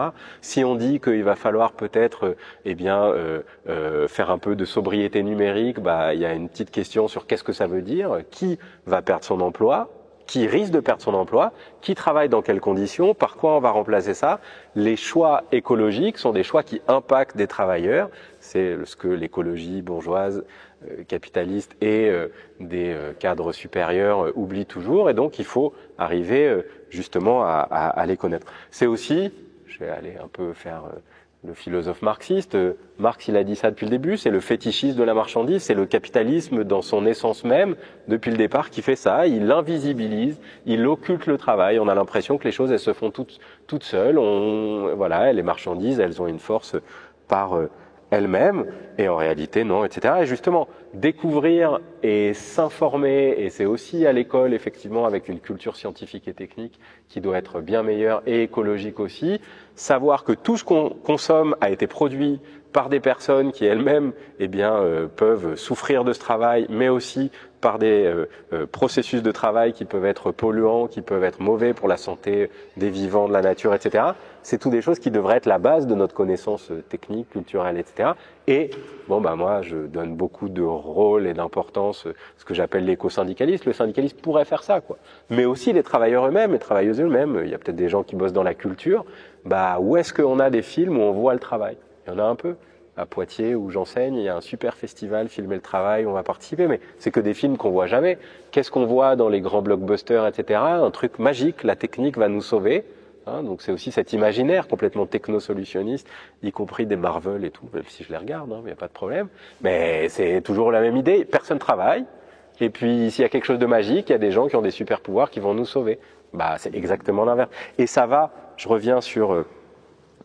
Si on dit qu'il va falloir peut-être, faire un peu de sobriété numérique, bah, il y a une petite question sur qu'est-ce que ça veut dire, qui va perdre son emploi, qui risque de perdre son emploi, qui travaille dans quelles conditions, par quoi on va remplacer ça. Les choix écologiques sont des choix qui impactent des travailleurs. C'est ce que l'écologie bourgeoise, capitaliste et des cadres supérieurs oublient toujours. Et donc, il faut arriver justement à les connaître. C'est aussi, je vais aller un peu faire le philosophe marxiste. Marx, il a dit ça depuis le début, c'est le fétichisme de la marchandise, c'est le capitalisme dans son essence même, depuis le départ, qui fait ça. Il invisibilise, il occulte le travail. On a l'impression que les choses, elles se font toutes seules. Voilà, les marchandises, elles ont une force par elles-mêmes, et en réalité, non, etc. Et justement, découvrir et s'informer, et c'est aussi à l'école, effectivement, avec une culture scientifique et technique qui doit être bien meilleure et écologique aussi, savoir que tout ce qu'on consomme a été produit par des personnes qui elles-mêmes peuvent souffrir de ce travail, mais aussi par des processus de travail qui peuvent être polluants, qui peuvent être mauvais pour la santé des vivants, de la nature, etc. C'est tout des choses qui devraient être la base de notre connaissance technique, culturelle, etc. Et bon, bah moi, je donne beaucoup de rôle et d'importance à ce que j'appelle l'éco-syndicalisme. Le syndicalisme pourrait faire ça, quoi. Mais aussi les travailleurs eux-mêmes, les travailleuses eux-mêmes. Il y a peut-être des gens qui bossent dans la culture. Bah, où est-ce qu'on a des films où on voit le travail? Il y en a un peu. À Poitiers, où j'enseigne, il y a un super festival, Filmer le travail, on va participer, mais c'est que des films qu'on voit jamais. Qu'est-ce qu'on voit dans les grands blockbusters, etc. Un truc magique, la technique va nous sauver. Hein, donc c'est aussi cet imaginaire complètement technosolutionniste, y compris des Marvel et tout, même si je les regarde, il n'y a pas de problème. Mais c'est toujours la même idée, personne travaille. Et puis s'il y a quelque chose de magique, il y a des gens qui ont des super pouvoirs qui vont nous sauver. Bah c'est exactement l'inverse. Et ça va, je reviens sur...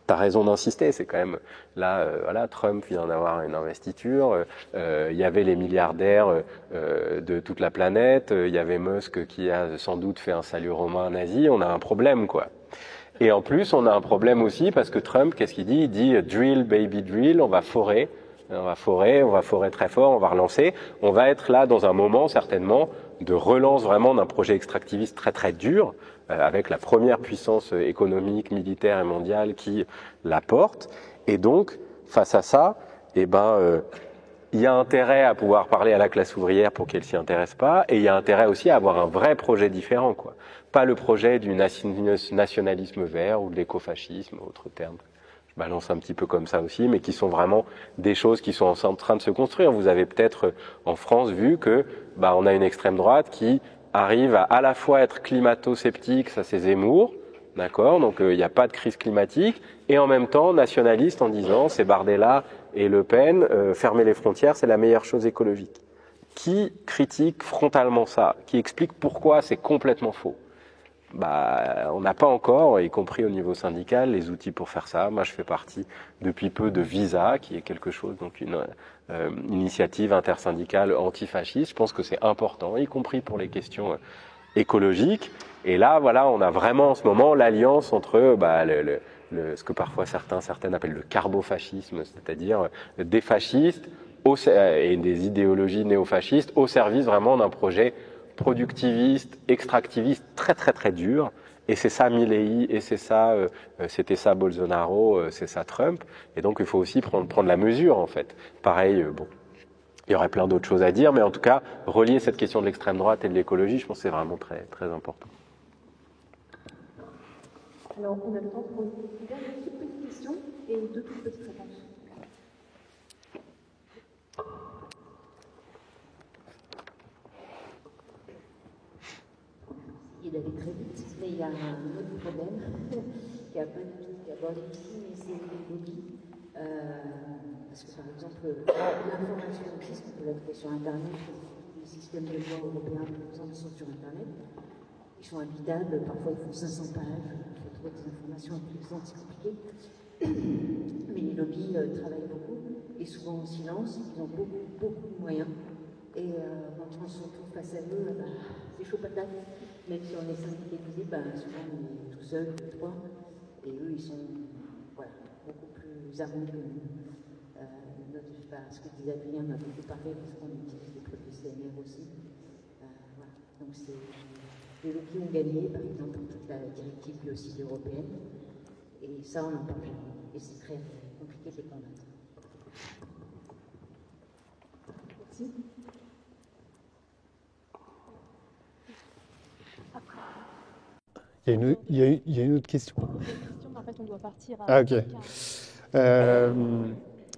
T'as raison d'insister, c'est quand même là, voilà, Trump vient d'avoir une investiture, il y avait les milliardaires de toute la planète, il y avait Musk qui a sans doute fait un salut romain nazi, on a un problème, quoi. Et en plus, on a un problème aussi parce que Trump, qu'est-ce qu'il dit? Il dit drill, baby, drill, on va forer très fort, on va relancer. On va être là dans un moment, certainement, de relance vraiment d'un projet extractiviste très très dur, avec la première puissance économique, militaire et mondiale qui la porte. Et donc, face à ça, il y a intérêt à pouvoir parler à la classe ouvrière pour qu'elle s'y intéresse pas, et il y a intérêt aussi à avoir un vrai projet différent, quoi. Pas le projet du nationalisme vert ou de l'écofascisme, autre terme. Je balance un petit peu comme ça aussi, mais qui sont vraiment des choses qui sont en train de se construire. Vous avez peut-être en France vu que on a une extrême droite qui arrive à la fois être climato-sceptique, ça c'est Zemmour, d'accord, donc il n'y a pas de crise climatique, et en même temps nationaliste en disant c'est Bardella et Le Pen, fermer les frontières c'est la meilleure chose écologique. Qui critique frontalement ça? Qui explique pourquoi c'est complètement faux? On n'a pas encore, y compris au niveau syndical, les outils pour faire ça. Moi, je fais partie depuis peu de Visa, qui est quelque chose, donc une initiative intersyndicale antifasciste. Je pense que c'est important, y compris pour les questions écologiques. Et là, voilà, on a vraiment en ce moment l'alliance entre ce que parfois certaines appellent le carbofascisme, c'est-à-dire des fascistes et des idéologies néofascistes au service vraiment d'un projet productiviste, extractiviste, très très très dur. Et c'est ça Milei, et c'est ça, c'était ça Bolsonaro, c'est ça Trump. Et donc il faut aussi prendre la mesure en fait. Pareil, il y aurait plein d'autres choses à dire, mais en tout cas, relier cette question de l'extrême droite et de l'écologie, je pense que c'est vraiment très très important. Alors on a le temps pour une toute petite question et deux toutes petites réponses. D'aller très vite, mais il y a un autre problème qui est un peu abordé ici, mais c'est les lobbies. Parce que par exemple, l'information existe, on peut la trouver sur Internet, les systèmes de loi européens, par exemple, sont sur Internet. Ils sont invitables, parfois ils font 500 pages, il faut trouver des informations intéressantes, c'est compliqué. Mais les lobbies travaillent beaucoup, et souvent en silence, ils ont beaucoup de moyens. Et quand on se retrouve face à eux, c'est chaud patate. Même si on est syndicalisé, souvent on est tout seul, deux, trois. Et eux, ils sont beaucoup plus nous avons ce que disait Adrien m'a beaucoup parlé parce qu'on utilise des produits CMR aussi. Voilà. Donc les lobbies ont gagné, par exemple, dans toute la directive biocide européenne. Et ça, on n'en parle jamais. Et c'est très compliqué de les combattre. Merci. Il y a une autre question. En fait, on doit partir à... Ah, ok.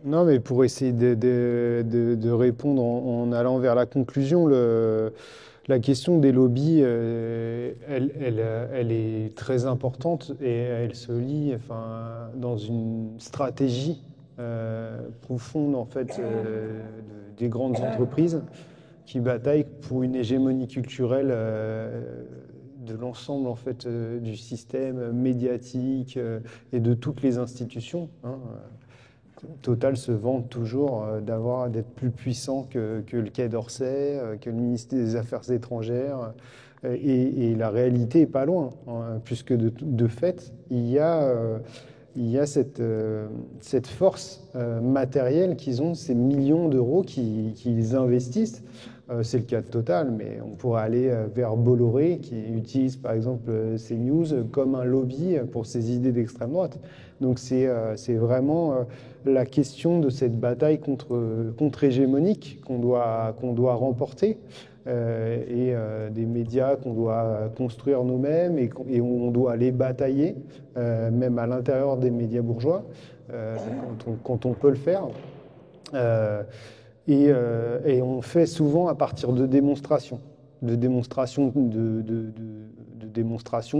Non, mais pour essayer de répondre en allant vers la conclusion, la question des lobbies, elle est très importante et elle se lie dans une stratégie profonde en fait, des grandes entreprises qui bataillent pour une hégémonie culturelle de l'ensemble en fait, du système médiatique et de toutes les institutions. Total se vante toujours d'être plus puissant que le Quai d'Orsay, que le ministère des Affaires étrangères. Et la réalité n'est pas loin, puisque de fait, il y a cette force matérielle qu'ils ont, ces millions d'euros qu'ils investissent. C'est le cas de Total, mais on pourrait aller vers Bolloré, qui utilise par exemple CNews comme un lobby pour ses idées d'extrême droite. Donc c'est vraiment la question de cette bataille contre-hégémonique qu'on doit remporter et des médias qu'on doit construire nous-mêmes et on doit les batailler, même à l'intérieur des médias bourgeois, quand on peut le faire. Et on fait souvent à partir de démonstrations, démonstrations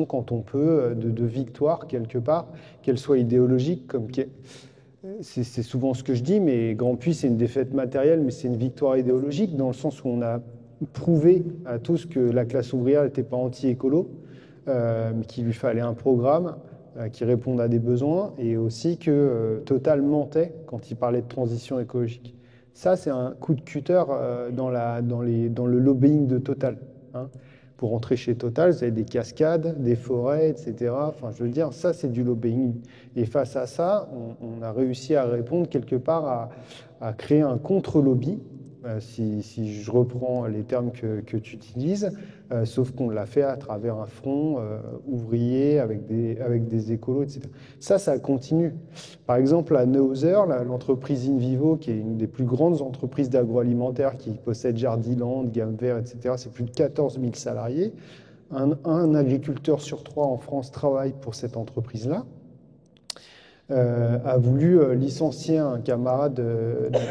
quand on peut, de victoires quelque part, qu'elles soient idéologiques, c'est souvent ce que je dis, mais Grand Puy c'est une défaite matérielle, mais c'est une victoire idéologique dans le sens où on a prouvé à tous que la classe ouvrière n'était pas anti-écolo, qu'il lui fallait un programme qui réponde à des besoins, et aussi que Total mentait quand il parlait de transition écologique. Ça, c'est un coup de cutter dans le lobbying de Total. Pour entrer chez Total, vous avez des cascades, des forêts, etc. Enfin, je veux dire, ça, c'est du lobbying. Et face à ça, on a réussi à répondre quelque part à créer un contre-lobby, si je reprends les termes que tu utilises, sauf qu'on l'a fait à travers un front ouvrier avec des écolos, etc. Ça continue. Par exemple, à Neuhauser, l'entreprise InVivo, qui est une des plus grandes entreprises d'agroalimentaire qui possède Jardiland, Gamme Vert, etc., c'est plus de 14 000 salariés. Un agriculteur sur 3 en France travaille pour cette entreprise-là. A voulu licencier un camarade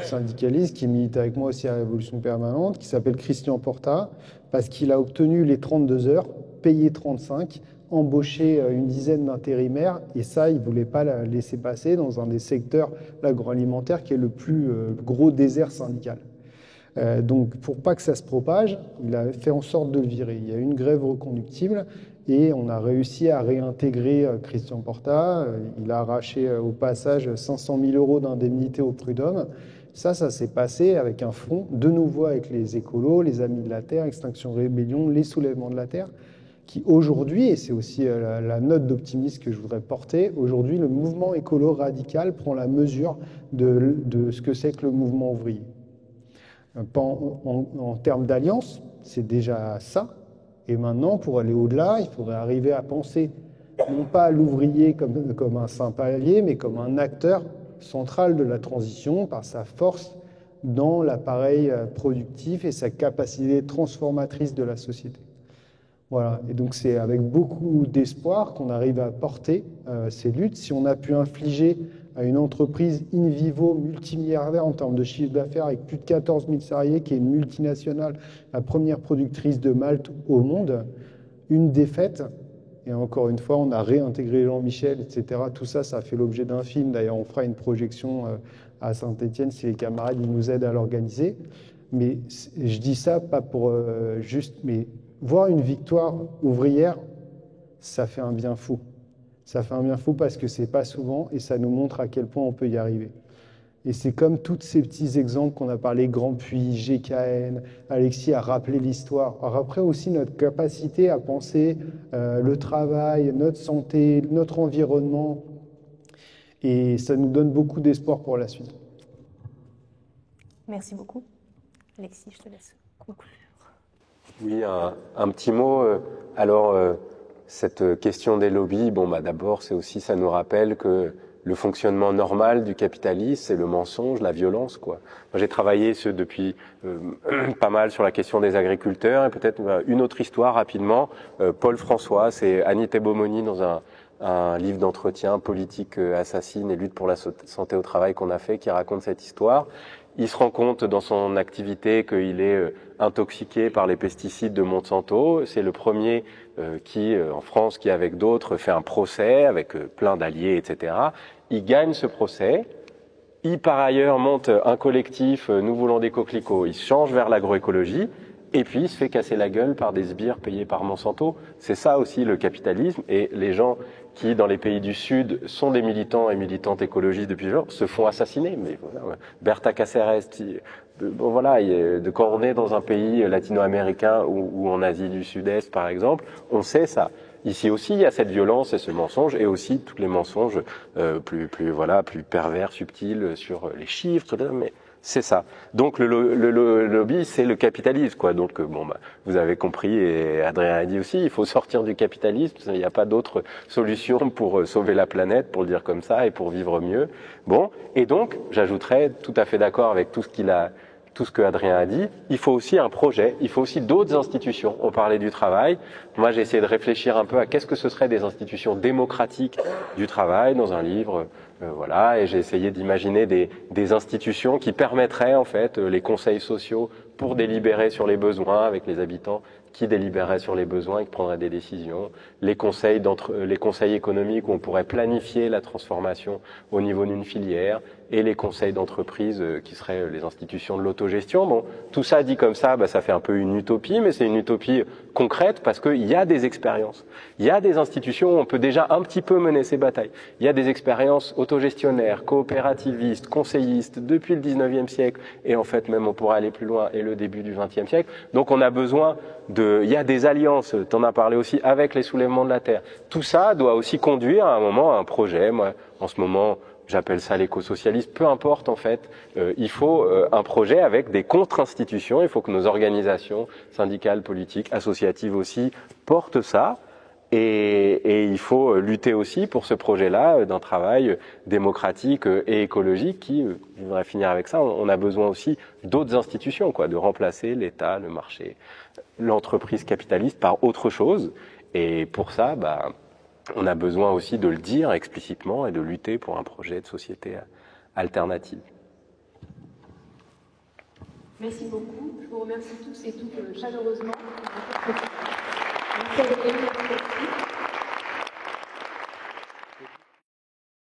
syndicaliste qui milite avec moi aussi à Révolution Permanente, qui s'appelle Christian Porta, parce qu'il a obtenu les 32 heures, payé 35, embauché une dizaine d'intérimaires, et ça, il ne voulait pas la laisser passer dans un des secteurs, l'agroalimentaire, qui est le plus gros désert syndical. Donc, pour pas que ça se propage, il a fait en sorte de le virer. Il y a eu une grève reconductible, et on a réussi à réintégrer Christian Porta. Il a arraché au passage 500 000 euros d'indemnité au prud'homme. Ça s'est passé avec un front, de nouveau avec les écolos, les Amis de la Terre, Extinction Rébellion, les Soulèvements de la Terre, qui aujourd'hui, et c'est aussi la note d'optimisme que je voudrais porter, aujourd'hui le mouvement écolo radical prend la mesure de ce que c'est que le mouvement ouvrier. En termes d'alliance, c'est déjà ça. Et maintenant, pour aller au-delà, il faudrait arriver à penser non pas l'ouvrier comme un simple allié, mais comme un acteur central de la transition par sa force dans l'appareil productif et sa capacité transformatrice de la société. Voilà. Et donc c'est avec beaucoup d'espoir qu'on arrive à porter ces luttes. Si on a pu infliger à une entreprise InVivo multimilliardaire en termes de chiffre d'affaires avec plus de 14 000 salariés, qui est une multinationale, la première productrice de malt au monde, une défaite. Et encore une fois, on a réintégré Jean-Michel, etc. Tout ça, ça a fait l'objet d'un film. D'ailleurs, on fera une projection à Saint-Étienne si les camarades ils nous aident à l'organiser. Mais je dis ça pas pour mais voir une victoire ouvrière, ça fait un bien fou. Ça fait un bien fou parce que c'est pas souvent et ça nous montre à quel point on peut y arriver. Et c'est comme tous ces petits exemples qu'on a parlé, Grand Puy, GKN, Alexis a rappelé l'histoire. Alors après aussi notre capacité à penser le travail, notre santé, notre environnement Et ça nous donne beaucoup d'espoir pour la suite. Merci beaucoup. Alexis, je te laisse conclure. Oui, un petit mot. Cette question des lobbies, d'abord, ça nous rappelle que le fonctionnement normal du capitalisme, c'est le mensonge, la violence, quoi. Moi, j'ai travaillé depuis pas mal sur la question des agriculteurs, et peut-être une autre histoire rapidement. Paul François, c'est Annie Tebomoni dans un livre d'entretien, Politique assassine et lutte pour la santé au travail qu'on a fait, qui raconte cette histoire. Il se rend compte dans son activité qu'il est intoxiqué par les pesticides de Monsanto. C'est le premier en France, qui avec d'autres fait un procès avec plein d'alliés, etc. Il gagne ce procès. Il par ailleurs monte un collectif Nous voulons des coquelicots. Il change vers l'agroécologie. Et puis il se fait casser la gueule par des sbires payés par Monsanto. C'est ça aussi le capitalisme. Et les gens qui, dans les pays du Sud, sont des militants et militantes écologistes depuis longtemps, se font assassiner. Mais voilà, Berta Cáceres, quand on est dans un pays latino-américain ou en Asie du Sud-Est, par exemple, on sait ça. Ici aussi, il y a cette violence et ce mensonge, et aussi tous les mensonges plus pervers, subtils sur les chiffres, mais c'est ça. Donc le lobby, c'est le capitalisme, quoi. Donc vous avez compris, et Adrien a dit aussi, il faut sortir du capitalisme. Il n'y a pas d'autre solution pour sauver la planète, pour le dire comme ça, et pour vivre mieux. Et donc j'ajouterais, tout à fait d'accord avec tout ce que Adrien a dit, il faut aussi un projet, il faut aussi d'autres institutions. On parlait du travail. Moi, j'ai essayé de réfléchir un peu à qu'est-ce que ce serait des institutions démocratiques du travail dans un livre. Et j'ai essayé d'imaginer des institutions qui permettraient, en fait, les conseils sociaux pour délibérer sur les besoins avec les habitants, qui délibéraient sur les besoins et qui prendraient des décisions, les conseils économiques où on pourrait planifier la transformation au niveau d'une filière, et les conseils d'entreprise qui seraient les institutions de l'autogestion. Tout ça dit comme ça, ça fait un peu une utopie, mais c'est une utopie concrète parce qu'il y a des expériences. Il y a des institutions où on peut déjà un petit peu mener ces batailles. Il y a des expériences autogestionnaires, coopérativistes, conseillistes depuis le 19e siècle, et en fait même on pourrait aller plus loin, et le début du 20e siècle. Donc on a besoin il y a des alliances, tu en as parlé aussi, avec les soulèvements de la terre. Tout ça doit aussi conduire à un moment à un projet. Moi, en ce moment, j'appelle ça l'éco-socialisme, peu importe en fait, il faut un projet avec des contre-institutions, il faut que nos organisations syndicales, politiques, associatives aussi portent ça, et il faut lutter aussi pour ce projet-là d'un travail démocratique et écologique qui, je voudrais finir avec ça, on a besoin aussi d'autres institutions, de remplacer l'État, le marché, l'entreprise capitaliste par autre chose, et pour ça, on a besoin aussi de le dire explicitement et de lutter pour un projet de société alternative. Merci beaucoup. Je vous remercie tous et toutes chaleureusement.